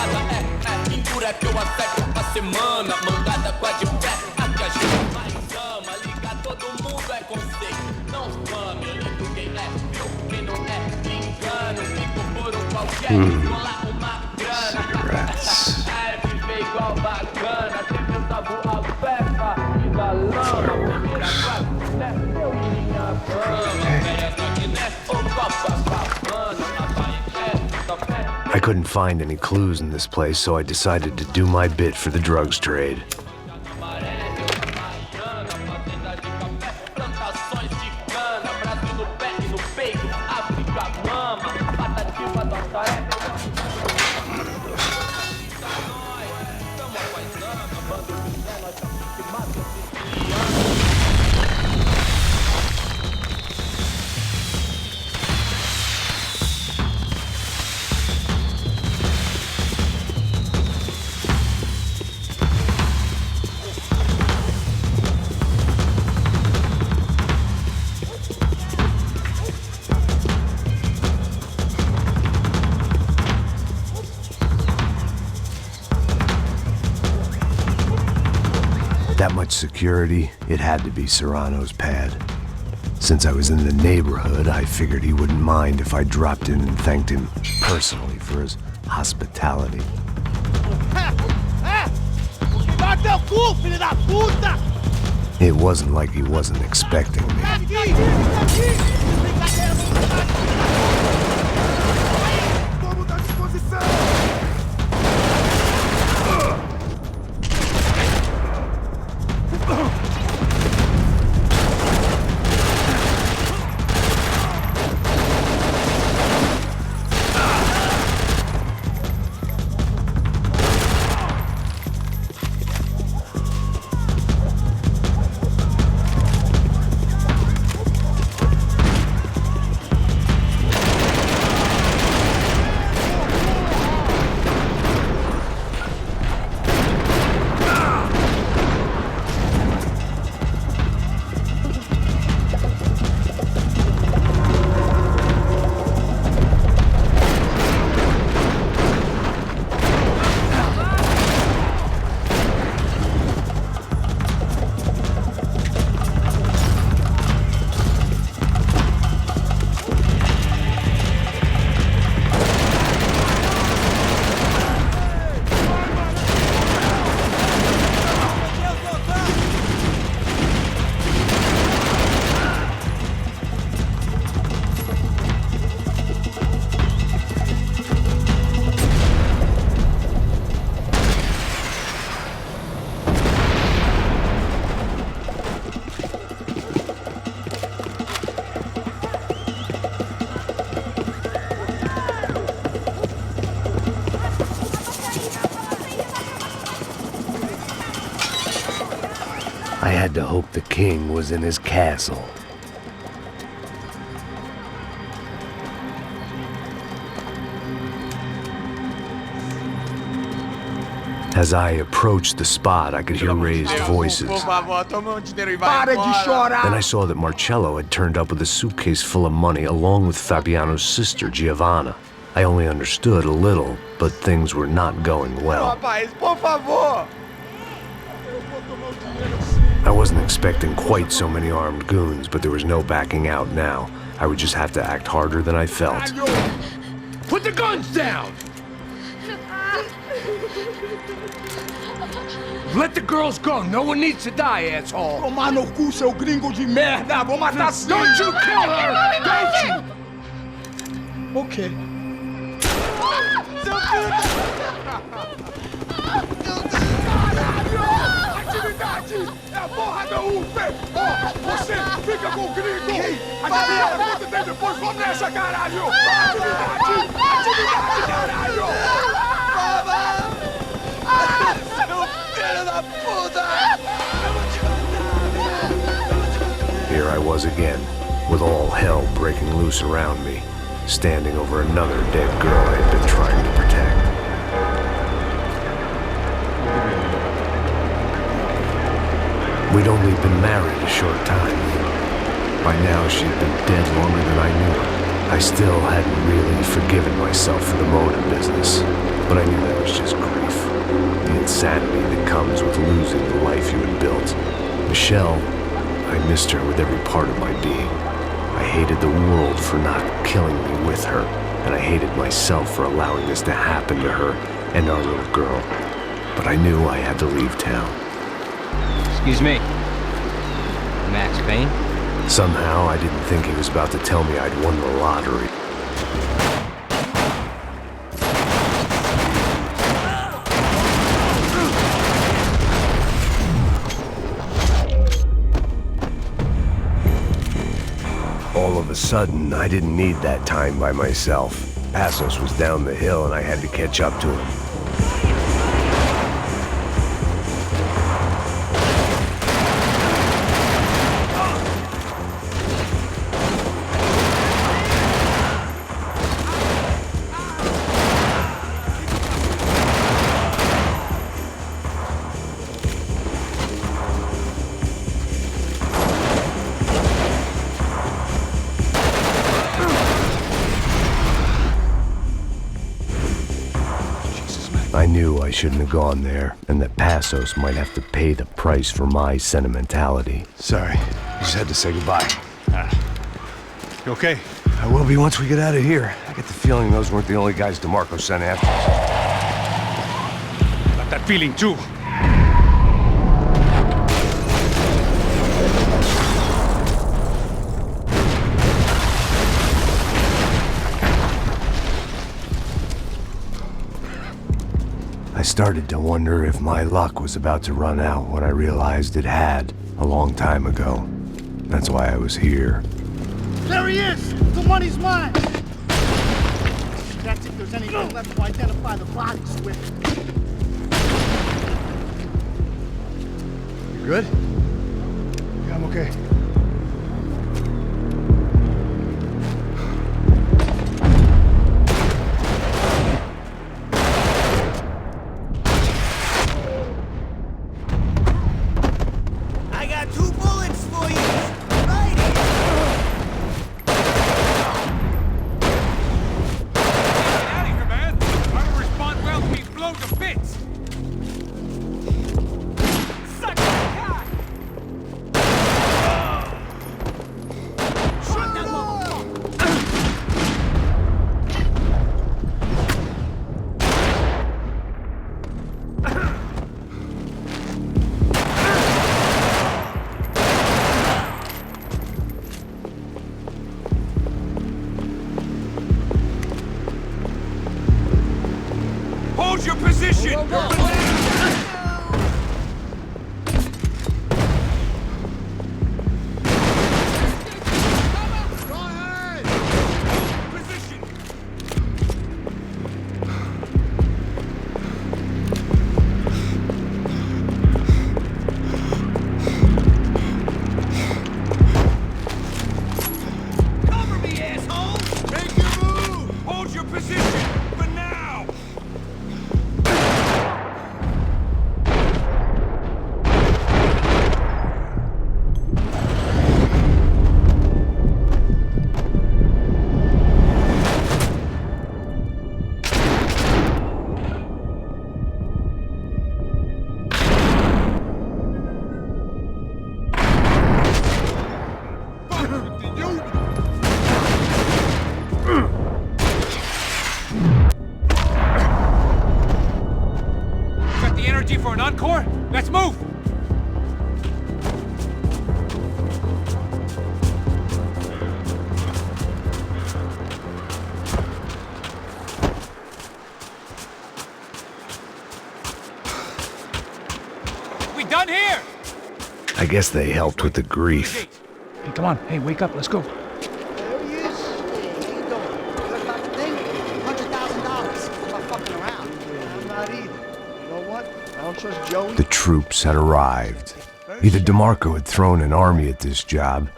pegada é pintura que eu acerto pra semana. Mandada com a de pé, a que a gente mais ama. Ligar todo mundo é conceito, não fame. Eu ligo quem é meu, quem não é me engano. Fico por um qualquer, colar uma grana. É viver igual bacana, sempre eu tava a peça e da lama. Primeira classe, né? Eu e minha fama. Velha aqui, né? Ô Copacabana, I couldn't find any clues in this place, so I decided to do my bit for the drugs trade. That much security, it had to be Serrano's pad. Since I was in the neighborhood, I figured he wouldn't mind if I dropped in and thanked him personally for his hospitality. It wasn't like he wasn't expecting me. I had to hope the king was in his castle. As I approached the spot, I could hear raised voices. Then I saw that Marcello had turned up with a suitcase full of money along with Fabiano's sister, Giovanna. I only understood a little, but things were not going well. I wasn't expecting quite so many armed goons, but there was no backing out now. I would just have to act harder than I felt. Put the guns down! Let the girls go. No one needs to die, asshole. Tomar no cu, seu gringo de merda. Vou matar sim. Don't you kill her! Don't you? Ok. Seu filho Atividade! É a porra da UP! Você fica com o gringo! A galera conta tem depois. Vamos nessa, caralho! Atividade! Atividade, caralho! Here I was again, with all hell breaking loose around me, standing over another dead girl I had been trying to protect. We'd only been married a short time. By now she'd been dead longer than I knew her. I still hadn't really forgiven myself for the motor business, but but I knew that was just grief. The insanity that comes with losing the life you had built. Michelle, I missed her with every part of my being. I hated the world for not killing me with her, and I hated myself for allowing this to happen to her and our little girl. But I knew I had to leave town. Excuse me. Max Payne? Somehow, I didn't think he was about to tell me I'd won the lottery. All of a sudden, I didn't need that time by myself. Asus was down the hill and I had to catch up to him. I knew I shouldn't have gone there, and that Passos might have to pay the price for my sentimentality. Sorry, I just had to say goodbye. You okay? I will be once we get out of here. I get the feeling those weren't the only guys DeMarco sent after us. Got that feeling too. I started to wonder if my luck was about to run out when I realized it had a long time ago. That's why I was here. There he is! The money's mine! That's if there's anything left to identify the bodies with. You good? Yeah, I'm okay. Hold your position! Cover me, asshole! Make your move! Hold your position! For now! Got the energy for an encore? Let's move! We done here? I guess they helped with the grief. Hey, come on. Hey, wake up. Let's go. There he is. Hey, how you doing? Good about the thing? $100,000. I'm not fucking around. I'm not either. You know what? I don't trust Joey. The troops had arrived. Either DeMarco had thrown an army at this job,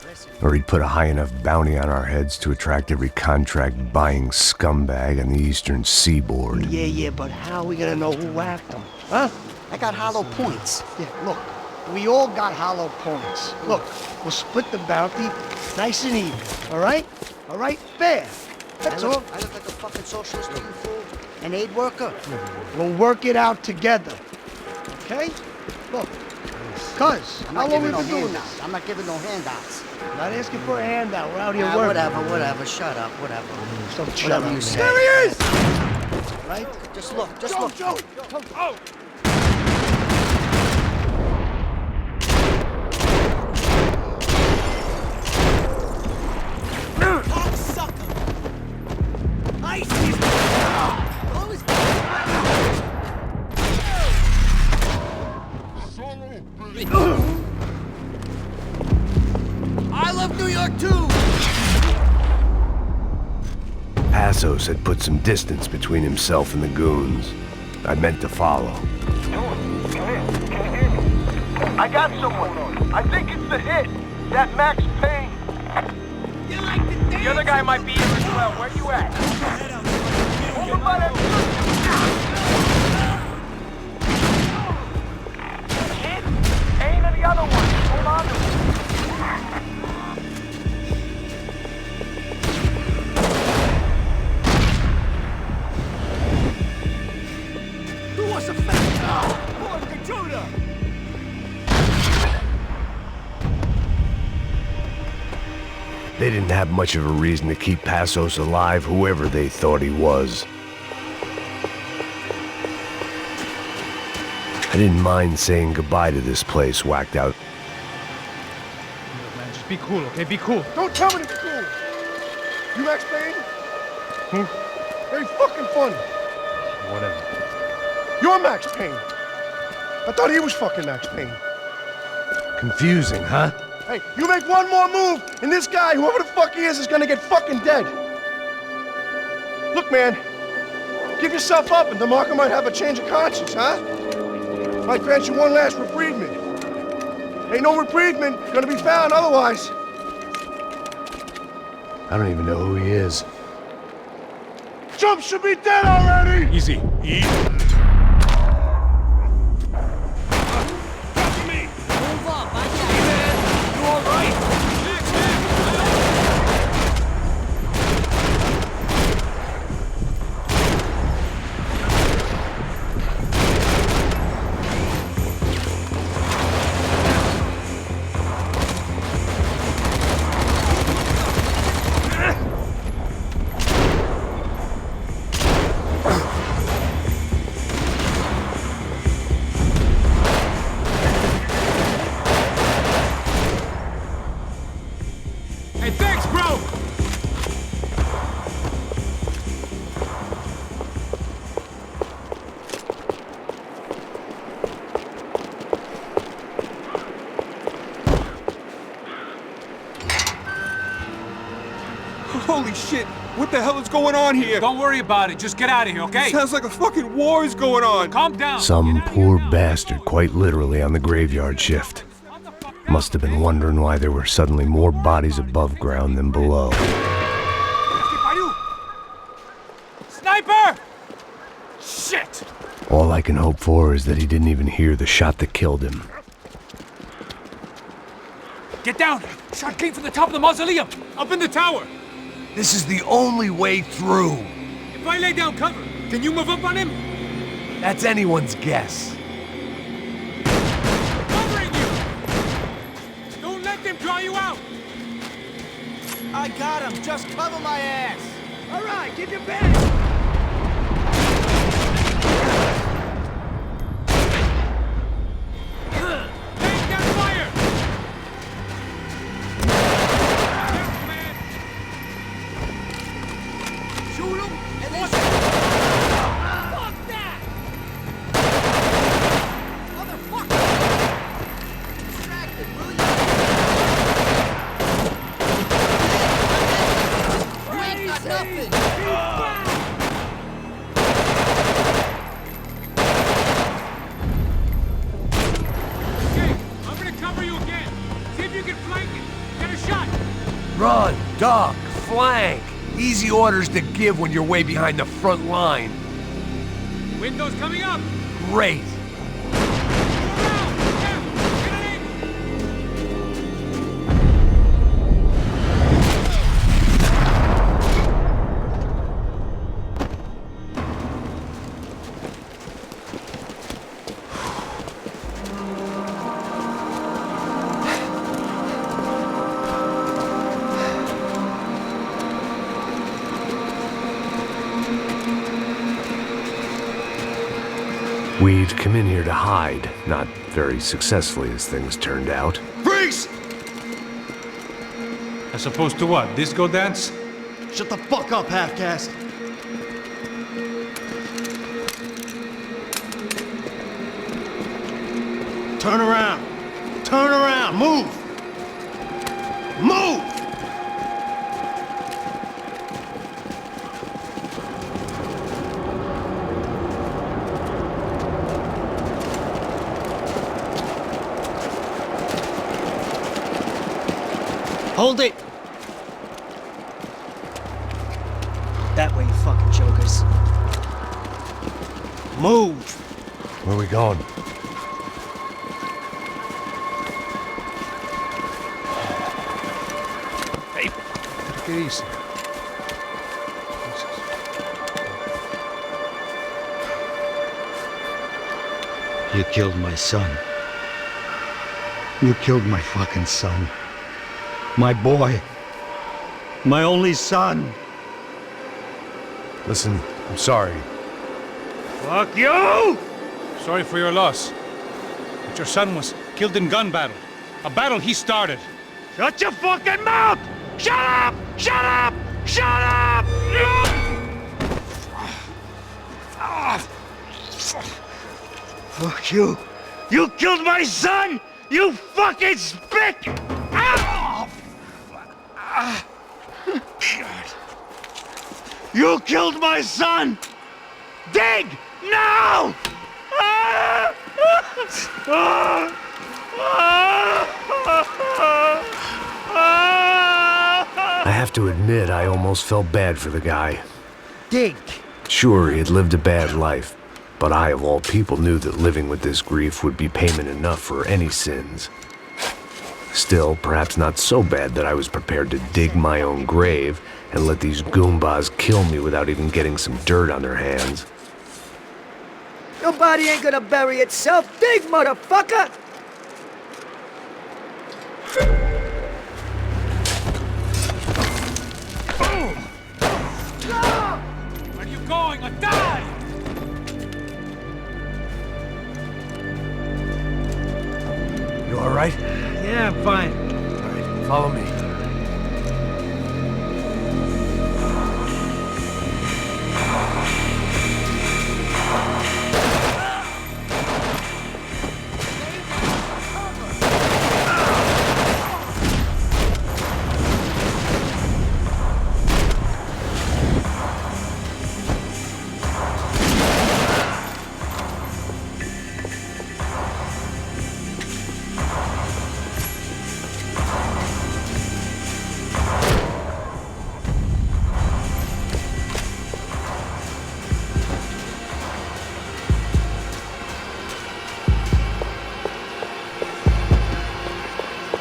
or he'd put a high enough bounty on our heads to attract every contract-buying scumbag on the eastern seaboard. Yeah, but how are we gonna know who whacked him? Huh? I got hollow points. Yeah, look. We all got hollow points. Look, we'll split the bounty nice and even, all right? All right? Fair. That's all. I look like a fucking socialist to you, fool. an aid worker. We'll work it out together. Okay? Look, cuz, how long we been doing this? I'm not giving no handouts. Not asking for a handout. We're out here Yeah, working. whatever. Shut up, whatever. Shut up, you say. There he is! Right? Just look, look. Joe! Oh! I love New York too! Asus had put some distance between himself and the goons. I meant to follow. I got someone. I think it's the hit. That Max Payne. The other guy might be here as well. Where you at? Over by that hit. Aim at the other one. Hold on to it. Who wants a fat Poor Katrina! They didn't have much of a reason to keep Asus alive, whoever they thought he was. I didn't mind saying goodbye to this place, whacked out. Look, man, just be cool, okay? Be cool. Don't tell me to be cool! You Max Payne? Very fucking funny. Whatever. You're Max Payne. I thought he was fucking Max Payne. Confusing, huh? Hey, you make one more move, and this guy, whoever the fuck he is gonna get fucking dead. Look, man, give yourself up, and DeMarco might have a change of conscience, huh? Might grant you one last reprievement. Ain't no reprievement gonna be found otherwise. I don't even know who he is. Chump should be dead already! Easy. Easy. Holy shit! What the hell is going on here? Don't worry about it. Just get out of here, okay? Sounds like a fucking war is going on. Calm down. Some poor bastard, quite literally, on the graveyard shift. Must have been wondering why there were suddenly more bodies above ground than below. Sniper! Shit! All I can hope for is that he didn't even hear the shot that killed him. Get down! Shot came from the top of the mausoleum! Up in the tower! This is the only way through. If I lay down cover, can you move up on him? That's anyone's guess. Covering you! Don't let them draw you out! I got him. Just cover my ass. All right, get your back. Take that fire! Shoot him and then fuck that! Motherfucker! Distracted, will you? You ain't got nothing! Okay, I'm gonna cover you again. See if you can flank it. Get a shot. Run, duck, flank. Easy orders to give when you're way behind the front line. Window's coming up. Great. We'd come in here to hide, not very successfully as things turned out. Freeze! As opposed to what? Disco dance? Shut the fuck up, half-caste! Turn around! Turn around! Move! Move! Hold it! That way, you fucking jokers. Move! Where are we going? Hey, take it easy. You killed my son. You killed my fucking son. My boy. My only son. Listen, I'm sorry. Fuck you! Sorry for your loss. But your son was killed in gun battle. A battle he started. Shut your fucking mouth! Shut up! Shut up! Shut up! Fuck you. You killed my son! You fucking spick! You killed my son! Dig! Now! I have to admit, I almost felt bad for the guy. Dig! Sure, he had lived a bad life, but I, of all people, knew that living with this grief would be payment enough for any sins. Still, perhaps not so bad that I was prepared to dig my own grave and let these goombas kill me without even getting some dirt on their hands. Your body ain't gonna bury itself. Dig, motherfucker! Where are you going? Or die! You all right? Yeah, I'm fine. All right, follow me.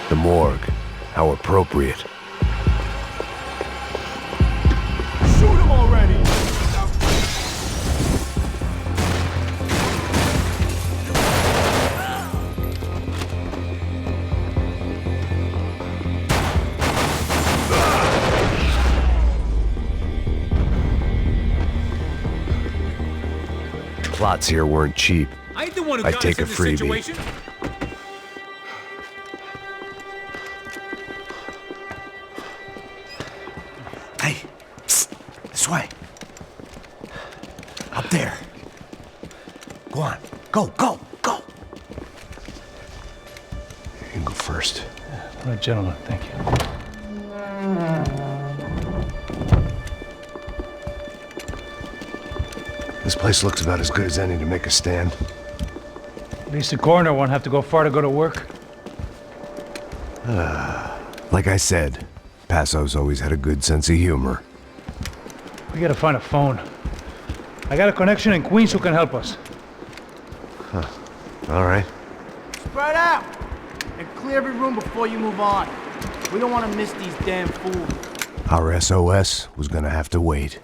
The morgue. How appropriate. Shoot him already! Plots here weren't cheap. I ain't the one who I'd got take us a in this freebie. situation. Hey, psst, this way. Up there. Go on. Go, go, go. You can go first. All right, gentlemen, thank you. This place looks about as good as any to make a stand. At least the coroner won't have to go far to go to work. Like I said, Passo's always had a good sense of humor. We gotta find a phone. I got a connection in Queens who can help us. Huh. All right. Spread out! And clear every room before you move on. We don't want to miss these damn fools. Our SOS was gonna have to wait.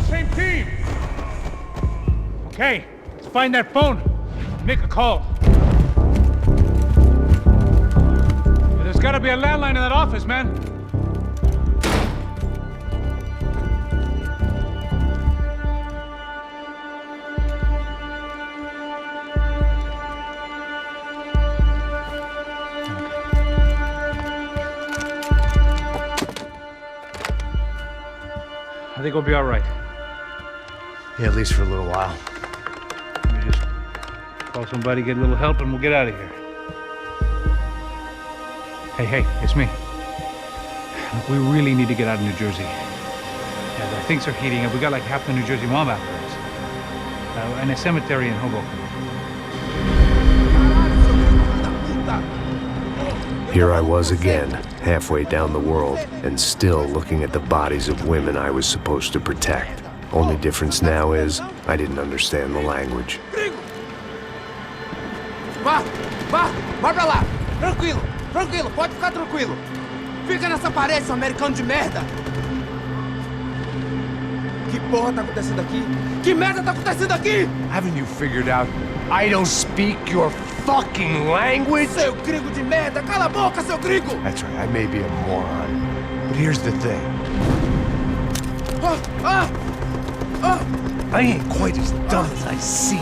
same team. Okay, let's find that phone. Make a call. There's gotta be a landline in that office, man. I think we'll be all right. Yeah, at least for a little while. Let me just call somebody, get a little help, and we'll get out of here. Hey, it's me. Look, we really need to get out of New Jersey. Yeah, things are heating up. We got like half the New Jersey mob after us. And a cemetery in Hoboken. Here I was again, halfway down the world, and still looking at the bodies of women I was supposed to protect. Only difference now is, I didn't understand the language. Vai pra lá! Tranquilo, pode ficar tranquilo. Fica nessa parede, seu americano de merda! Que porra tá acontecendo aqui? Que merda tá acontecendo aqui? Haven't you figured out I don't speak your fucking language? Seu gringo de merda! Cala a boca, seu gringo! That's right, I may be a moron, but here's the thing. I ain't quite as dumb as I seem.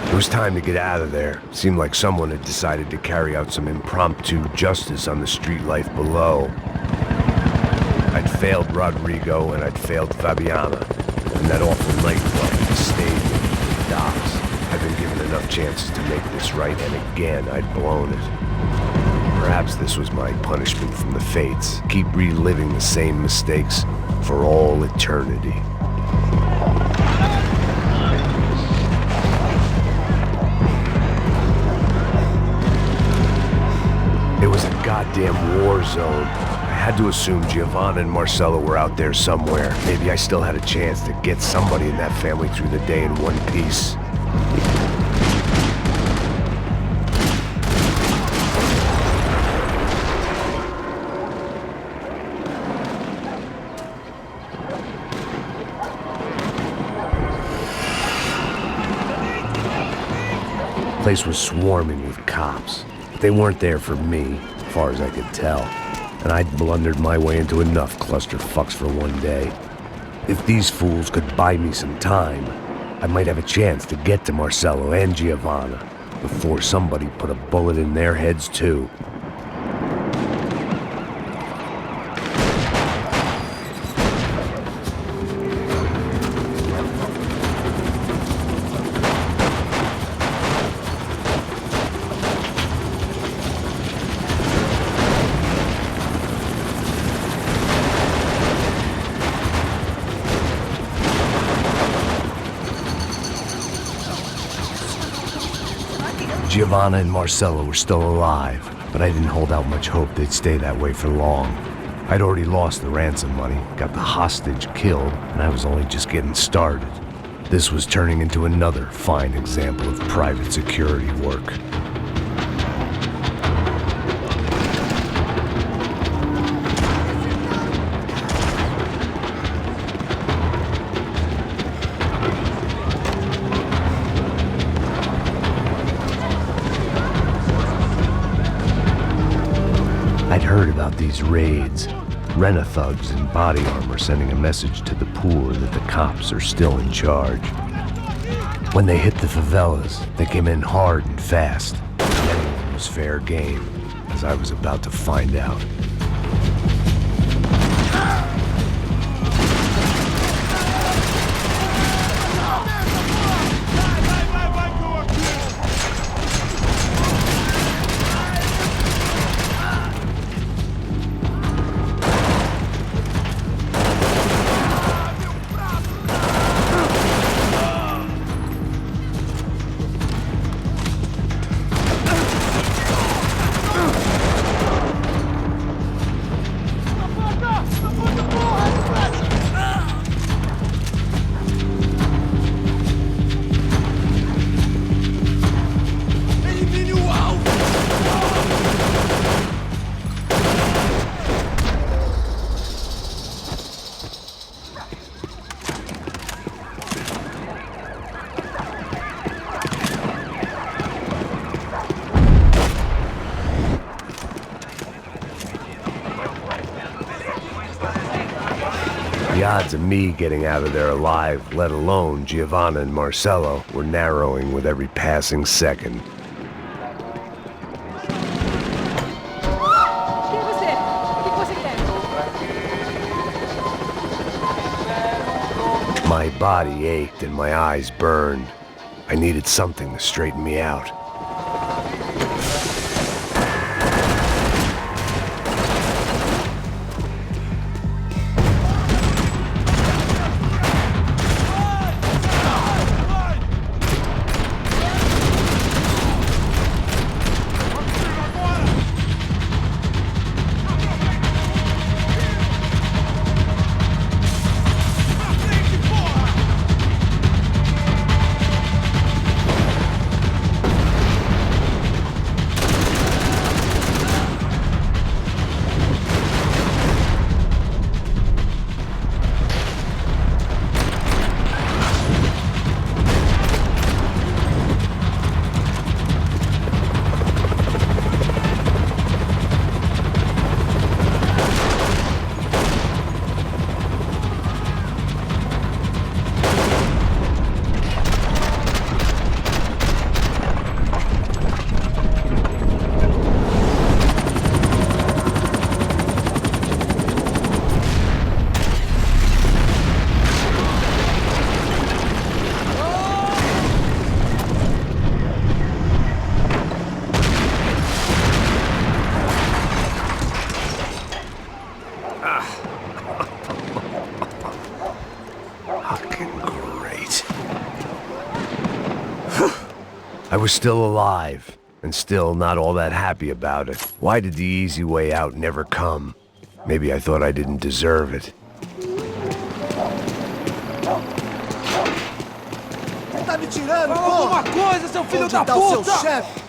It was time to get out of there. Seemed like someone had decided to carry out some impromptu justice on the street life below. I'd failed Rodrigo and I'd failed Fabiana. And that awful nightclub, the stadium, the docks. I'd been given enough chances to make this right, and again I'd blown it. Perhaps this was my punishment from the fates. Keep reliving the same mistakes for all eternity. It was a goddamn war zone. I had to assume Giovanna and Marcelo were out there somewhere. Maybe I still had a chance to get somebody in that family through the day in one piece. The place was swarming with cops. They weren't there for me, as far as I could tell. And I'd blundered my way into enough clusterfucks for one day. If these fools could buy me some time, I might have a chance to get to Marcelo and Giovanna before somebody put a bullet in their heads too. Giovanna and Marcelo were still alive, but I didn't hold out much hope they'd stay that way for long. I'd already lost the ransom money, got the hostage killed, and I was only just getting started. This was turning into another fine example of private security work. I'd heard about these raids. Rena-thugs in body armor sending a message to the poor that the cops are still in charge. When they hit the favelas, they came in hard and fast. Anyone was fair game, as I was about to find out. odds of me getting out of there alive, let alone Giovanna and Marcello, were narrowing with every passing second. My body ached and my eyes burned. I needed something to straighten me out. I was still alive, and still not all that happy about it. Why did the easy way out never come? Maybe I thought I didn't deserve it. Tá me tirando, pô! Alguma coisa, seu filho da puta! Onde tá o seu chefe?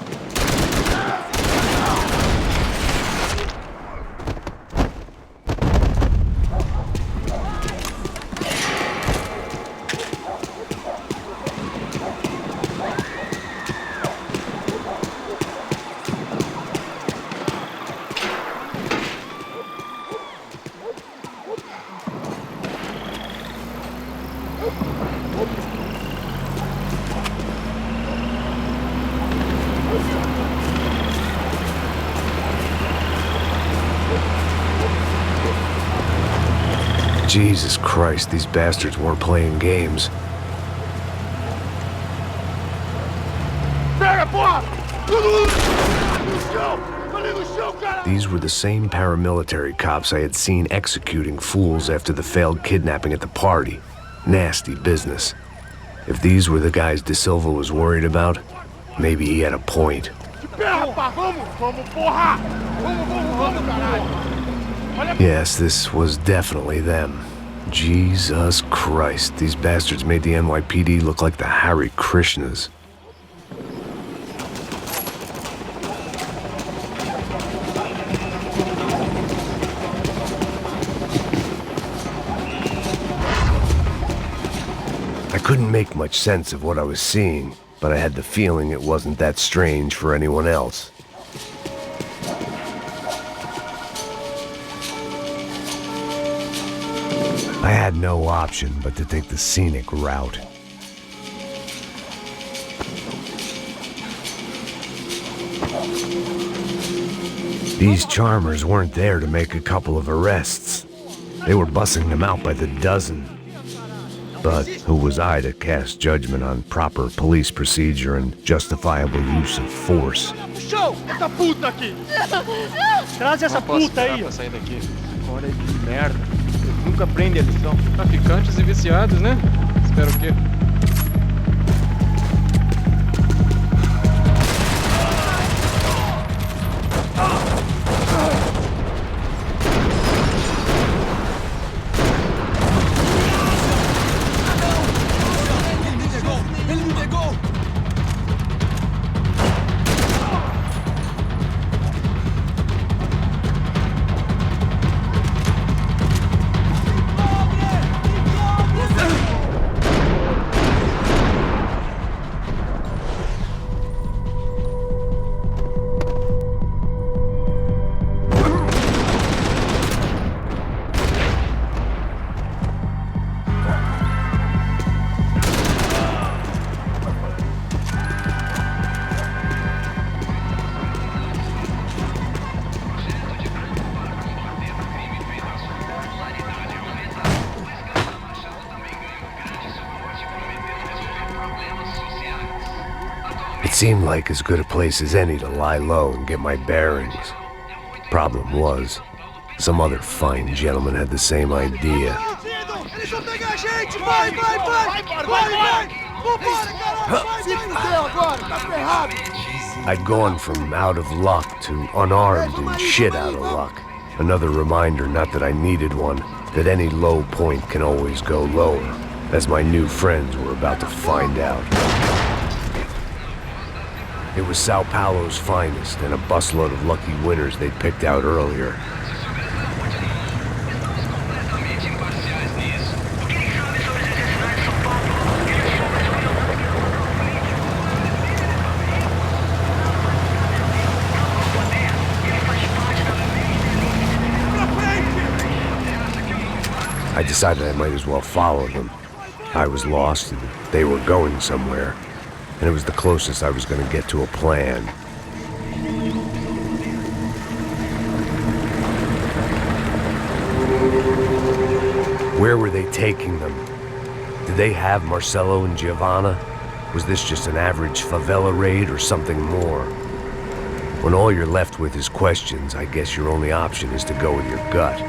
Jesus Christ, these bastards weren't playing games. These were the same paramilitary cops I had seen executing fools after the failed kidnapping at the party. Nasty business. If these were the guys De Silva was worried about, maybe he had a point. Yes, this was definitely them. Jesus Christ, these bastards made the NYPD look like the Hare Krishnas. I couldn't make much sense of what I was seeing, but I had the feeling it wasn't that strange for anyone else. I had no option but to take the scenic route. These charmers weren't there to make a couple of arrests. They were bussing them out by the dozen. But who was I to cast judgment on proper police procedure and justifiable use of force? Show! Essa puta aqui! Traz essa puta aí! Pra sair daqui. Olha que merda. Eles nunca aprendem a lição. Traficantes e viciados, né? Espero o quê? It seemed like as good a place as any to lie low and get my bearings. Problem was, some other fine gentleman had the same idea. Eles vão pegar a gente! Vai, vai, vai! Vai, vai! Vambora, caralho! Se fudeu agora, tá ferrado! I'd gone from out of luck to unarmed and shit out of luck. Another reminder, not that I needed one, that any low point can always go lower, as my new friends were about to find out. It was Sao Paulo's finest, and a busload of lucky winners they'd picked out earlier. I decided I might as well follow them. I was lost and they were going somewhere, and it was the closest I was going to get to a plan. Where were they taking them? Did they have Marcelo and Giovanna? Was this just an average favela raid or something more? When all you're left with is questions, I guess your only option is to go with your gut.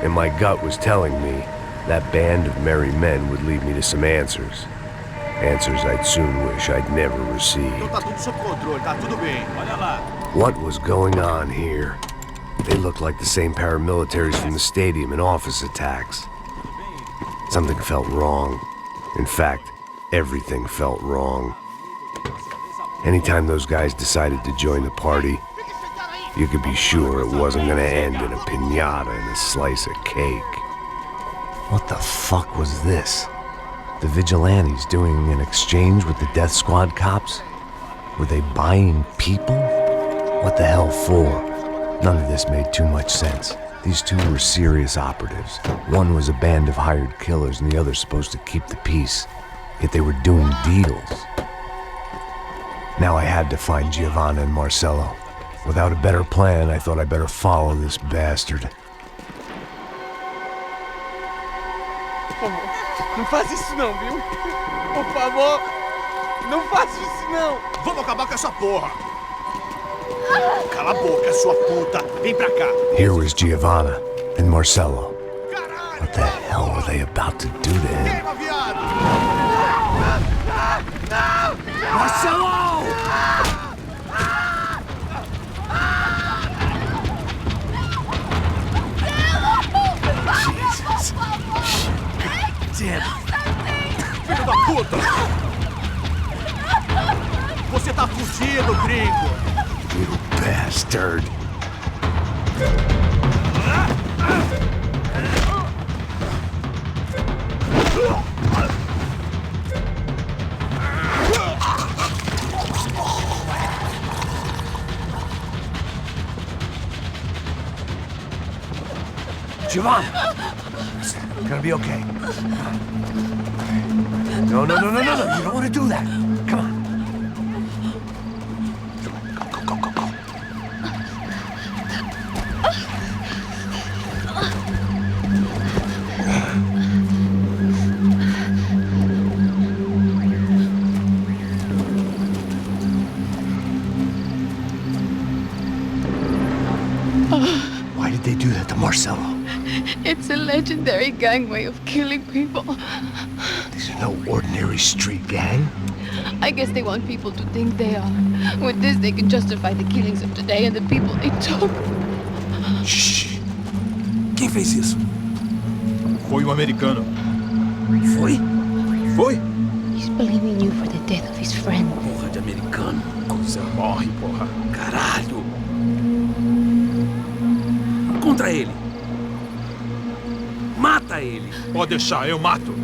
And my gut was telling me that band of merry men would lead me to some answers. Answers I'd soon wish I'd never received. What was going on here? They looked like the same paramilitaries from the stadium in office attacks. Something felt wrong. In fact, everything felt wrong. Anytime those guys decided to join the party, you could be sure it wasn't gonna end in a piñata and a slice of cake. What the fuck was this? The vigilantes doing an exchange with the death squad cops? Were they buying people? What the hell for? None of this made too much sense. These two were serious operatives. One was a band of hired killers and the other supposed to keep the peace. Yet they were doing deals. Now I had to find Giovanna and Marcelo. Without a better plan, I thought I'd better follow this bastard. Não faz isso não, viu? Por favor, não faz isso não. Vamos acabar com essa porra. Cala a boca, sua puta. Vem pra cá. Here was Giovanna and Marcelo. What the hell were they about to do to him? Marcelo! Jesus. Damn. Filho da puta! Você tá fudido, gringo! You bastard! Giovanna! It's gonna be okay. No, no, no, no, no, no. You don't want to do that. Come on. Go, go, go, go, go. Why did they do that to Marcelo? It's a legendary gang way of killing people. These are no ordinary street gang. I guess they want people to think they are. With this, they can justify the killings of today and the people they took. Shh. Quem fez isso? Foi americano. Foi? Foi? He's blaming you for the death of his friend. Porra de americano. Você morre, porra. Caralho. Contra ele. Mata ele. Pode deixar, eu mato.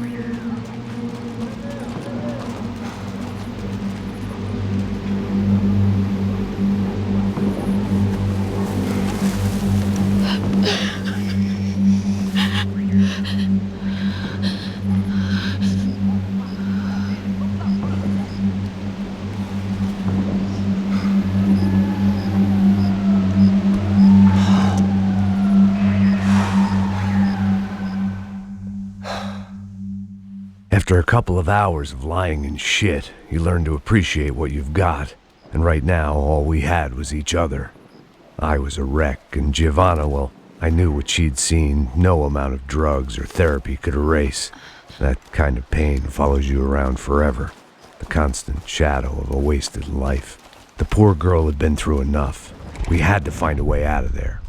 After a couple of hours of lying in shit, you learn to appreciate what you've got. And right now, all we had was each other. I was a wreck, and Giovanna, well, I knew what she'd seen no amount of drugs or therapy could erase. That kind of pain follows you around forever. The constant shadow of a wasted life. The poor girl had been through enough. We had to find a way out of there.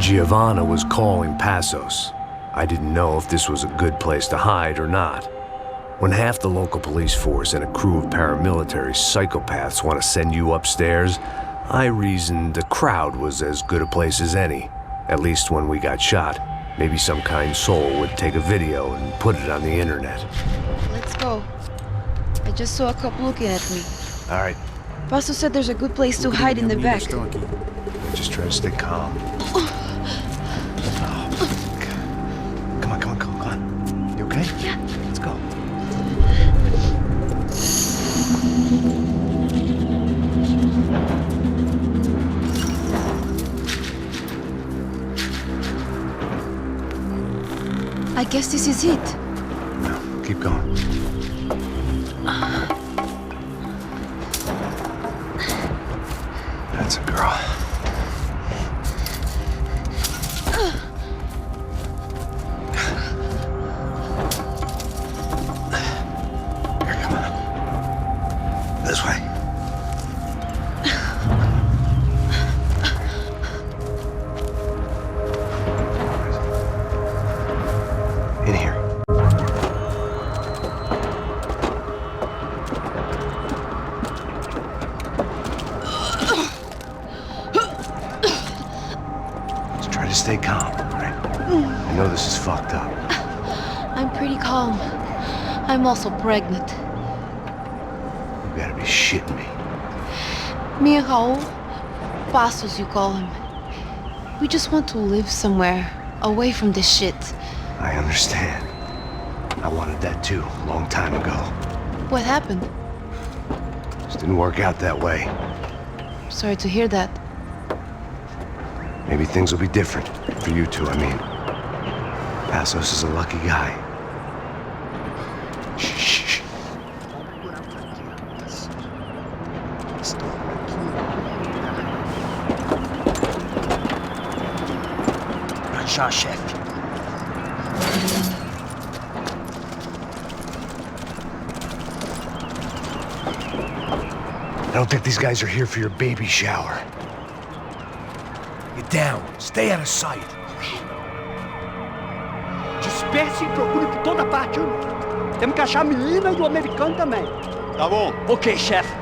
Giovanna was calling Passos. I didn't know if this was a good place to hide or not. When half the local police force and a crew of paramilitary psychopaths want to send you upstairs, I reasoned the crowd was as good a place as any. At least when we got shot. Maybe some kind soul would take a video and put it on the internet. Let's go. I just saw a couple looking at me. All right. Paso said there's a good place to hide in the back. Just try to stay calm. Come on. You okay? Yeah. Let's go. I guess this is it. No, keep going. That's a girl. Here, come on. This way. In here. Just try to stay calm, all right? I know this is fucked up. I'm pretty calm. I'm also pregnant. You gotta be shitting me. Me and Raul, Passos you call him. We just want to live somewhere, away from this shit. I understand. I wanted that too, a long time ago. What happened? Just didn't work out that way. Sorry to hear that. Maybe things will be different. For you two, I mean. Passos is a lucky guy. Shh. Já, chefe. I don't think these guys are here for your baby shower. Get down. Stay out of sight. Disperse e procure por toda parte. Temos que achar a menina e o americano também. Tá bom. Ok, chefe.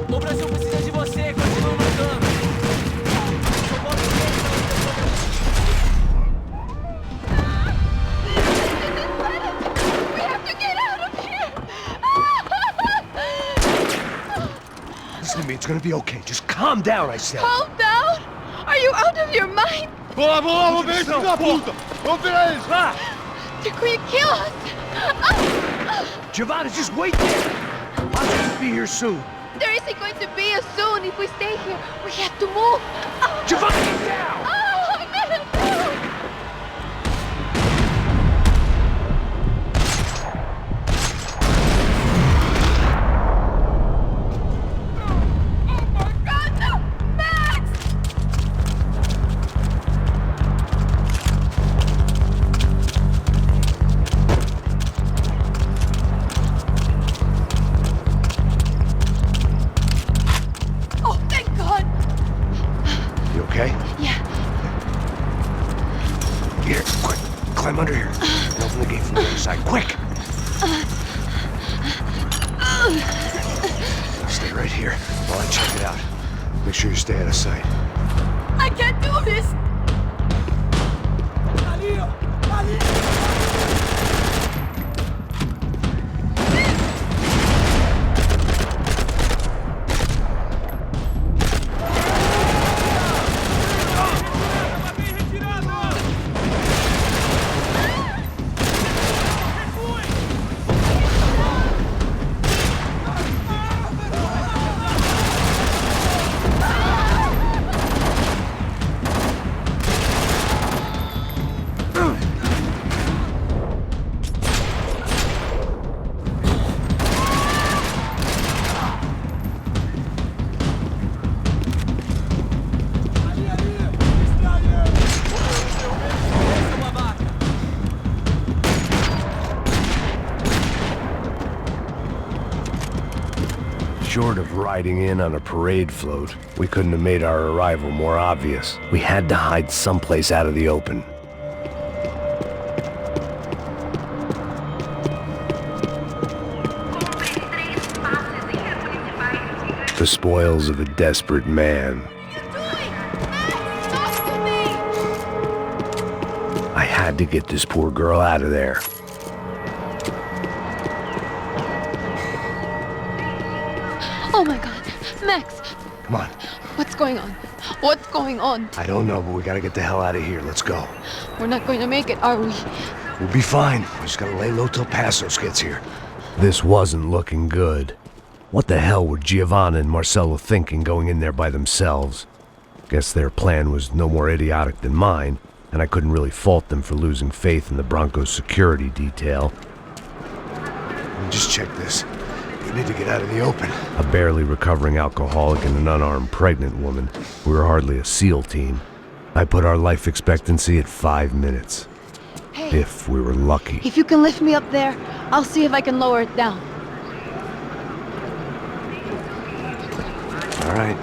O Brasil precisa de você, continua lutando. We have to get out of here! Listen to me, it's gonna be okay. Just calm down, I said. Calm down? Are you out of your mind? Vamos lá, vamos ver esse filho da puta! Vamos virar eles, vá! They're going to kill us! Giovanna, just wait there. I'll just be here soon. There isn't going to be a soon if we stay here. We have to move. Giovanna, get down! Oh, man! Oh my God, no! Max! Oh, thank God! You okay? Yeah. Here, quick. Climb under here. And open the gate from the other side. Quick! Now stay right here while I check it out. Make sure you stay out of sight. I can't do this! Ali, ó! Ali! Short of riding in on a parade float, we couldn't have made our arrival more obvious. We had to hide someplace out of the open. The spoils of a desperate man. I had to get this poor girl out of there. Oh my god. Max! Come on. What's going on? What's going on? I don't know, but we gotta get the hell out of here. Let's go. We're not going to make it, are we? We'll be fine. We just gotta lay low till Passos gets here. This wasn't looking good. What the hell were Giovanna and Marcello thinking going in there by themselves? Guess their plan was no more idiotic than mine, and I couldn't really fault them for losing faith in the Broncos security detail. Let me just check this. We need to get out of the open. A barely recovering alcoholic and an unarmed pregnant woman. We were hardly a SEAL team. I put our life expectancy at 5 minutes. Hey, if we were lucky. if you can lift me up there, I'll see if I can lower it down. All right.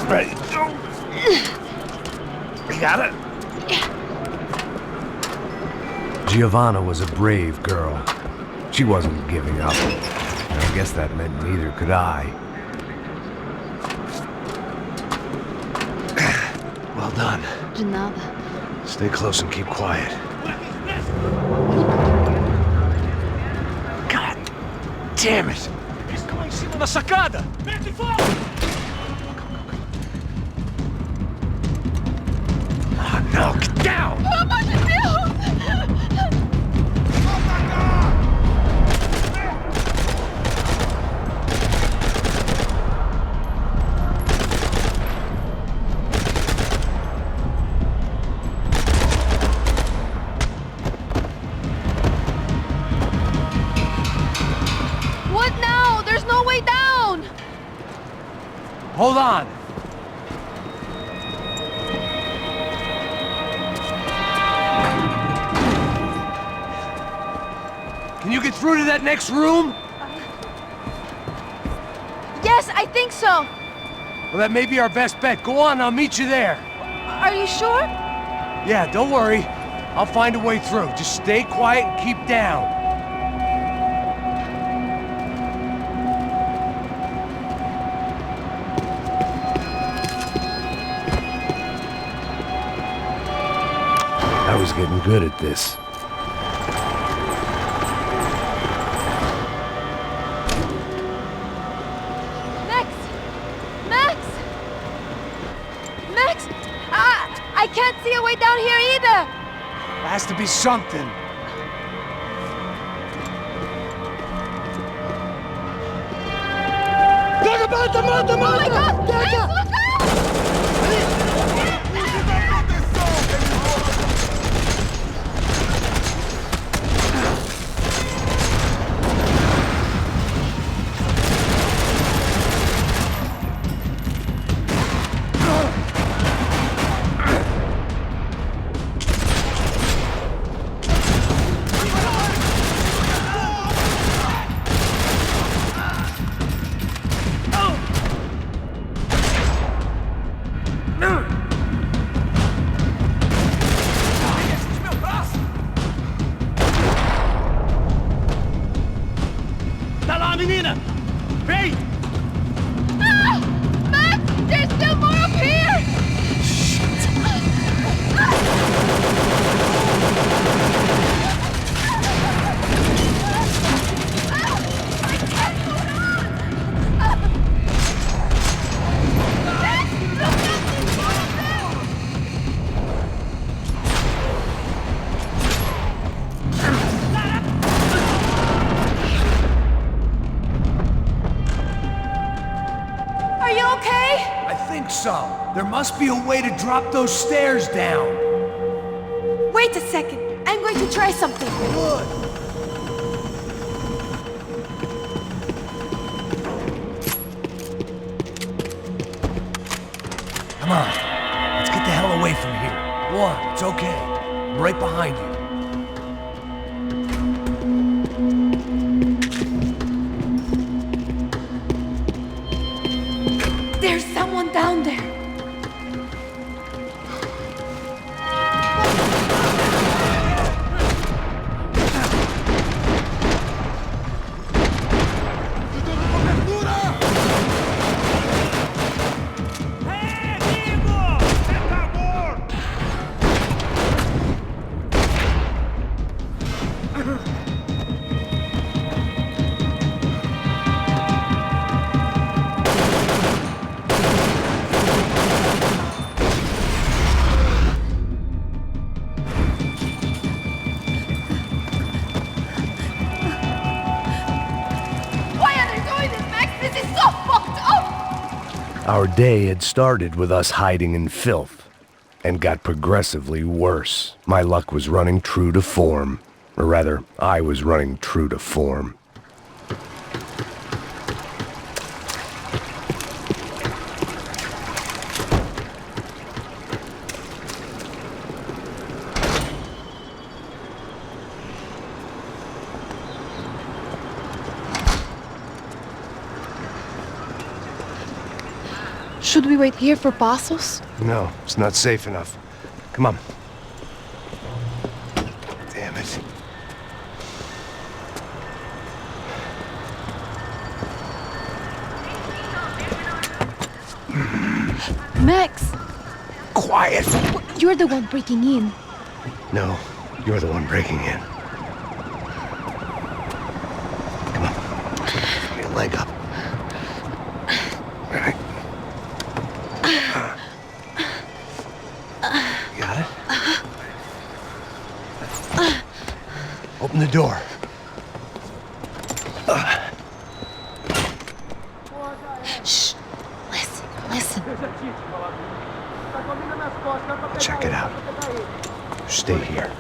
Ready. You got it? Giovanna was a brave girl. She wasn't giving up. And I guess that meant neither could I. Well done. De nada. Stay close and keep quiet. God damn it! Estão lá em cima da sacada! Mete fogo! Oh no, get down! Pelo amor de Deus! What now? There's no way down! Hold on! Can you get through to that next room? Yes, I think so. Well, that may be our best bet. Go on, I'll meet you there. Are you sure? Yeah, don't worry. I'll find a way through. Just stay quiet and keep down. I was getting good at this. Max! Max! Max! I can't see a way down here either! There has to be something. Oh my God! Max, look out! Tá lá, menina! Vem! Ah! Max! There's still more up here! Are you okay? I think so. There must be a way to drop those stairs down. Wait a second. I'm going to try something. Good. Come on. Let's get the hell away from here. Go on. It's okay. I'm right behind you. Our day had started with us hiding in filth, and got progressively worse. My luck was running true to form. Or rather, I was running true to form. Should we wait here for Passos? No, it's not safe enough. Come on. Damn it. Max! Quiet! You're the one breaking in. No, you're the one breaking in. Come on. Give me a leg up. All right. Got it? Open the door. Shh. Listen, listen. Check it out. Stay here.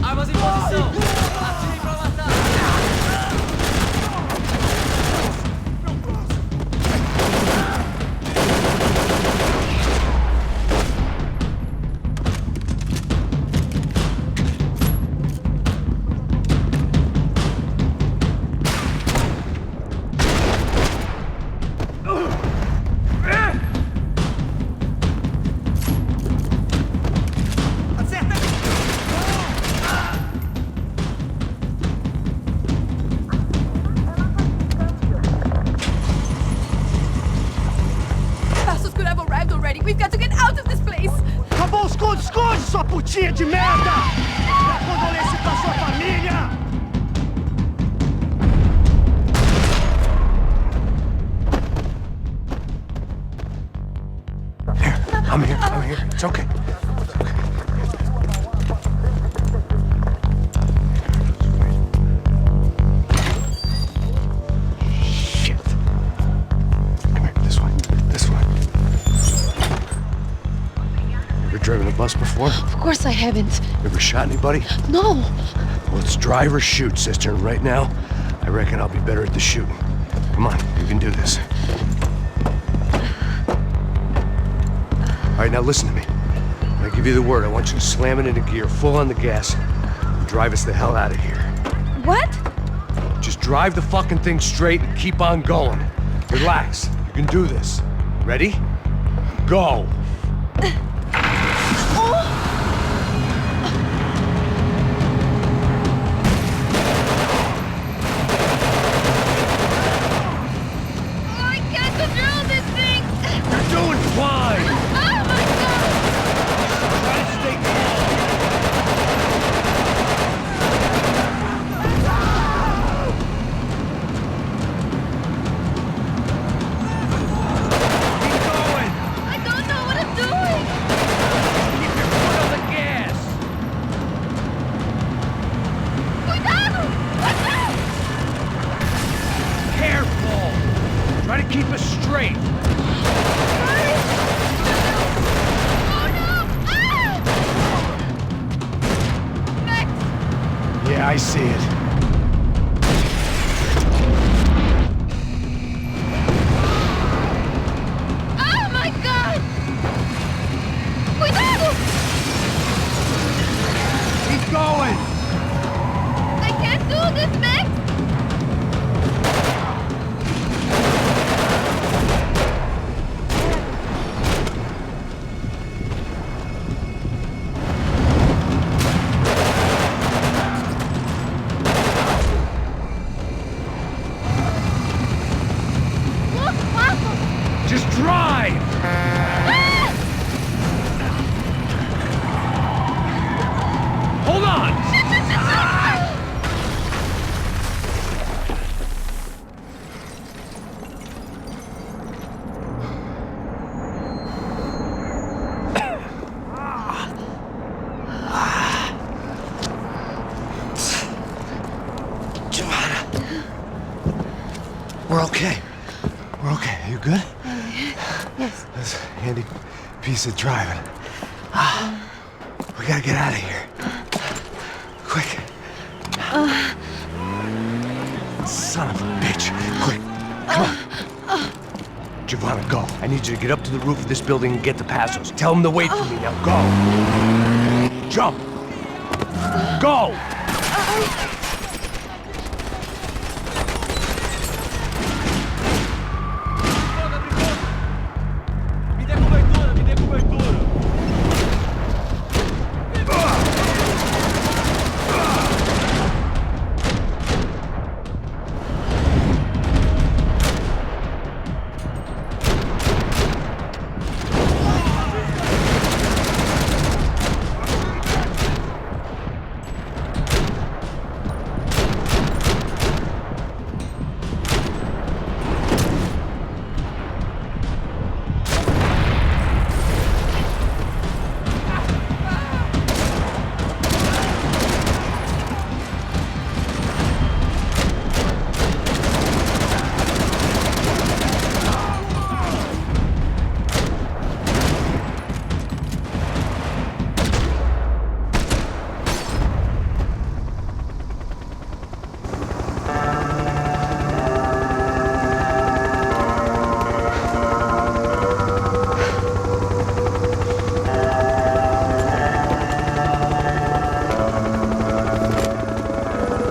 Armas em posição! Atire pra matar! Passos could have arrived already. We've got to get out of this place. Acabou os esconde, esconde, sua putinha de merda! Dá condolência pra sua família! I'm here. I'm here. It's okay. Shit. Come here. This way. This way. Ever driven a bus before? Of course I haven't. Ever shot anybody? No. Well, it's drive or shoot, sister. And right now, I reckon I'll be better at the shooting. Come on, you can do this. All right, now listen to me. When I give you the word, I want you to slam it into gear, full on the gas, and drive us the hell out of here. What? Just drive the fucking thing straight and keep on going. Relax. You can do this. Ready? Go. I can't control this thing. You're doing fine. Oh my god! Try to stay calm. I don't know what I'm doing. Keep your foot on the gas! Cuidado! Watch out! Careful! Try to keep us straight. Yeah, I see it. Oh my god! Cuidado! Keep going! I can't do this, Max! Look, Passos! Just drive! Ah! You good? Yes. That's a handy piece of driving. We gotta get out of here. Quick. Son of a bitch. Quick, come on. Giovanna, go. I need you to get up to the roof of this building and get to Passos. Tell them to wait for me. Now go. Jump. Go!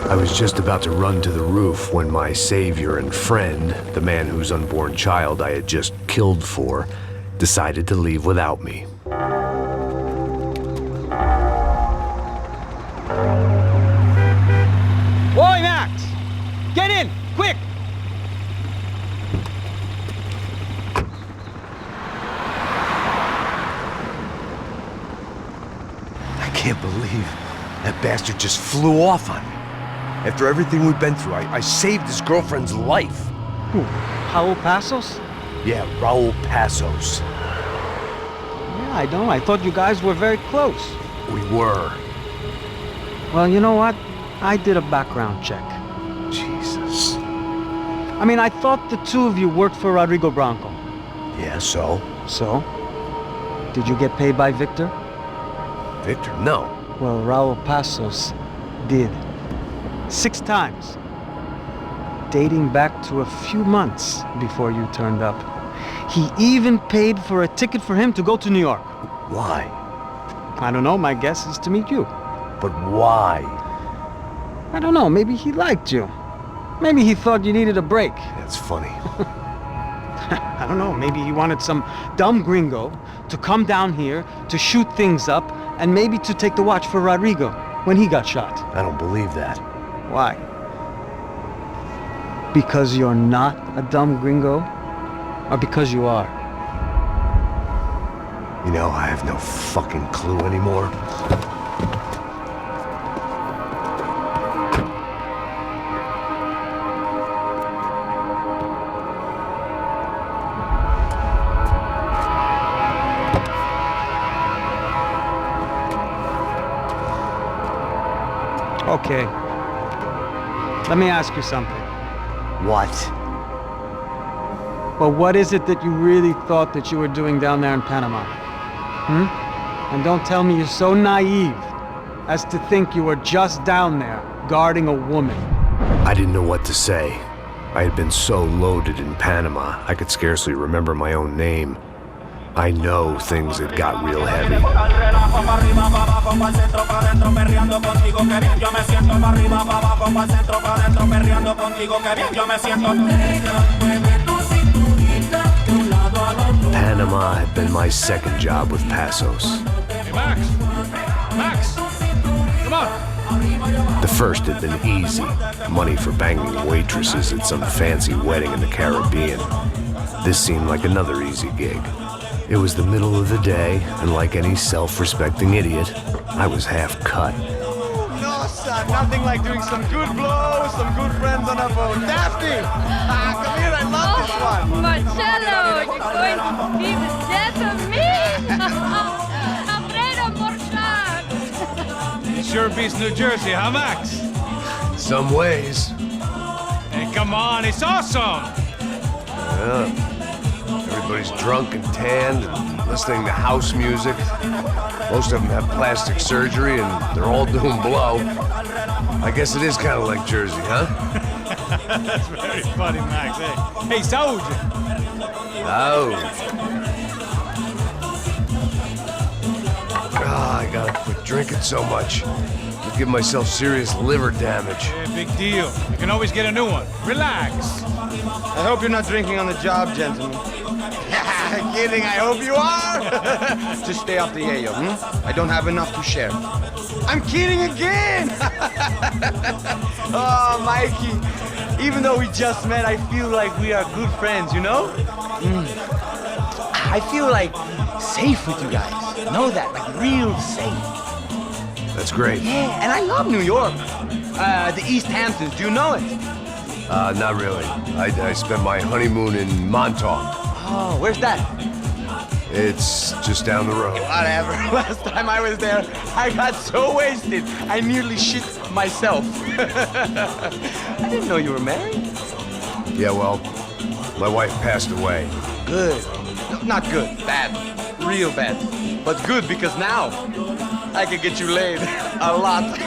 I was just about to run to the roof when my savior and friend, the man whose unborn child I had just killed for, decided to leave without me. Boy, Max! Get in! Quick! I can't believe that bastard just flew off on me. After everything we've been through, I saved his girlfriend's life. Who? Raul Passos? Yeah, Raul Passos. Yeah, I know. I thought you guys were very close. We were. Well, you know what? I did a background check. Jesus. I mean, I thought the two of you worked for Rodrigo Branco. Yeah, so? So? Did you get paid by Victor? Victor? No. Well, Raul Passos did. 6 times. Dating back to a few months before you turned up. He even paid for a ticket for him to go to New York. Why? I don't know. My guess is to meet you. But why? I don't know. Maybe he liked you. Maybe he thought you needed a break. That's funny. I don't know. Maybe he wanted some dumb gringo to come down here to shoot things up and maybe to take the watch for Rodrigo when he got shot. I don't believe that. Why? Because you're not a dumb gringo? Or because you are? You know, I have no fucking clue anymore. Okay. Let me ask you something. What? Well, what is it that you really thought that you were doing down there in Panama? And don't tell me you're so naive as to think you were just down there guarding a woman. I didn't know what to say. I had been so loaded in Panama, I could scarcely remember my own name. I know things had got real heavy. Panama had been my second job with Passos. Hey, Max! Max! Come on! The first had been easy. Money for banging waitresses at some fancy wedding in the Caribbean. This seemed like another easy gig. It was the middle of the day, and like any self-respecting idiot, I was half cut. No, son, nothing like doing some good blows, some good friends on a boat. Daphne! Come here, I love this one. Marcello, you're going to be the death of me? Alfredo Morchat! It sure beats New Jersey, huh, Max? Some ways. Hey, come on, it's awesome! Yeah. Everybody's drunk and tanned and listening to house music. Most of them have plastic surgery and they're all doing blow. I guess it is kind of like Jersey, huh? That's very funny, Max. Hey, saúde! Saúde. Ah, I gotta quit drinking so much. I'll give myself serious liver damage. Yeah, big deal. You can always get a new one. Relax. I hope you're not drinking on the job, gentlemen. Kidding, I hope you are. Just stay off the yayo, I don't have enough to share. I'm kidding again! Oh, Mikey, even though we just met, I feel like we are good friends, you know? I feel like safe with you guys. Know that, like real safe. That's great. Yeah, and I love New York. The East Hamptons, do you know it? Not really. I spent my honeymoon in Montauk. Oh, where's that? It's just down the road. Whatever. Last time I was there, I got so wasted, I nearly shit myself. I didn't know you were married. Yeah, well, my wife passed away. Good. No, not good. Bad. Real bad. But good because now I can get you laid a lot.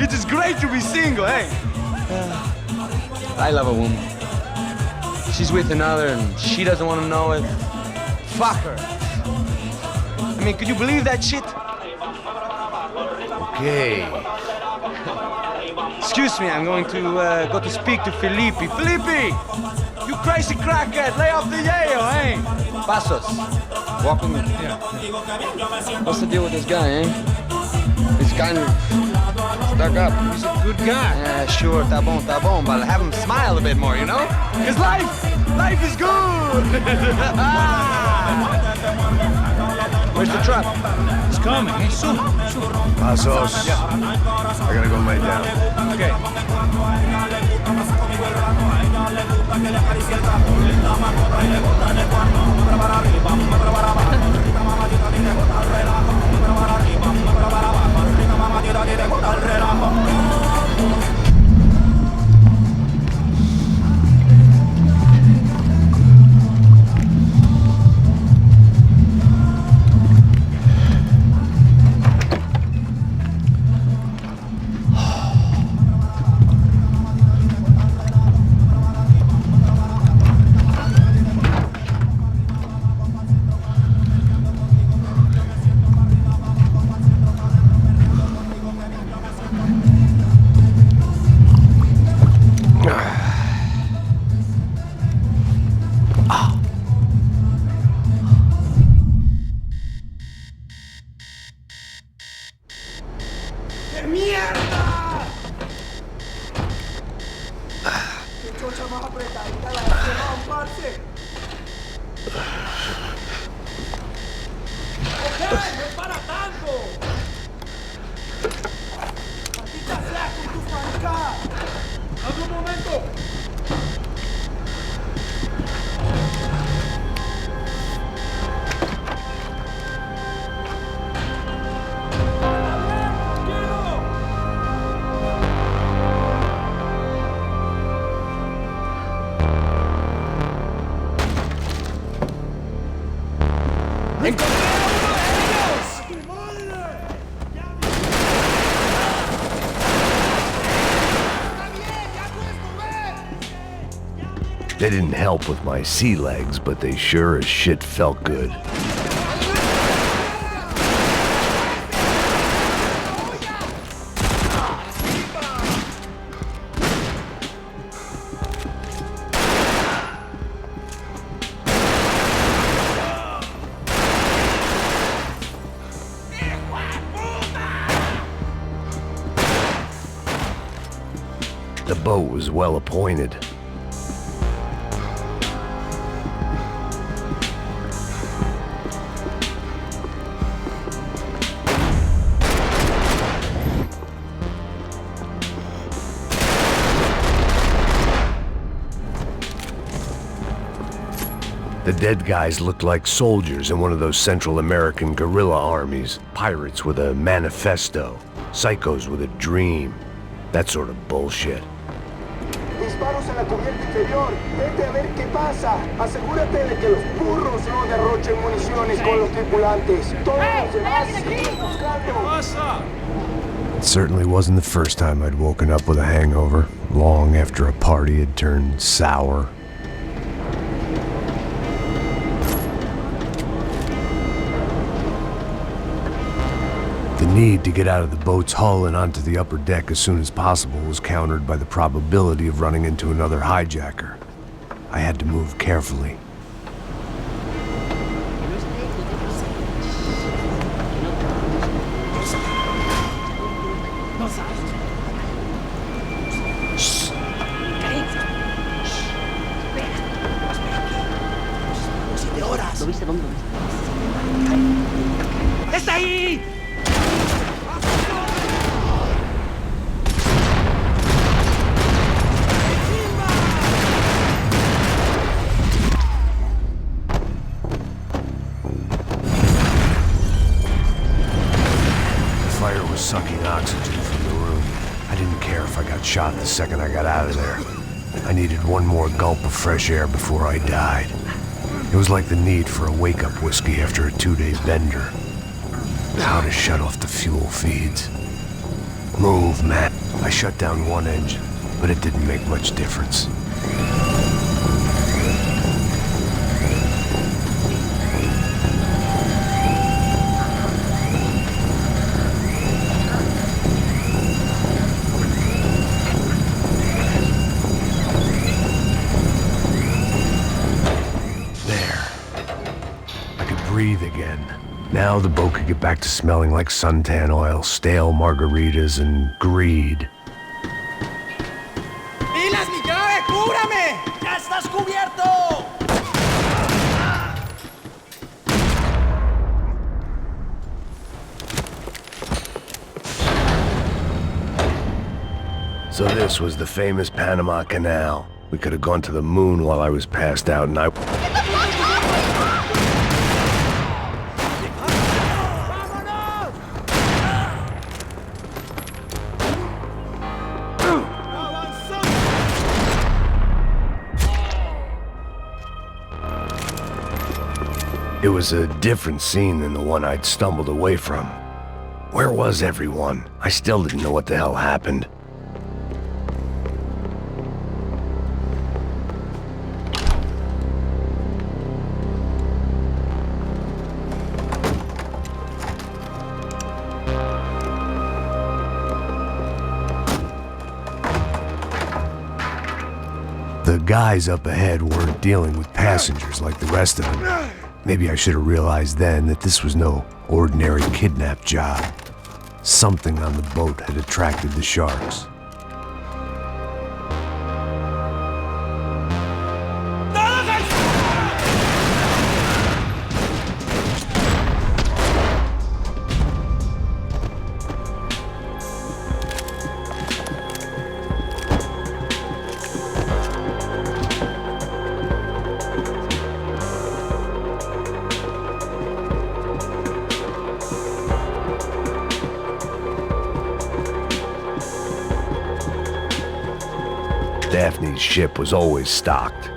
It is great to be single, hey? I love a woman. She's with another and she doesn't want to know it. Fuck her. I mean, could you believe that shit? Okay. Excuse me, I'm going to go to speak to Felipe. Felipe! You crazy crackhead, lay off the yayo, eh? Passos. Walk with me. Yeah. What's the deal with this guy, eh? He's kind of stuck up. He's a good guy. Yeah, sure, tá bom, but have him smile a bit more, you know? Because life is good! Where's the truck? It's coming, eh? Soon. Passos. Yeah. I gotta go lay down. Okay. They didn't help with my sea legs, but they sure as shit felt good. The boat was well appointed. The dead guys looked like soldiers in one of those Central American guerrilla armies. Pirates with a manifesto. Psychos with a dream. That sort of bullshit. Disparos en la la cubierta inferior. Vete a ver qué pasa. Asegúrate de que los burros no derrochen municiones con los tripulantes. Todos los demás siguen buscando. It certainly wasn't the first time I'd woken up with a hangover, long after a party had turned sour. The need to get out of the boat's hull and onto the upper deck as soon as possible was countered by the probability of running into another hijacker. I had to move carefully. ¿Lo viste? ¿Dónde lo viste? ¡Está ahí! The fire was sucking oxygen from the room. I didn't care if I got shot the second I got out of there. I needed one more gulp of fresh air before I died. It was like the need for a wake-up whiskey after a 2-day bender. How to shut off the fuel feeds. Move, Matt. I shut down one engine, but it didn't make much difference. Breathe again. Now the boat could get back to smelling like suntan oil, stale margaritas, and greed. ¡Pilas, Miguel! ¡Cúbrame! ¡Ya estás cubierto! So this was the famous Panama Canal. We could have gone to the moon while I was passed out, and I... It was a different scene than the one I'd stumbled away from. Where was everyone? I still didn't know what the hell happened. The guys up ahead weren't dealing with passengers like the rest of them. Maybe I should have realized then that this was no ordinary kidnap job. Something on the boat had attracted the sharks. Daphne's ship was always stocked.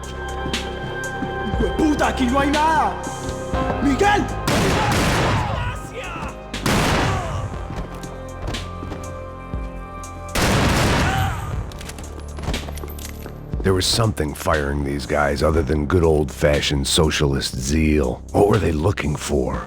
¡Puta, aquí no hay nada! ¡Miguel! There was something firing these guys other than good old-fashioned socialist zeal. What were they looking for?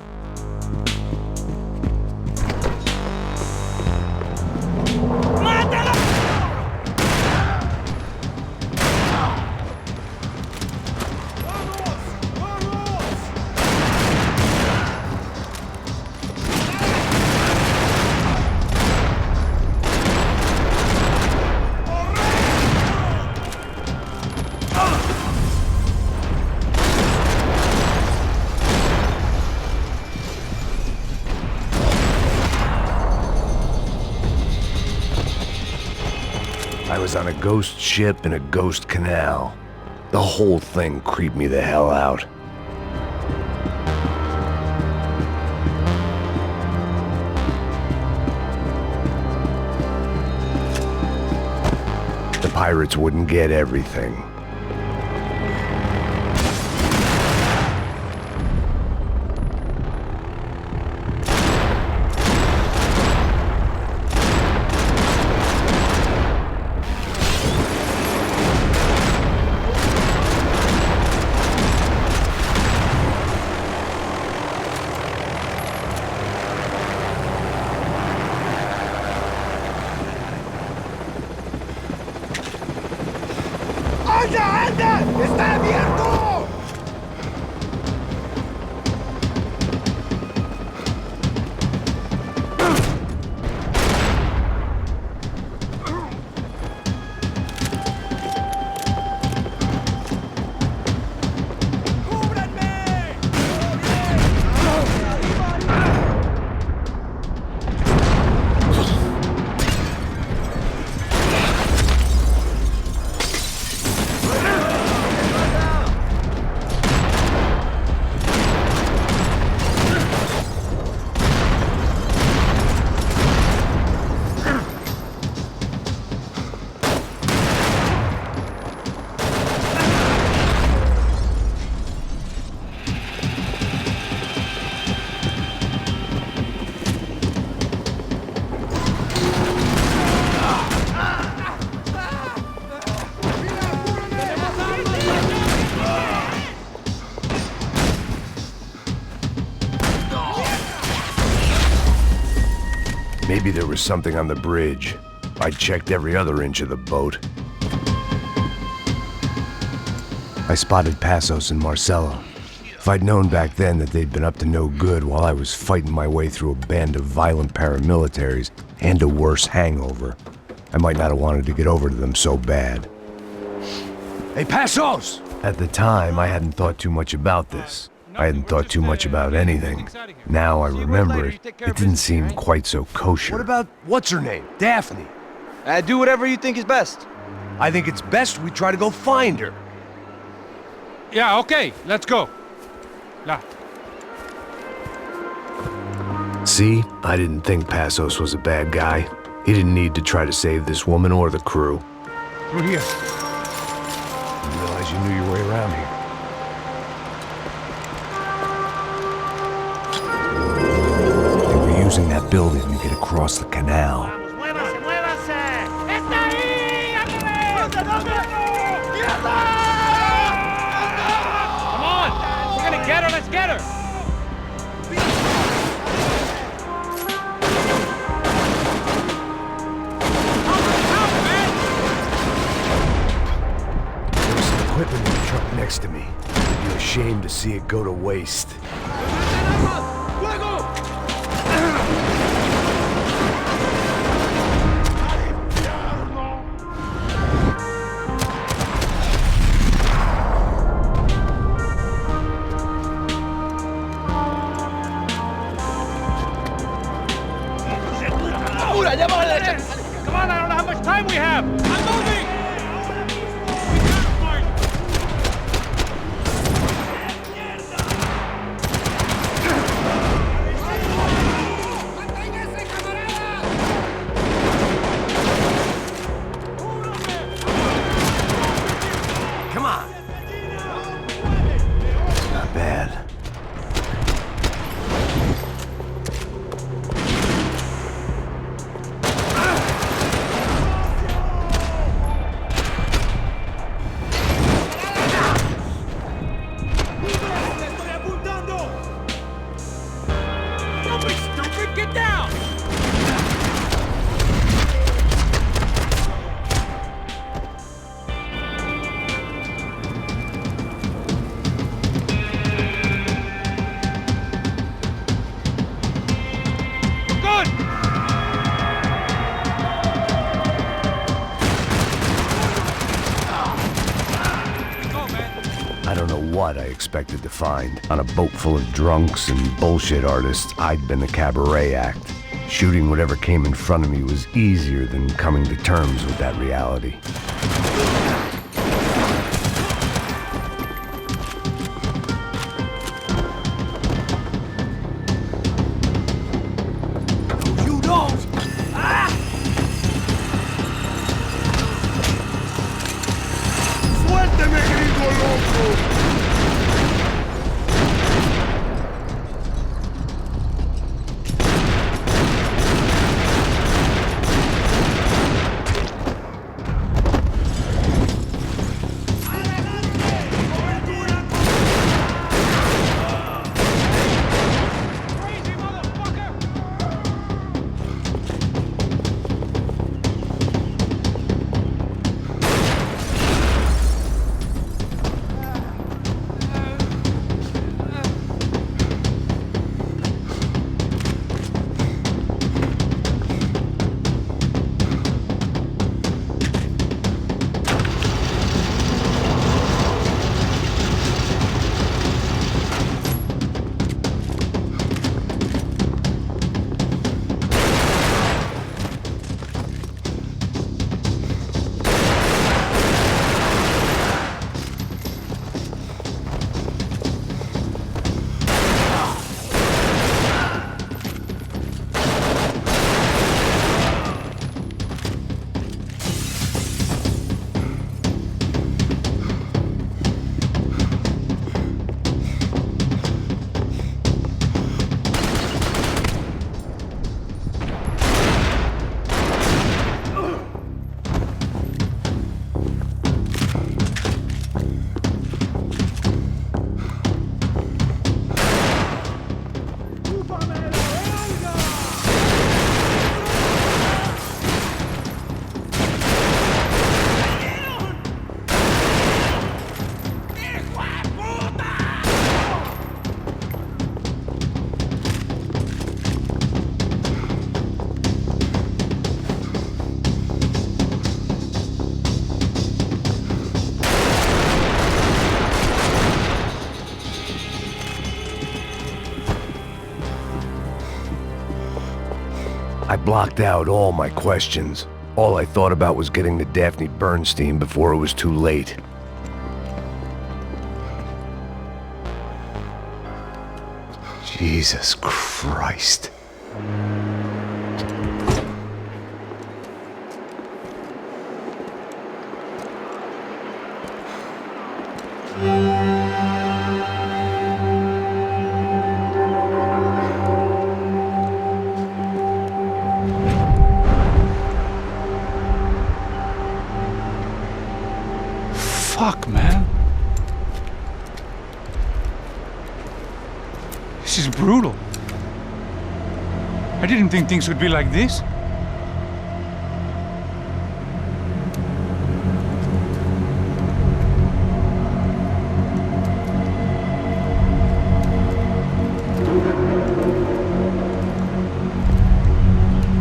I was on a ghost ship in a ghost canal. The whole thing creeped me the hell out. The pirates wouldn't get everything. ¡Anda, anda! ¡Está abierto! Maybe there was something on the bridge. I checked every other inch of the boat. I spotted Passos and Marcelo. If I'd known back then that they'd been up to no good while I was fighting my way through a band of violent paramilitaries and a worse hangover, I might not have wanted to get over to them so bad. Hey, Passos! At the time, I hadn't thought too much about this. I hadn't thought too much about anything. Now I remember it, it didn't seem quite so kosher. What about, what's her name? Daphne? Do whatever you think is best. I think it's best we try to go find her. Yeah, okay, let's go. La. See, I didn't think Passos was a bad guy. He didn't need to try to save this woman or the crew. Through here. Didn't realize you knew your way around here. Using that building to get across the canal. ¡Muévase, muévase! ¡Está ahí! Come on! We're gonna get her, let's get her! There was some equipment in the truck next to me. I'd be ashamed to see it go to waste. Come on, I don't know how much time we have! I'm moving! Come on! Not bad. I don't know what I expected to find. On a boat full of drunks and bullshit artists, I'd been the cabaret act. Shooting whatever came in front of me was easier than coming to terms with that reality. You don't! Ah! I blocked out all my questions. All I thought about was getting to Daphne Bernstein before it was too late. Jesus Christ. Fuck, man. This is brutal. I didn't think things would be like this.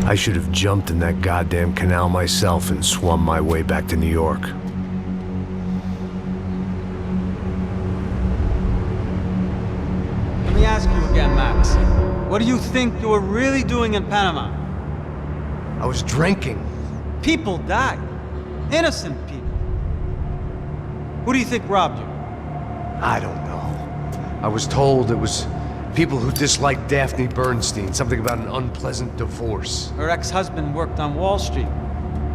I should have jumped in that goddamn canal myself and swum my way back to New York. Let me ask you again, Max. What do you think you were really doing in Panama? I was drinking. People died. Innocent people. Who do you think robbed you? I don't know. I was told it was people who disliked Daphne Bernstein, something about an unpleasant divorce. Her ex-husband worked on Wall Street.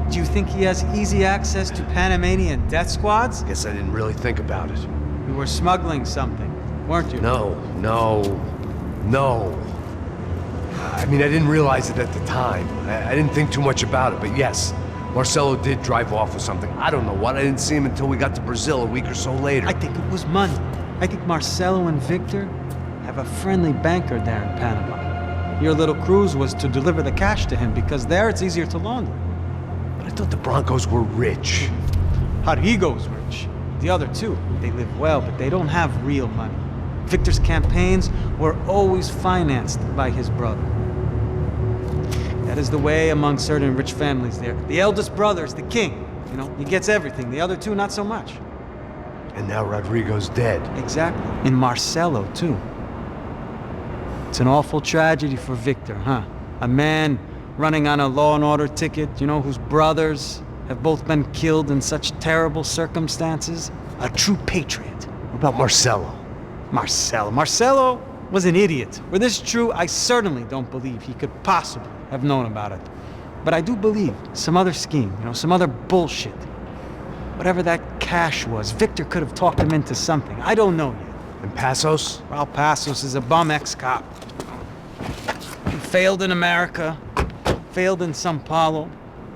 Do you think he has easy access to Panamanian death squads? Guess I didn't really think about it. You were smuggling something, weren't you? No. I mean, I didn't realize it at the time. I didn't think too much about it, but yes, Marcelo did drive off with something. I don't know what. I didn't see him until we got to Brazil a week or so later. I think it was money. I think Marcelo and Victor have a friendly banker there in Panama. Your little cruise was to deliver the cash to him because there it's easier to launder. But I thought the Broncos wwere rich. Rodrigo's rich. The other two, they live well, but they don't have real money. Victor's campaigns were always financed by his brother. That is the way among certain rich families there. The eldest brother is the king. You know, he gets everything. The other two, not so much. And now Rodrigo's dead. Exactly. And Marcelo, too. It's an awful tragedy for Victor, huh? A man running on a law and order ticket, you know, whose brothers have both been killed in such terrible circumstances. A true patriot. What about Marcelo? Marcelo was an idiot. Were this true, I certainly don't believe he could possibly have known about it. But I do believe some other scheme, you know, some other bullshit. Whatever that cash was, Victor could have talked him into something. I don't know yet. And Passos? Well, Passos is a bum ex-cop. He failed in America, failed in São Paulo.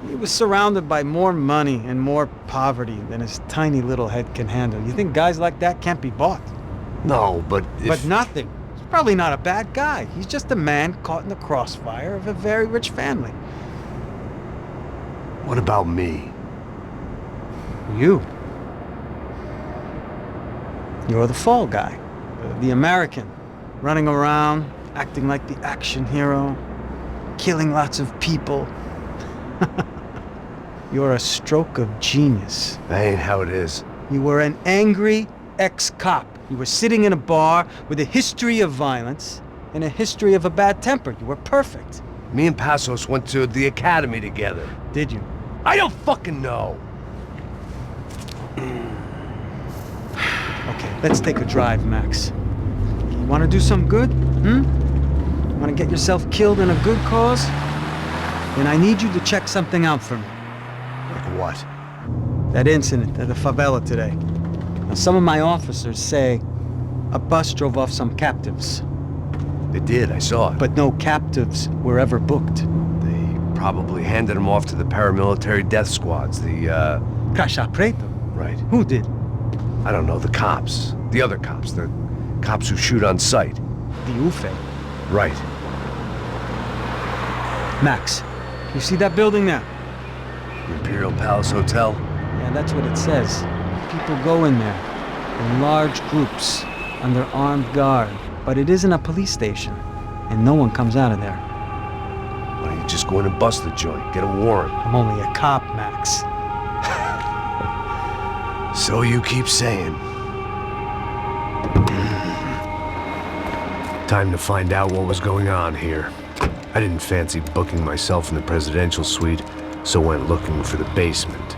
He was surrounded by more money and more poverty than his tiny little head can handle. You think guys like that can't be bought? No, but if... But nothing. He's probably not a bad guy. He's just a man caught in the crossfire of a very rich family. What about me? You. You're the fall guy. The American. Running around, acting like the action hero. Killing lots of people. You're a stroke of genius. That ain't how it is. You were an angry ex-cop. You were sitting in a bar with a history of violence and a history of a bad temper. You were perfect. Me and Passos went to the academy together. Did you? I don't fucking know. Okay, let's take a drive, Max. You want to do some good? You want to get yourself killed in a good cause? Then I need you to check something out for me. Like what? That incident at the favela today. Now, some of my officers say a bus drove off some captives. They did, I saw it. But no captives were ever booked. They probably handed them off to the paramilitary death squads, the, Caixa Preto? Right. Who did? I don't know, the cops. The other cops. The cops who shoot on sight. The UFE. Right. Max, you see that building there? The Imperial Palace Hotel? Yeah, that's what it says. People go in there in large groups under armed guard. But it isn't a police station, and no one comes out of there. Why don't you just go in and bust the joint? Get a warrant. I'm only a cop, Max. So you keep saying. Time to find out what was going on here. I didn't fancy booking myself in the presidential suite, so went looking for the basement.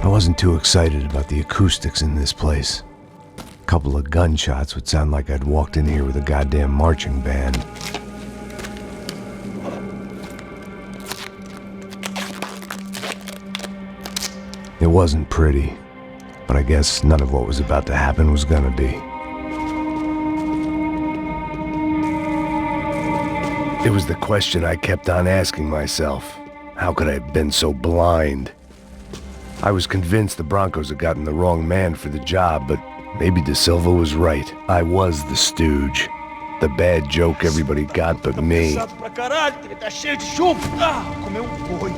I wasn't too excited about the acoustics in this place. A couple of gunshots would sound like I'd walked in here with a goddamn marching band. It wasn't pretty, but I guess none of what was about to happen was gonna be. It was the question I kept on asking myself. How could I have been so blind? I was convinced the Broncos had gotten the wrong man for the job, but maybe De Silva was right. I was the stooge. The bad joke everybody got but me. Pra caralho, ele tá cheio de chumbo. Ah, comeu boi.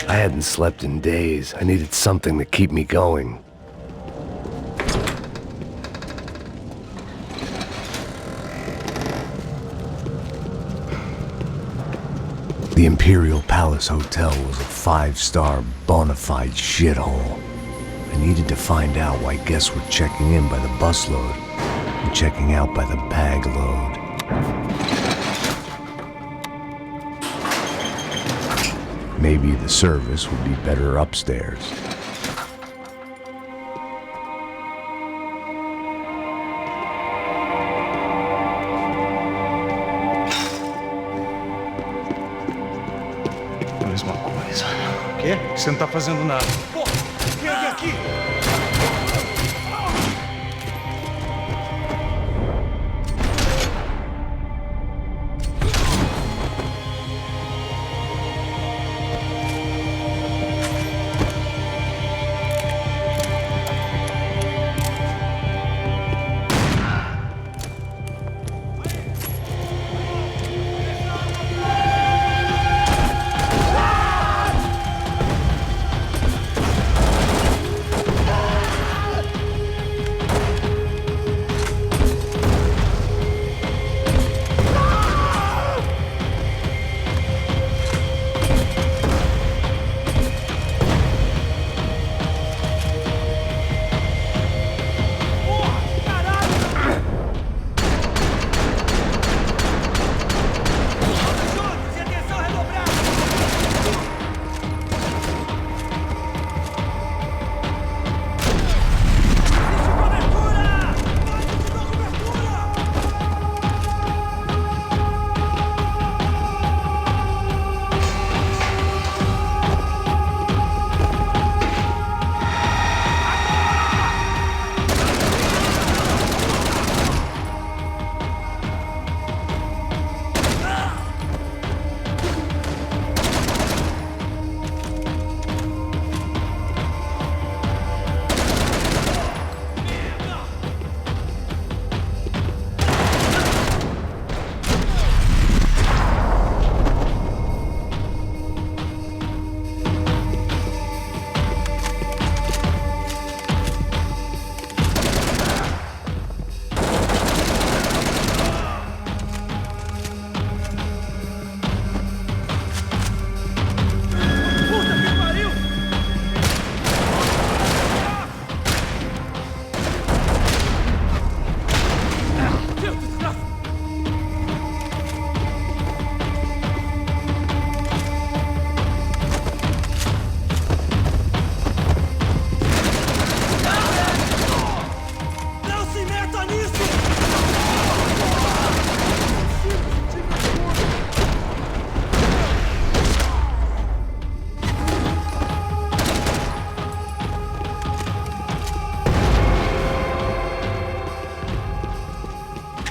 I hadn't slept in days. I needed something to keep me going. The Imperial Palace Hotel was a 5-star bona fide shithole. I needed to find out why guests were checking in by the busload and checking out by the bag load. Maybe the service would be better upstairs. Mesma coisa. O quê? Você não tá fazendo nada. Pô, vem aqui!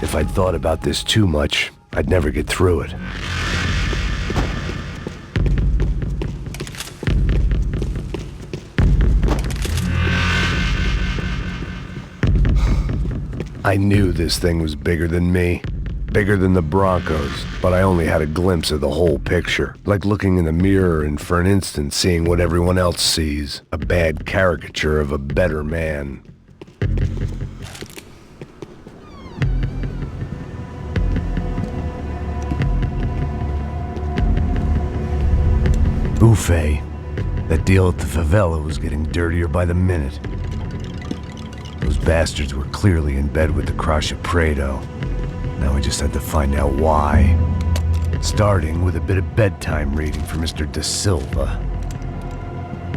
If I'd thought about this too much, I'd never get through it. I knew this thing was bigger than me, bigger than the Broncos, but I only had a glimpse of the whole picture, like looking in the mirror and for an instant seeing what everyone else sees, a bad caricature of a better man. Buffet. That deal at the favela was getting dirtier by the minute. Those bastards were clearly in bed with the Crusher Prado. Now we just had to find out why. Starting with a bit of bedtime reading for Mr. Da Silva.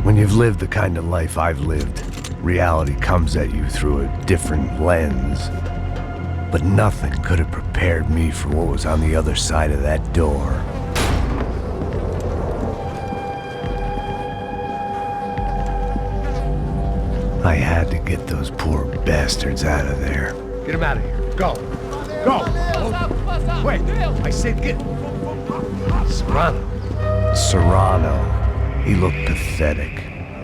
When you've lived the kind of life I've lived, reality comes at you through a different lens. But nothing could have prepared me for what was on the other side of that door. I had to get those poor bastards out of there. Get him out of here. Go. Go. Wait. I said get... Serrano. Serrano. He looked pathetic.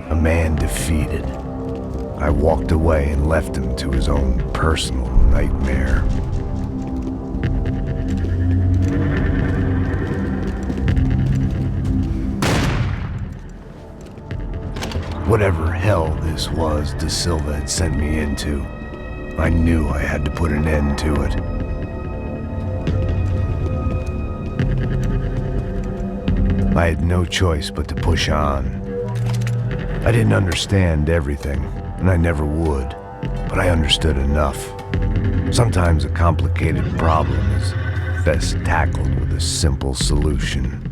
A man defeated. I walked away and left him to his own personal nightmare. Whatever hell this was Da Silva had sent me into, I knew I had to put an end to it. I had no choice but to push on. I didn't understand everything, and I never would, but I understood enough. Sometimes a complicated problem is best tackled with a simple solution.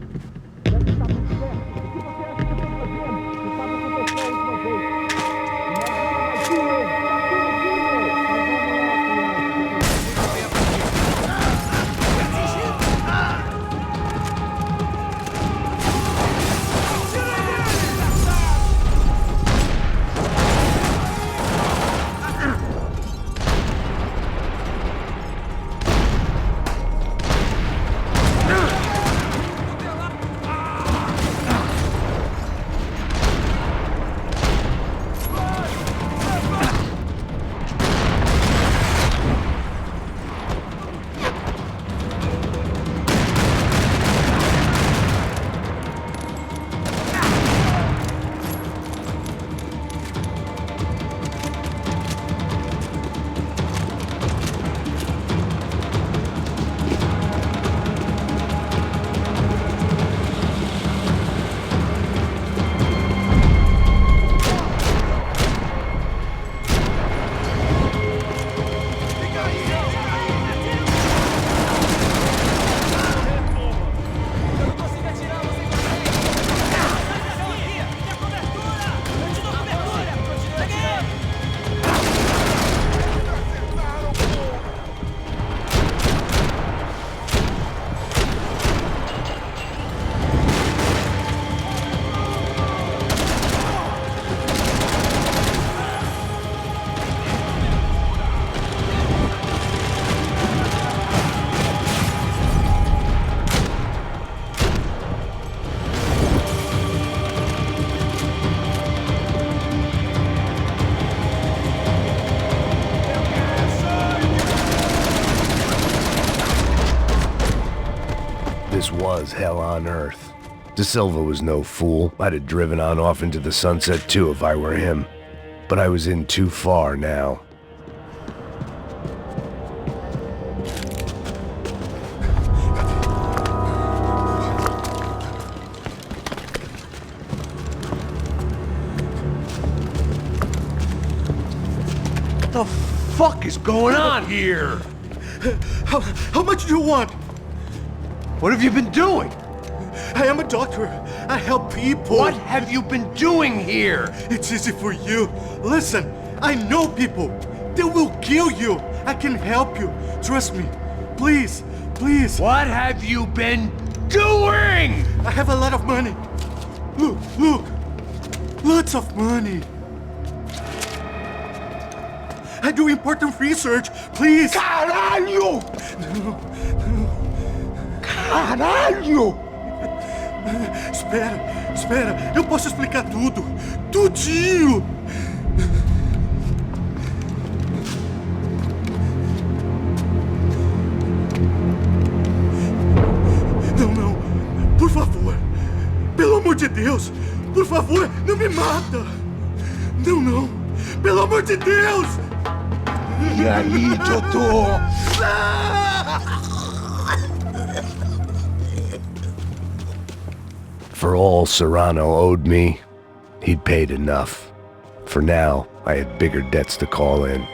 This was hell on earth. Da Silva was no fool. I'd have driven on off into the sunset too if I were him. But I was in too far now. What the fuck is going on here? How much do you want? What have you been doing? I am a doctor. I help people. What have you been doing here? It's easy for you. Listen, I know people. They will kill you. I can help you. Trust me. Please, please. What have you been doing? I have a lot of money. Look, look. Lots of money. I do important research. Please. Caralho! No, no. Caralho! Espera, eu posso explicar tudo. Tudinho! Não, por favor. Pelo amor de Deus, por favor, não me mata. Não, pelo amor de Deus! E aí, Dodô? For all Serrano owed me, he'd paid enough. For now, I had bigger debts to call in.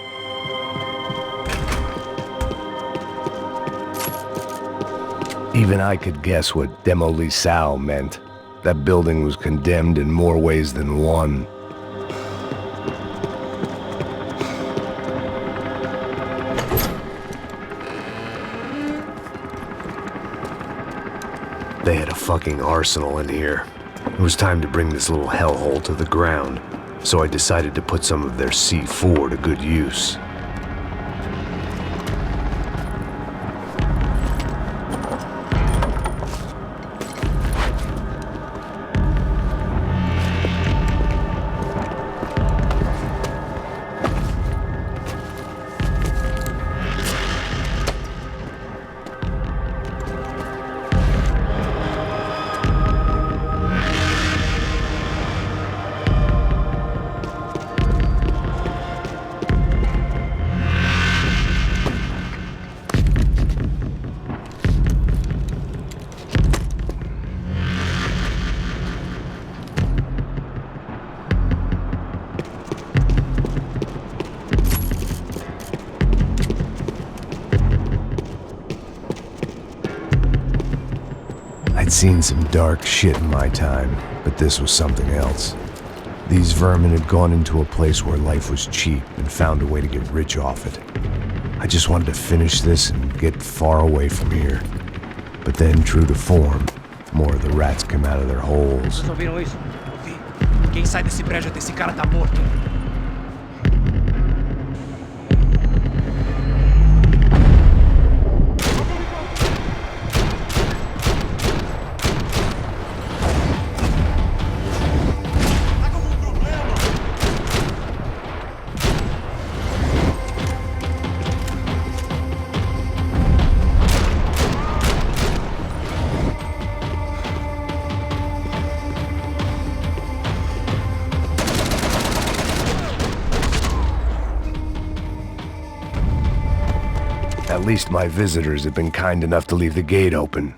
Even I could guess what demolição meant. That building was condemned in more ways than one. They had a fucking arsenal in here. It was time to bring this little hellhole to the ground, so I decided to put some of their C4 to good use. I'd seen some dark shit in my time, but this was something else. These vermin had gone into a place where life was cheap and found a way to get rich off it. I just wanted to finish this and get far away from here. But then, true to form, more of the rats come out of their holes. Vocês ouviram isso? Vi. Quem sai desse prédio até esse cara tá morto. At least my visitors have been kind enough to leave the gate open.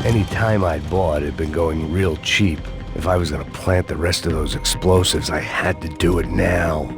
Any time I'd bought had been going real cheap. If I was gonna plant the rest of those explosives, I had to do it now.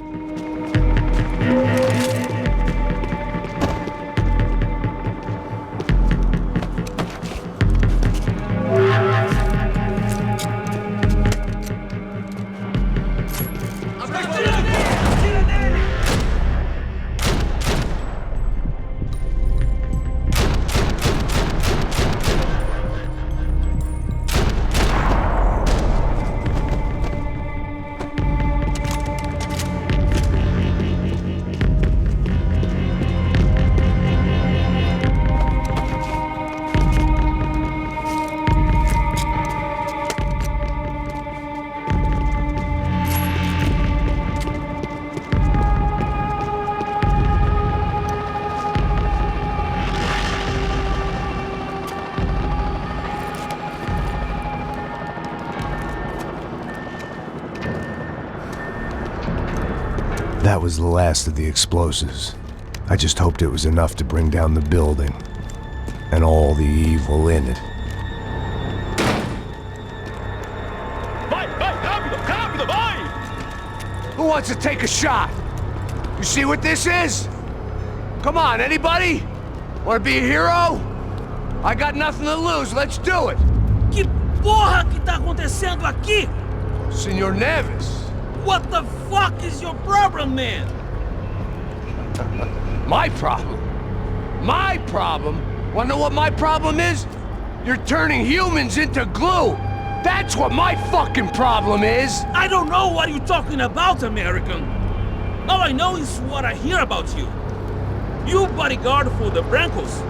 that was the last of the explosives. I just hoped it was enough to bring down the building. And all the evil in it. Vai, rápido, rápido, vai! Who wants to take a shot? You see what this is? Come on, anybody? Want to be a hero? I got nothing to lose, let's do it! Que porra que tá acontecendo aqui? Senor Neves. What the fuck is your problem, man? My problem? My problem? Wanna know what my problem is? You're turning humans into glue! That's what my fucking problem is! I don't know what you're talking about, American. All I know is what I hear about you. You bodyguard for the Brancos.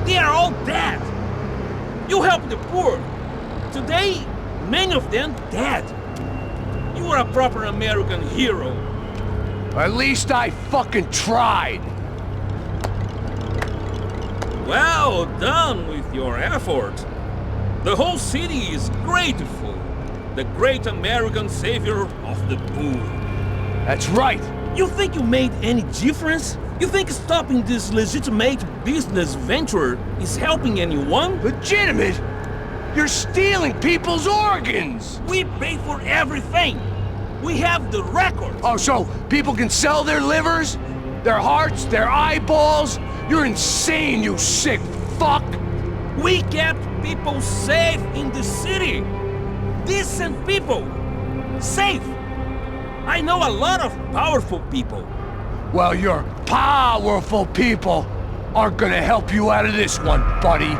They are all dead. You help the poor. Today, many of them dead. You are a proper American hero. At least I fucking tried. Well done with your effort. The whole city is grateful. The great American savior of the poor. That's right. You think you made any difference? You think stopping this legitimate business venture is helping anyone? Legitimate? You're stealing people's organs! We pay for everything. We have the records. Oh, so people can sell their livers? Their hearts? Their eyeballs? You're insane, you sick fuck! We kept people safe in the city. Decent people. Safe. I know a lot of powerful people. Well, your powerful people aren't gonna help you out of this one, buddy.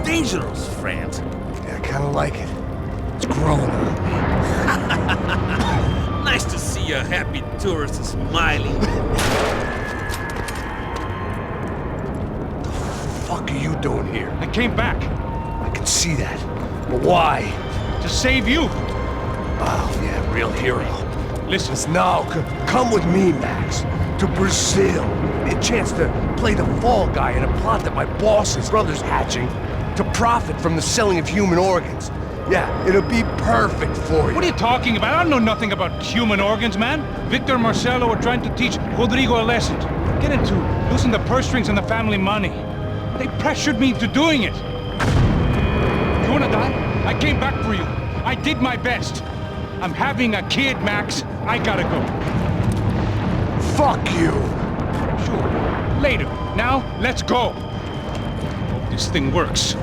Dangerous, friend. Yeah, I kinda like it. It's growing on me. Nice to see a happy tourist smiling. The fuck are you doing here? I came back. I can see that. But why? To save you. Oh, yeah, real hero. Listen. Now, come with me, Max. To Brazil. A chance to play the fall guy in a plot that my boss's brother's hatching to profit from the selling of human organs. Yeah, it'll be perfect for you. What are you talking about? I don't know nothing about human organs, man. Victor and Marcelo are trying to teach Rodrigo a lesson. Get into losing the purse strings and the family money. They pressured me into doing it. You wanna die? I came back for you. I did my best. I'm having a kid, Max. I gotta go. Fuck you! Sure, later. Now, let's go. Hope this thing works.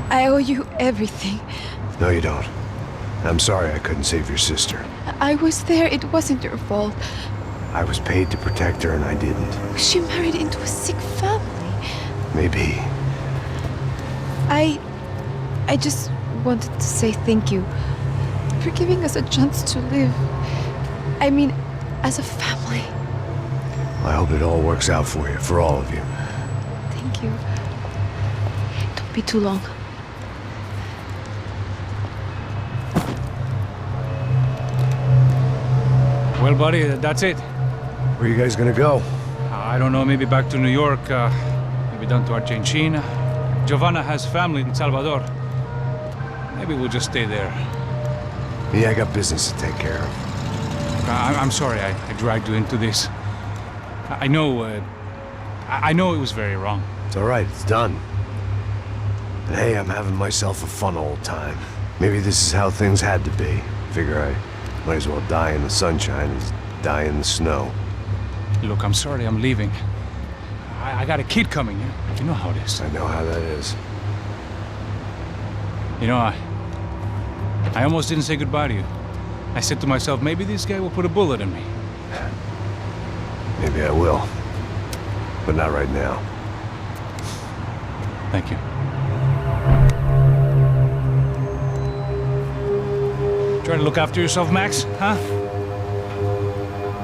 I owe you everything. No, you don't. I'm sorry I couldn't save your sister. I was there. It wasn't your fault. I was paid to protect her and I didn't. She married into a sick family. Maybe. I just wanted to say thank you for giving us a chance to live. I mean, as a family. I hope it all works out for you, for all of you. Thank you. Don't be too long. Well, buddy, that's it. Where are you guys gonna go? I don't know, maybe back to New York, maybe down to Argentina. Giovanna has family in Salvador. Maybe we'll just stay there. Yeah, I got business to take care of. I'm sorry I dragged you into this. I know it was very wrong. It's all right, it's done. But hey, I'm having myself a fun old time. Maybe this is how things had to be. Figure I might as well die in the sunshine as die in the snow. Look, I'm sorry I'm leaving. I got a kid coming, you know how it is. I know how that is. You know, I almost didn't say goodbye to you. I said to myself, maybe this guy will put a bullet in me. Maybe I will. But not right now. Thank you. Try to look after yourself, Max, huh?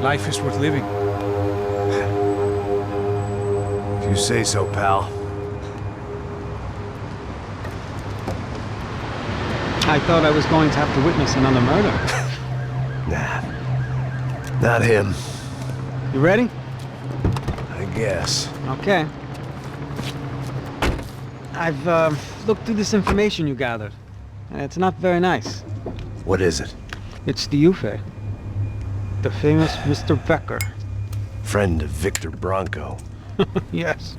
Life is worth living. If you say so, pal. I thought I was going to have to witness another murder. Nah. Not him. You ready? I guess. Okay. I've looked through this information you gathered, and it's not very nice. What is it? It's the UFE. The famous Mr. Becker. Friend of Victor Bronco. Yes.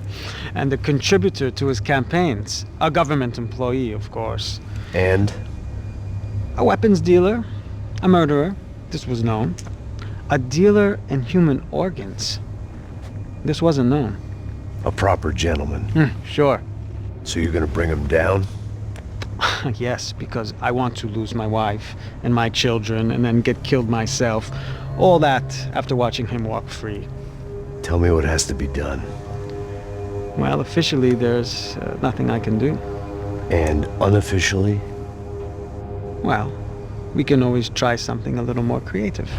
And a contributor to his campaigns. A government employee, of course. And? A weapons dealer. A murderer. This was known. A dealer in human organs. This wasn't known. A proper gentleman. Sure. So you're gonna bring him down? Yes, because I want to lose my wife and my children and then get killed myself. All that after watching him walk free. Tell me what has to be done. Well, officially there's nothing I can do. And unofficially? Well, we can always try something a little more creative.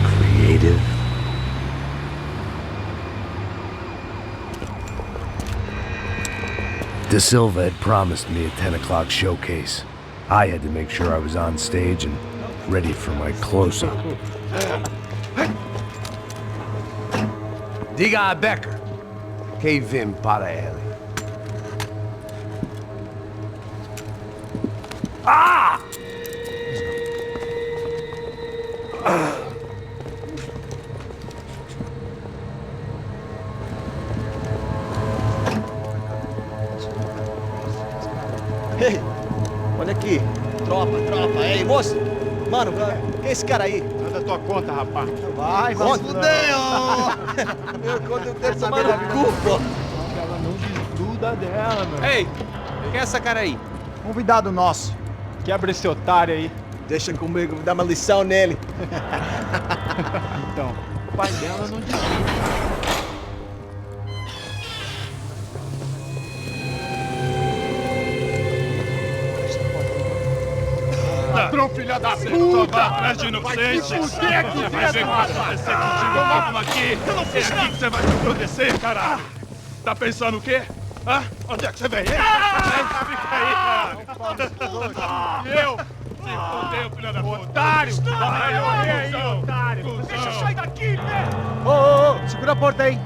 Creative? De Silva had promised me a 10 o'clock showcase. I had to make sure I was on stage and ready for my close-up. Diga a Becker. Que vim para ele. Ah! Ei, olha aqui. Tropa. Ei, moço. Mano, quem é esse cara aí? Manda tua conta, rapaz. Vai se fuder, ó. Meu conta, eu quero saber da culpa. Ela não desgruda dela, meu. Ei, quem é essa cara aí? Convidado nosso. Quebra esse otário aí. Deixa comigo, vou dar uma lição nele. Então, o pai dela não desgruda. Ladrão, filha da puta! Vai atrás de inocentes! Vai ver como aparecer contigo mesmo aqui! Eu não fiz aqui que você vai me proteger, caralho! Tá pensando o quê? Hã? Onde é que você vem? Fica aí, cara! E eu? fudeu, filha da puta! Otário! Vai morrer aí, cuzão! otário! Cuzão. Deixa eu sair daqui, né? Ô, segura a porta aí.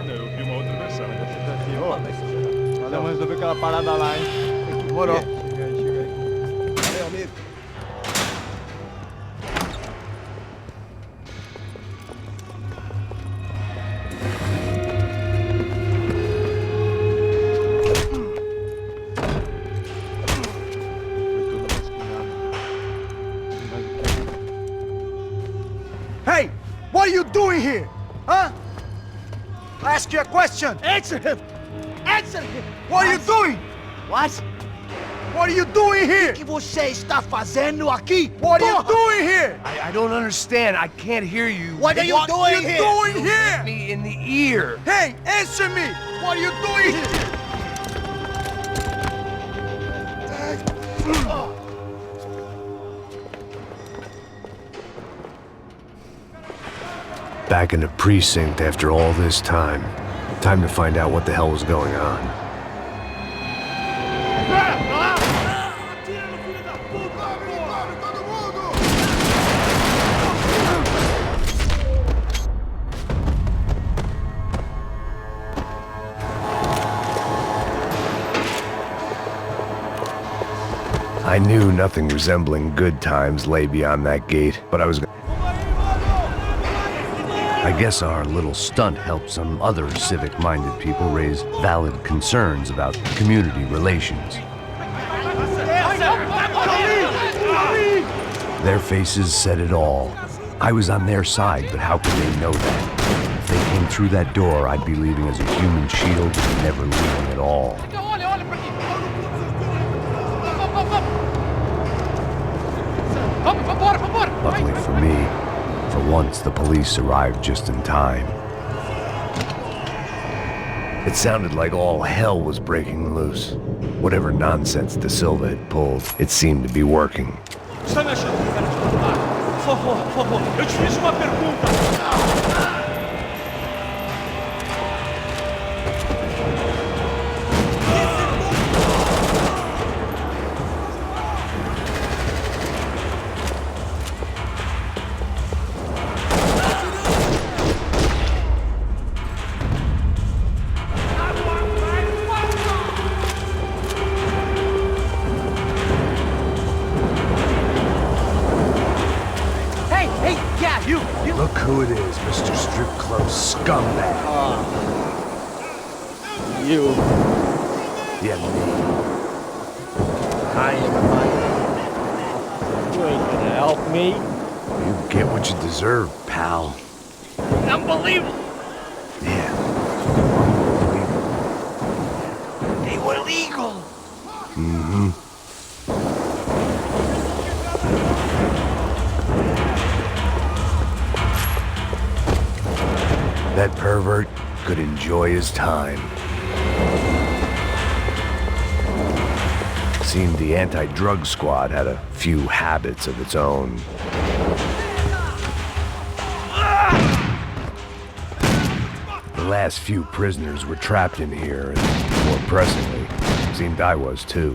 Eu vi uma outra versão. Valeu, mas resolver aquela parada lá, hein? Demorou. Chega aí. Valeu, amigo. Hey, what are you doing here? Huh? I ask you a question. Answer him. Answer him. What are you doing? What? What are you doing here? O que você está fazendo aqui? What are you doing here? I don't understand. I can't hear you. What are you doing here? You hit me in the ear. Hey, answer me. What are you doing here? Back in the precinct after all this time. Time to find out what the hell was going on. I knew nothing resembling good times lay beyond that gate, but I guess our little stunt helped some other civic-minded people raise valid concerns about community relations. Their faces said it all. I was on their side, but how could they know that? If they came through that door, I'd be leaving as a human shield and never leaving at all. Luckily for me, for once the police arrived just in time. It sounded like all hell was breaking loose. Whatever nonsense De Silva had pulled, it seemed to be working. Está me achando com cara de otário? Por favor, eu te fiz uma pergunta. Look who it is, Mr. Strip Club Scumbag. You. Yeah, me. I am you ain't gonna help me. You get what you deserve, pal. Unbelievable. Yeah. They were legal. Mm-hmm. That pervert could enjoy his time. Seemed the anti-drug squad had a few habits of its own. The last few prisoners were trapped in here, and more pressingly, seemed I was too.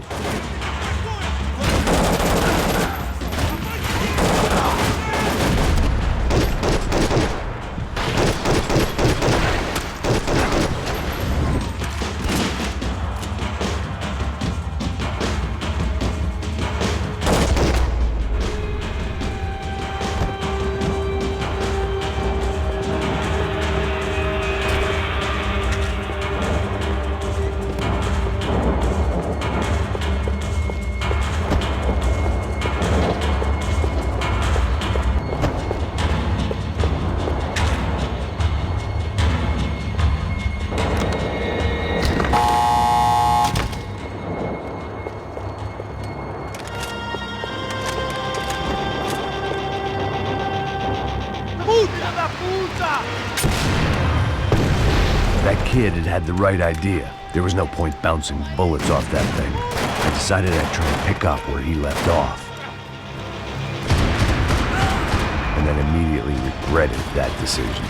That kid had the right idea. There was no point bouncing bullets off that thing. I decided I'd try and pick up where he left off. And then immediately regretted that decision.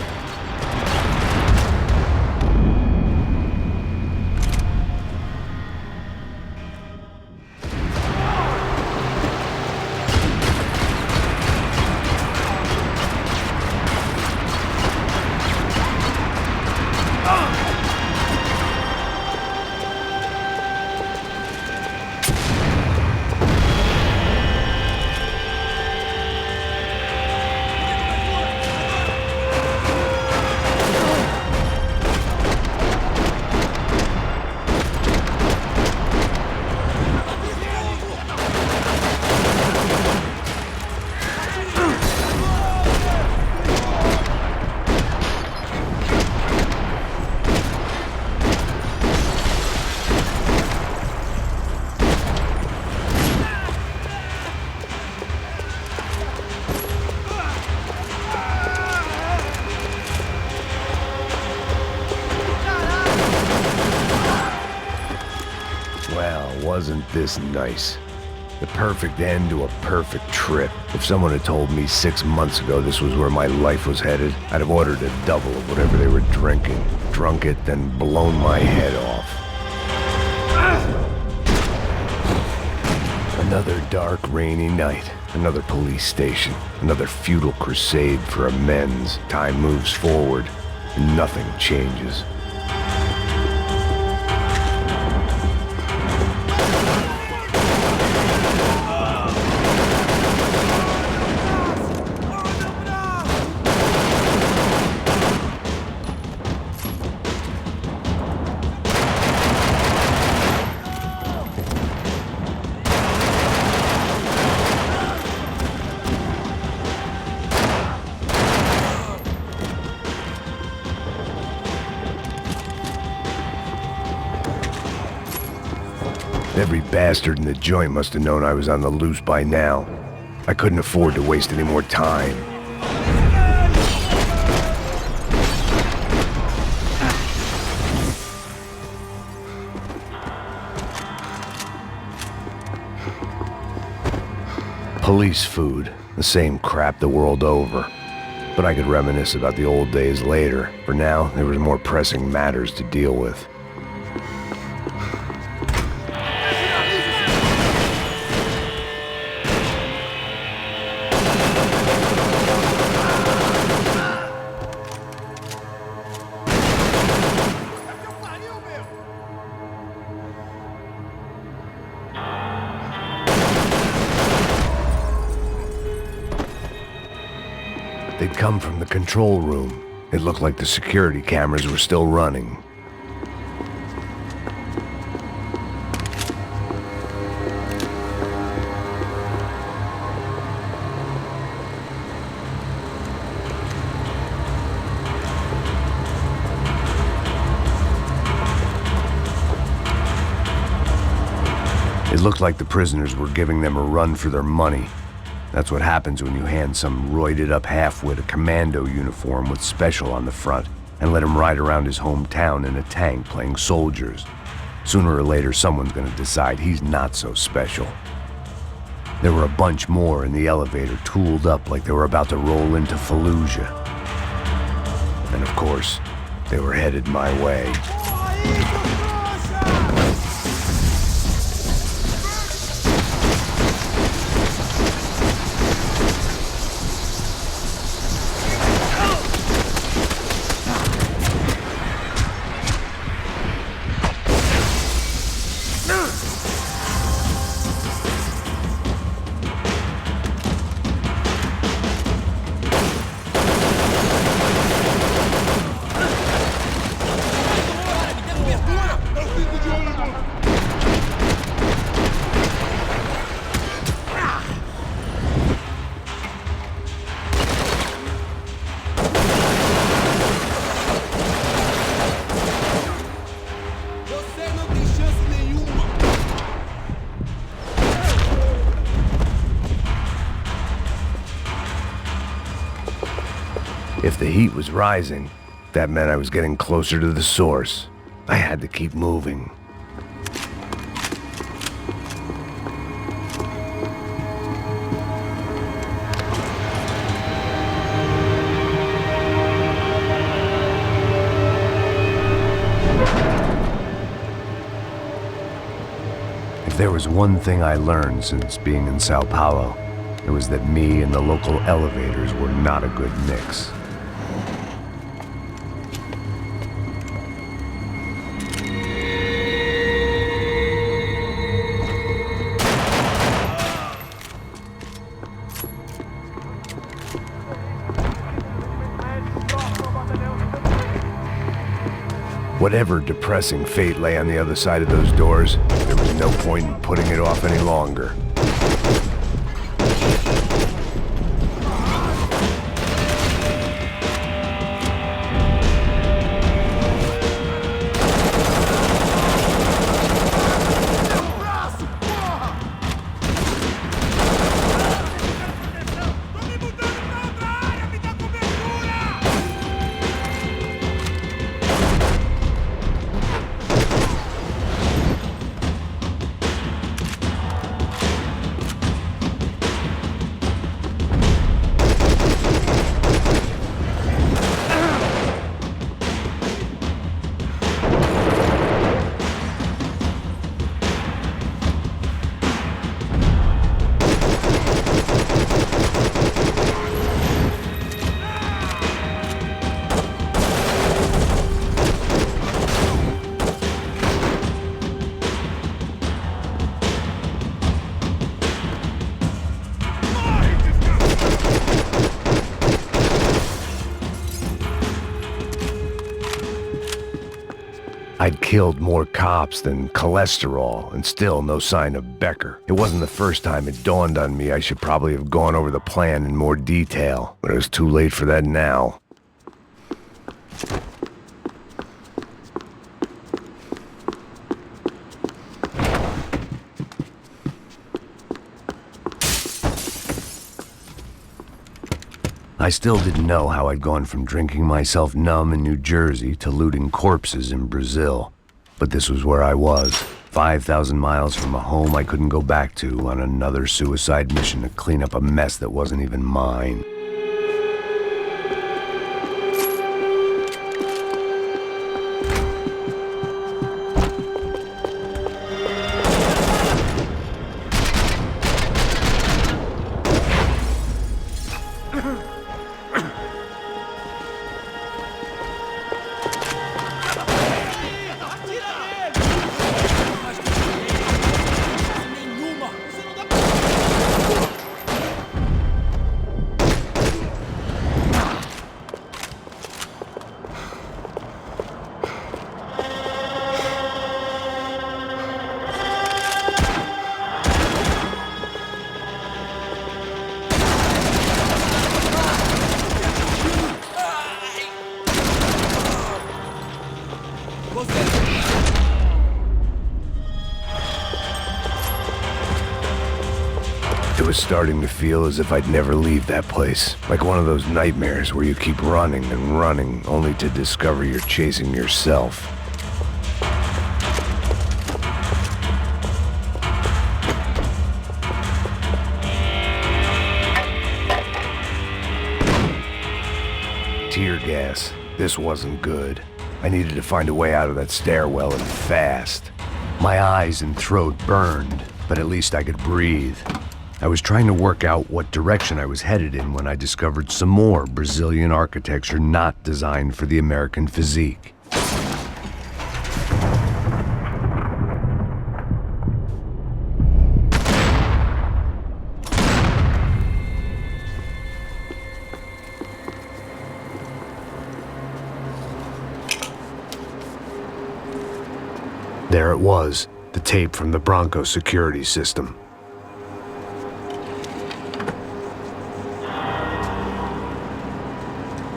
wasn't this nice. The perfect end to a perfect trip. If someone had told me 6 months ago this was where my life was headed, I'd have ordered a double of whatever they were drinking, drunk it, then blown my head off. Another dark, rainy night. Another police station. Another futile crusade for amends. Time moves forward, and nothing changes. Every bastard in the joint must have known I was on the loose by now. I couldn't afford to waste any more time. Police food, the same crap the world over. But I could reminisce about the old days later. For now, there was more pressing matters to deal with. They'd come from the control room. It looked like the security cameras were still running. It looked like the prisoners were giving them a run for their money. That's what happens when you hand some roided-up halfwit a commando uniform with special on the front and let him ride around his hometown in a tank playing soldiers. Sooner or later, someone's gonna decide he's not so special. There were a bunch more in the elevator, tooled up like they were about to roll into Fallujah. And of course, they were headed my way. If the heat was rising, that meant I was getting closer to the source. I had to keep moving. If there was one thing I learned since being in Sao Paulo, it was that me and the local elevators were not a good mix. Whatever depressing fate lay on the other side of those doors, there was no point in putting it off any longer. I'd killed more cops than cholesterol, and still no sign of Becker. It wasn't the first time it dawned on me I should probably have gone over the plan in more detail, but it was too late for that now. I still didn't know how I'd gone from drinking myself numb in New Jersey to looting corpses in Brazil. But this was where I was, 5,000 miles from a home I couldn't go back to, on another suicide mission to clean up a mess that wasn't even mine. It was starting to feel as if I'd never leave that place. Like one of those nightmares where you keep running and running, only to discover you're chasing yourself. Tear gas. This wasn't good. I needed to find a way out of that stairwell and fast. My eyes and throat burned, but at least I could breathe. I was trying to work out what direction I was headed in when I discovered some more Brazilian architecture not designed for the American physique. There it was, the tape from the Bronco security system.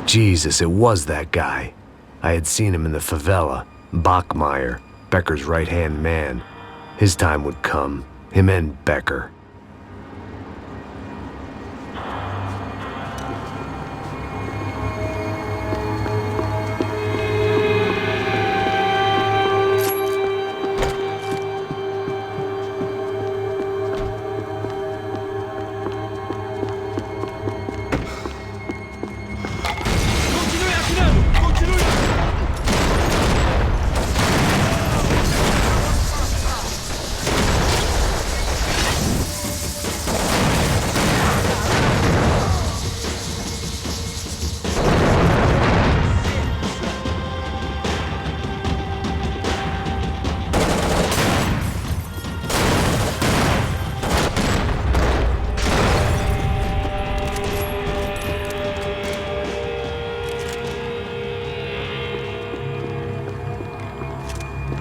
Jesus, it was that guy. I had seen him in the favela, Bachmeyer, Becker's right-hand man. His time would come, him and Becker.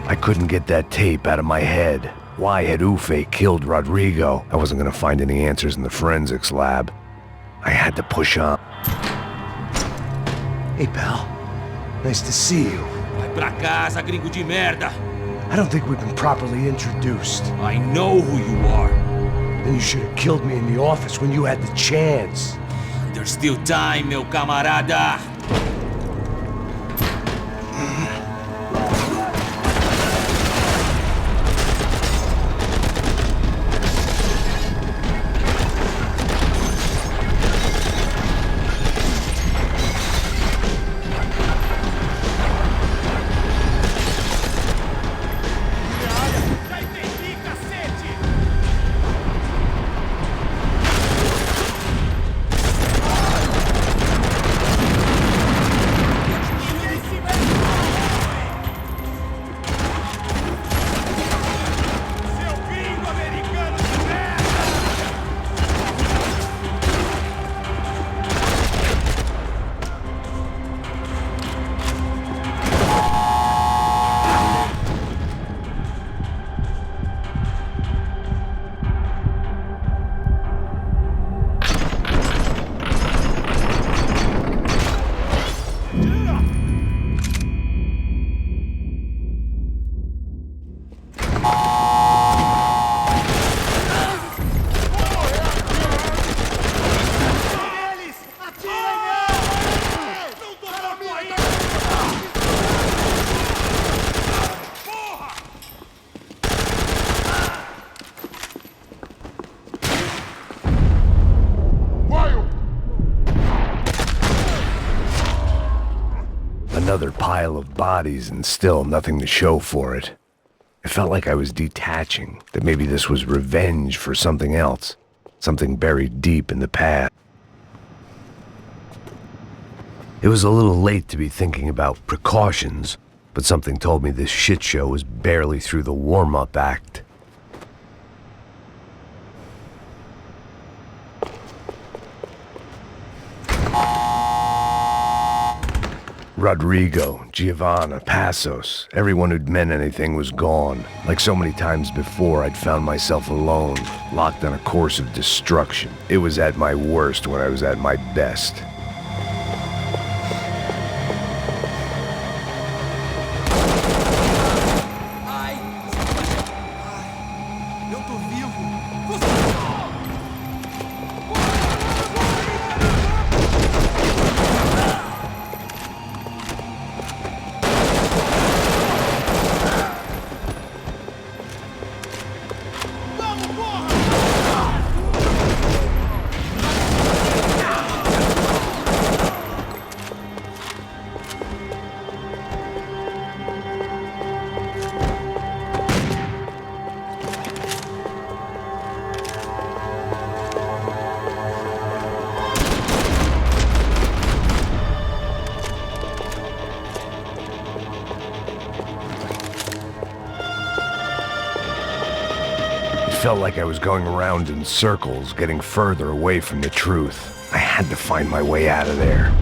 I couldn't get that tape out of my head. Why had Ufe killed Rodrigo? I wasn't gonna find any answers in the forensics lab. I had to push on. Hey, pal. Nice to see you. Vai pra casa, gringo de merda! I don't think we've been properly introduced. I know who you are. Then you should have killed me in the office when you had the chance. There's still time, meu camarada! Another pile of bodies and still nothing to show for it. It felt like I was detaching, that maybe this was revenge for something else, something buried deep in the past. It was a little late to be thinking about precautions, but something told me this shit show was barely through the warm-up act. Rodrigo, Giovanna, Passos, everyone who'd meant anything was gone. Like so many times before, I'd found myself alone, locked on a course of destruction. It was at my worst when I was at my best. Felt like I was going around in circles, getting further away from the truth. I had to find my way out of there.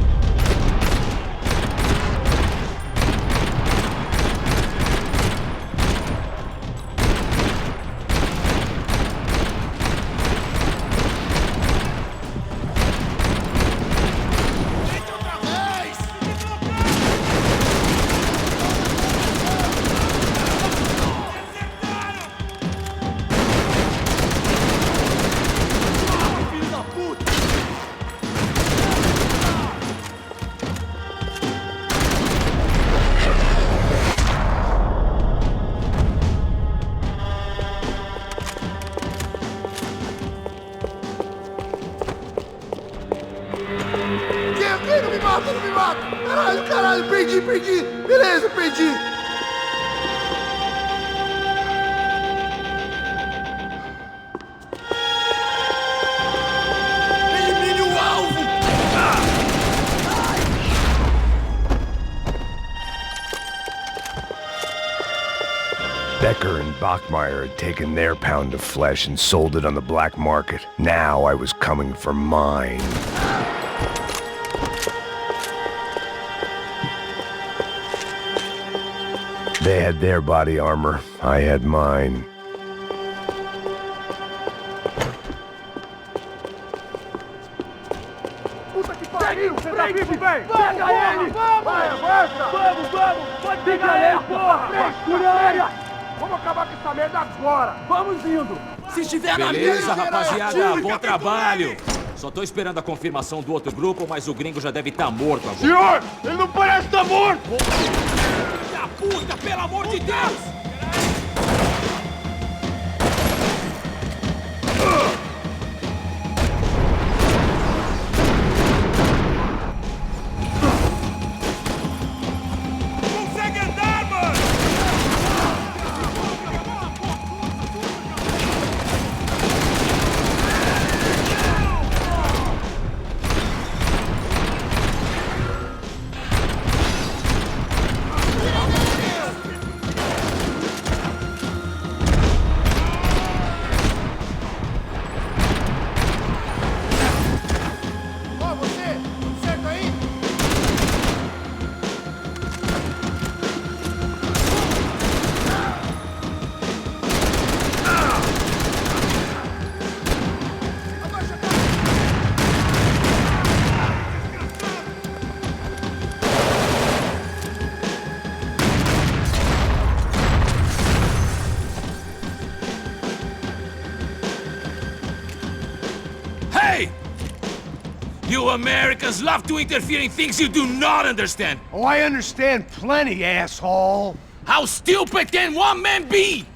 Não me mata! Caralho, perdi! Beleza, perdi! Elimine o alvo! Becker and Bachmeyer had taken their pound of flesh and sold it on the black market. Now I was coming for mine. They had their body armor, I had mine. Puta que pariu! Você tá vivo, velho! Pega ele! Vamos! Pode pegar ele, porra! Vamos acabar com essa merda agora! Vamos indo! Se estiver na Beleza, rapaziada, bom trabalho! Só tô esperando a confirmação do outro grupo, mas o gringo já deve estar morto agora. Senhor, ele não parece estar morto! Da puta, pelo amor de Deus! Consegue andar, mano! You Americans love to interfere in things you do not understand. Oh, I understand plenty, asshole. How stupid can one man be?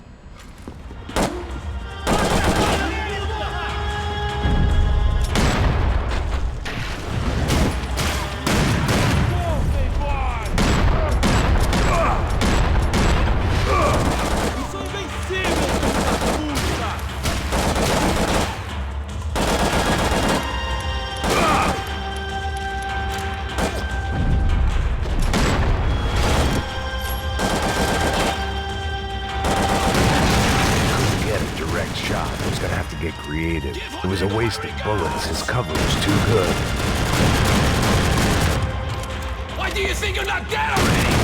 creative. It was a waste of bullets. His cover was too good. Why do you think you're not dead already?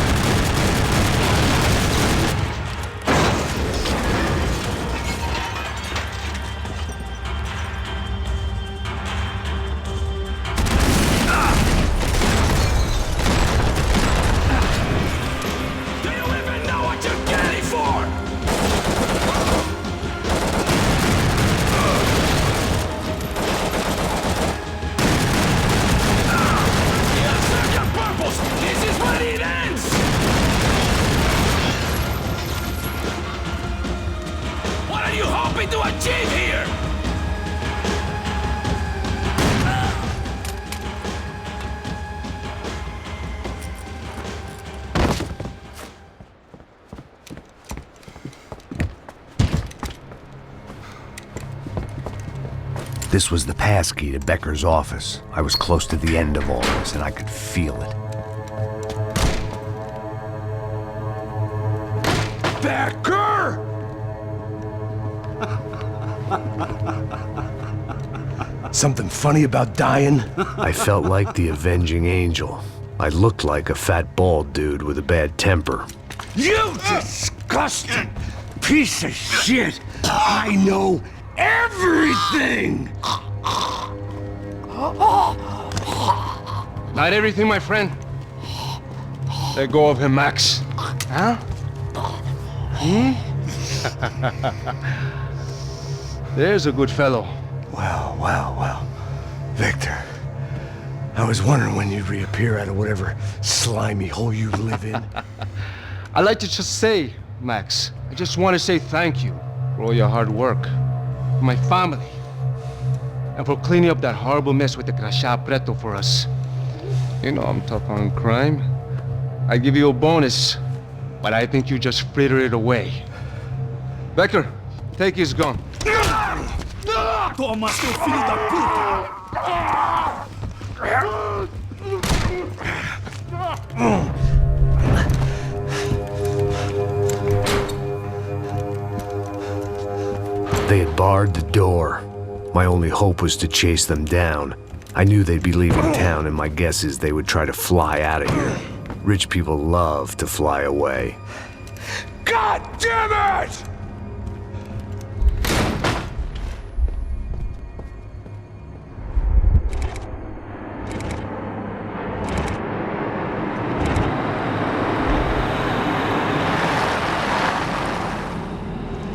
This was the passkey to Becker's office. I was close to the end of all this, and I could feel it. Becker! Something funny about dying? I felt like the avenging angel. I looked like a fat bald dude with a bad temper. You disgusting piece of shit! I know everything! Not everything, my friend. Let go of him, Max. Huh? There's a good fellow. Well. Victor, I was wondering when you'd reappear out of whatever slimy hole you live in. I'd like to just say, Max, I just want to say thank you for all your hard work, for my family, and for cleaning up that horrible mess with the crachá preto for us. You know I'm tough on crime. I give you a bonus, but I think you just fritter it away. Becker, take his gun. Toma, seu filho da puta! They had barred the door. My only hope was to chase them down. I knew they'd be leaving town, and my guess is they would try to fly out of here. Rich people love to fly away. God damn it!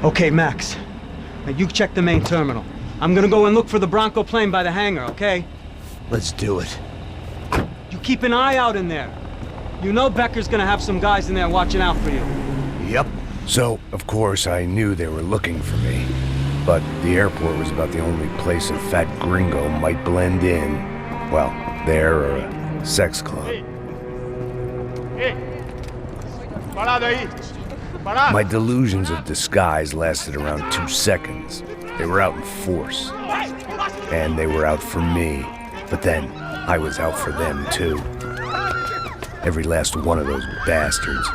Okay, Max. Now you check the main terminal. I'm gonna go and look for the Bronco plane by the hangar, okay? Let's do it. You keep an eye out in there. You know Becker's gonna have some guys in there watching out for you. Yep. So, of course, I knew they were looking for me. But the airport was about the only place a fat gringo might blend in. Well, there or a sex club. Hey! Parado aí! Parado! My delusions of disguise lasted around 2 seconds. They were out in force. And they were out for me. But then, I was out for them too. Every last one of those bastards.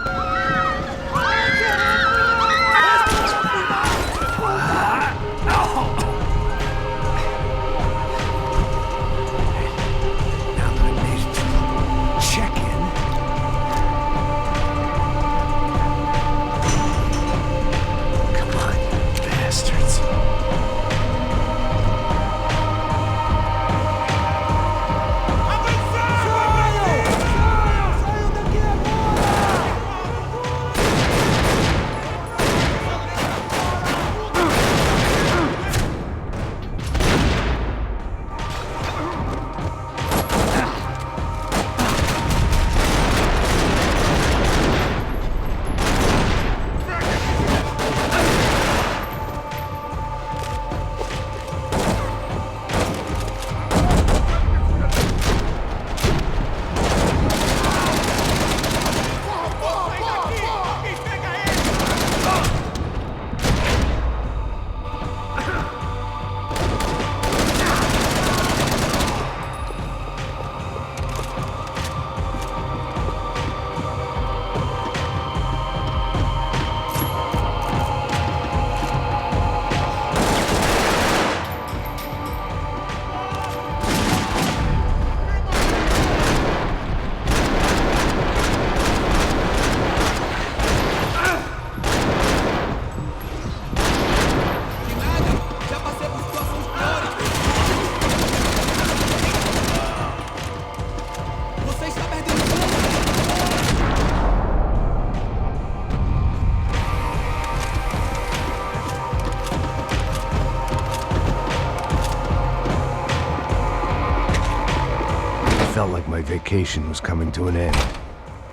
vacation was coming to an end.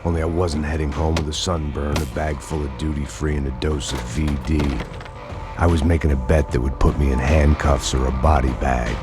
Only I wasn't heading home with a sunburn, a bag full of duty-free, and a dose of VD. I was making a bet that would put me in handcuffs or a body bag.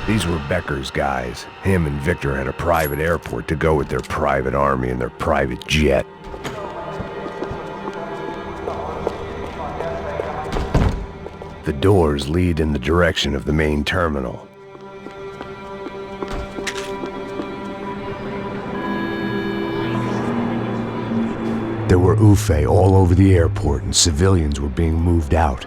These were Becker's guys. Him and Victor had a private airport to go with their private army and their private jet. The doors lead in the direction of the main terminal. There were UFE all over the airport and civilians were being moved out.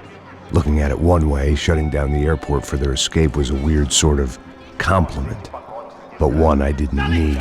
Looking at it one way, shutting down the airport for their escape was a weird sort of compliment, but one I didn't need.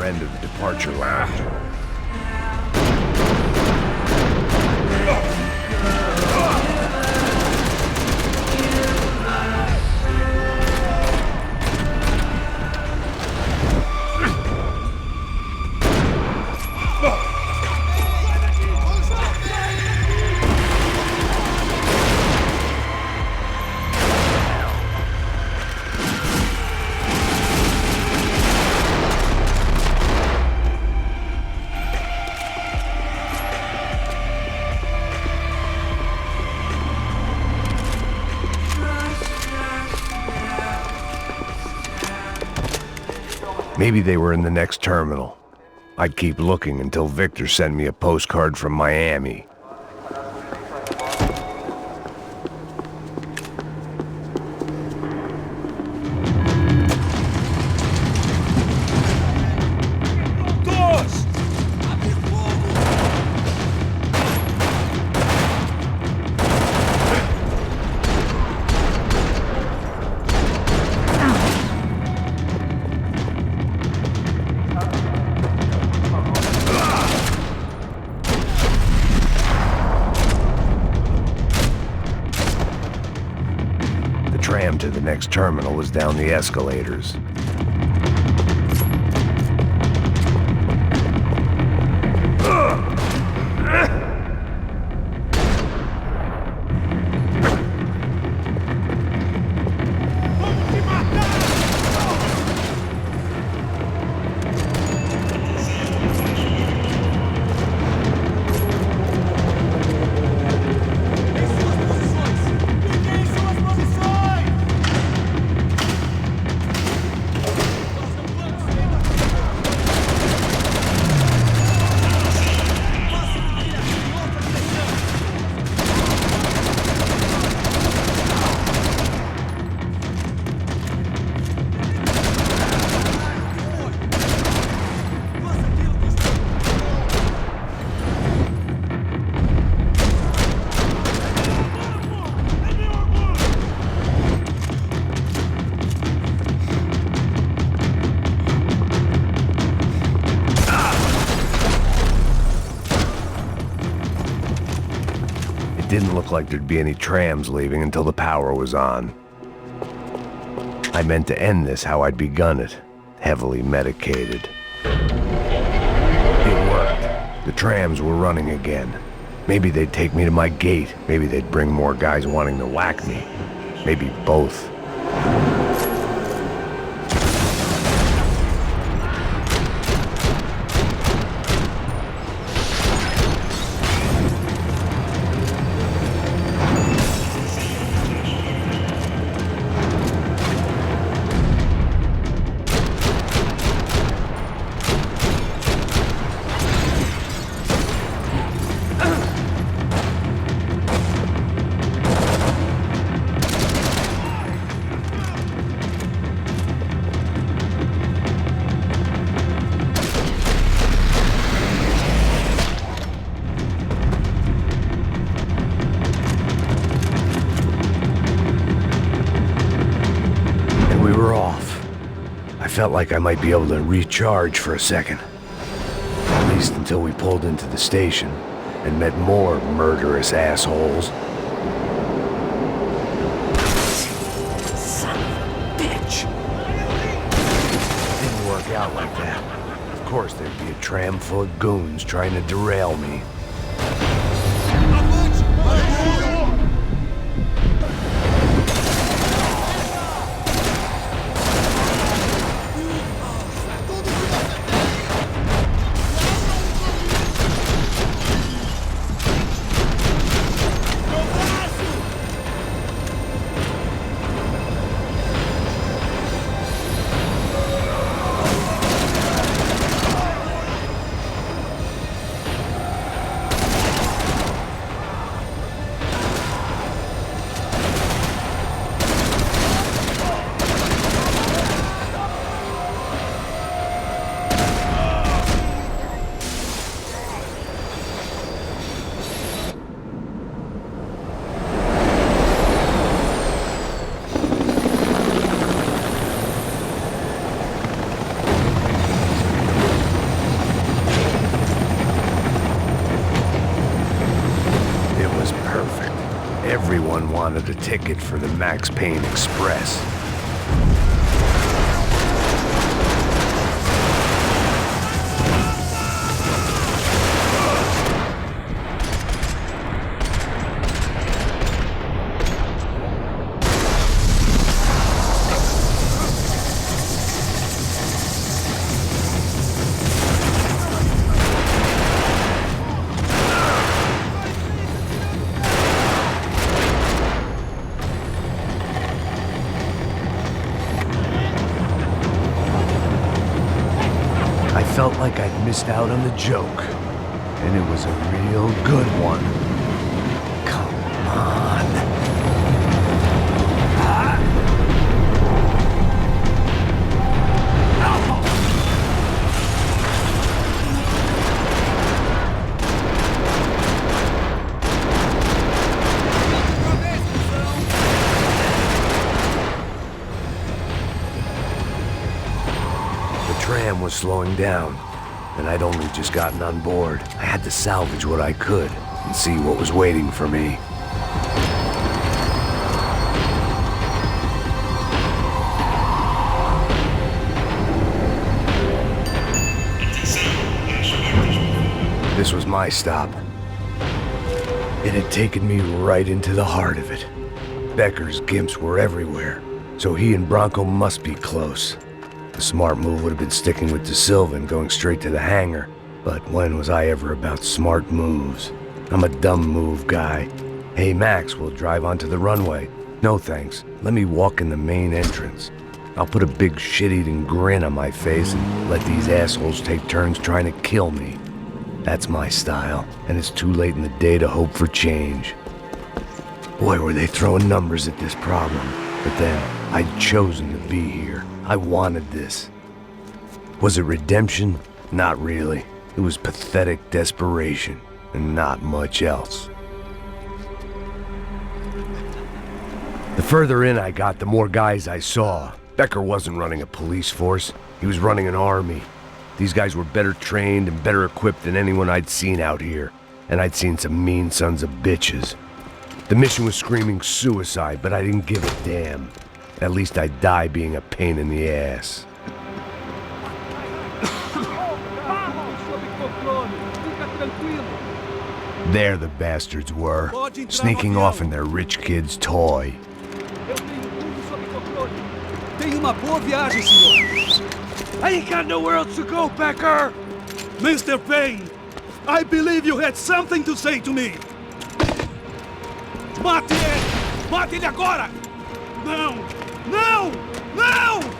End of the departure lounge. Maybe they were in the next terminal. I'd keep looking until Victor sent me a postcard from Miami. To the next terminal was down the escalators. didn't look like there'd be any trams leaving until the power was on. I meant to end this how I'd begun it, heavily medicated. It worked. The trams were running again. Maybe they'd take me to my gate. Maybe they'd bring more guys wanting to whack me. Maybe both. Felt like I might be able to recharge for a second. At least until we pulled into the station and met more murderous assholes. Son of a bitch! Didn't work out like that. Of course there'd be a tram full of goons trying to derail me. Everyone wanted a ticket for the Max Payne Express. Felt like I'd missed out on the joke, and it was a real good one. Come on. Was slowing down, and I'd only just gotten on board. I had to salvage what I could and see what was waiting for me. This was my stop. It had taken me right into the heart of it. Becker's gimps were everywhere, so he and Bronco must be close. The smart move would have been sticking with De Silva and going straight to the hangar. But when was I ever about smart moves? I'm a dumb move guy. Hey Max, we'll drive onto the runway. No thanks, let me walk in the main entrance. I'll put a big shit-eating grin on my face and let these assholes take turns trying to kill me. That's my style, and it's too late in the day to hope for change. Boy, were they throwing numbers at this problem. But then, I'd chosen to be here. I wanted this. Was it redemption? Not really. It was pathetic desperation, and not much else. The further in I got, the more guys I saw. Becker wasn't running a police force. He was running an army. These guys were better trained and better equipped than anyone I'd seen out here. And I'd seen some mean sons of bitches. The mission was screaming suicide, but I didn't give a damn. At least I'd die being a pain in the ass. There the bastards were, sneaking off in their rich kid's toy. Tenha uma boa viagem, senhor. I ain't got nowhere else to go, Becker! Mr. Payne, I believe you had something to say to me. Mate ele! Mate ele agora! Não! Não! Não!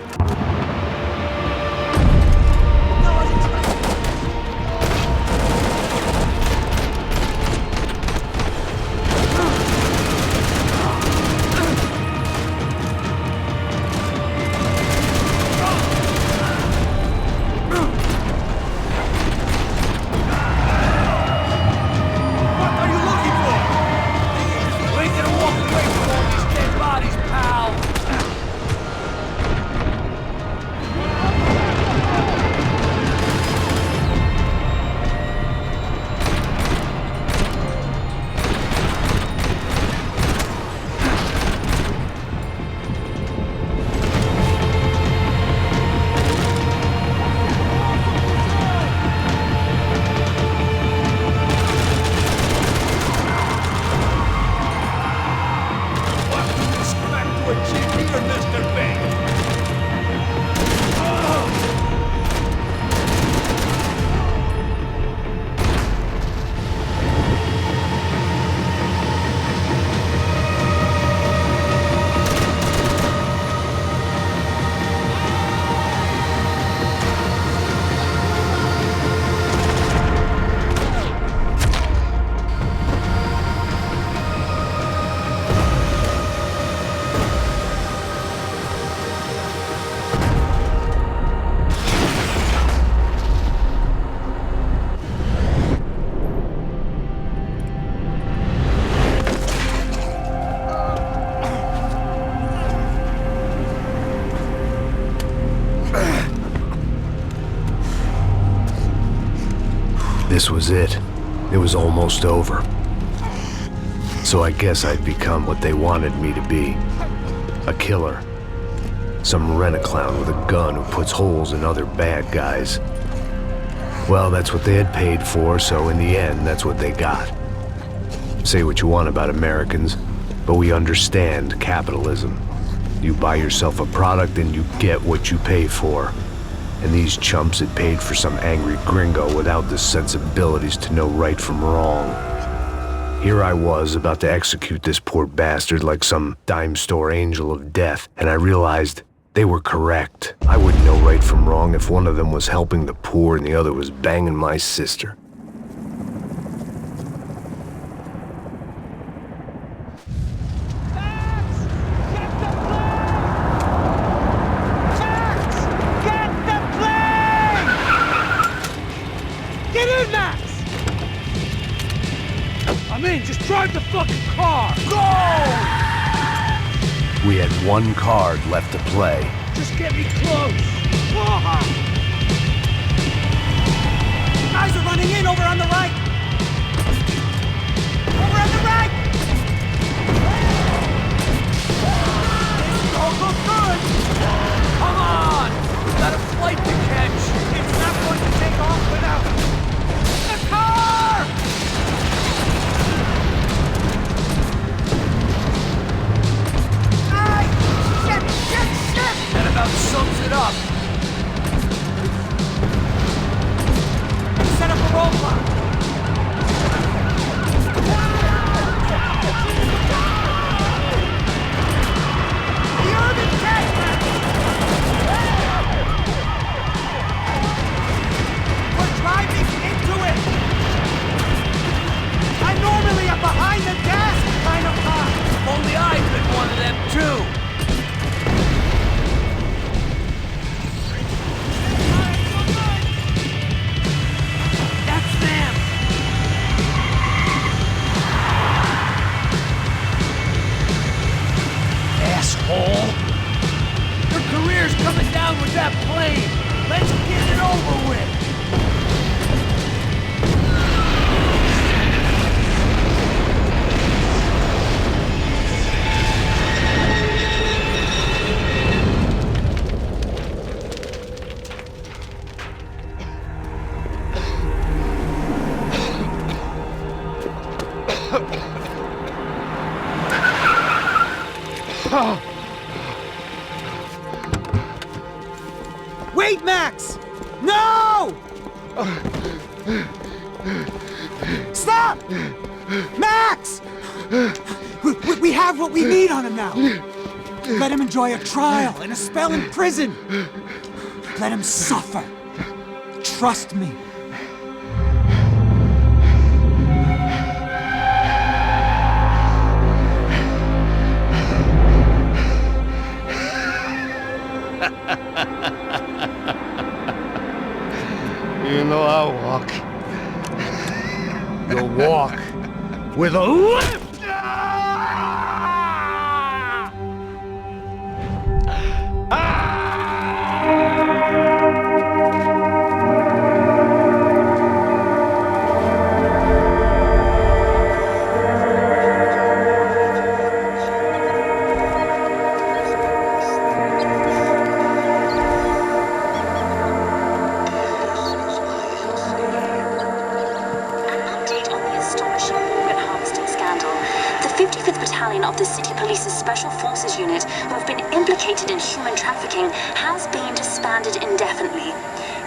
This was it. It was almost over. So I guess I'd become what they wanted me to be. A killer. Some rent-a-clown with a gun who puts holes in other bad guys. Well, that's what they had paid for, so in the end, that's what they got. Say what you want about Americans, but we understand capitalism. You buy yourself a product and you get what you pay for. And these chumps had paid for some angry gringo without the sensibilities to know right from wrong. Here I was, about to execute this poor bastard like some dime store angel of death, and I realized they were correct. I wouldn't know right from wrong if one of them was helping the poor and the other was banging my sister. Just drive the fucking car! Go! We had one card left to play. Just get me close! Guys are running in over on the right! Over on the right! This don't look good! Come on! We've got a flight to catch! It's not going to take off without the car! That about sums it up. Set up a roadblock. The urban cat! We're driving into it. I normally am behind the desk kind of car. Only I've been one of them too. Your career's coming down with that plane. Let's get it over with. Wait, Max! No! Stop! Max! We have what we need on him now. Let him enjoy a trial and a spell in prison. Let him suffer. Trust me. You know I'll walk. You'll walk with a limp! Of the City Police's Special Forces unit who have been implicated in human trafficking has been disbanded indefinitely.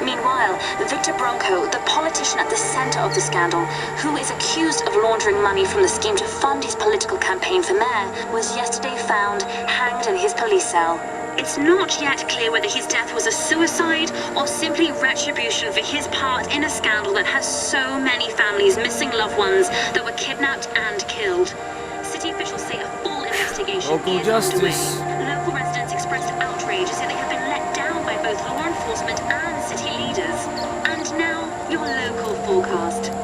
Meanwhile, Victor Bronco, the politician at the center of the scandal, who is accused of laundering money from the scheme to fund his political campaign for mayor, was yesterday found hanged in his police cell. It's not yet clear whether his death was a suicide or simply retribution for his part in a scandal that has so many families missing loved ones that were kidnapped and killed. City officials say a full investigation Local is justice. underway. Local residents expressed outrage as they have been let down by both law enforcement and city leaders. And now, your local forecast.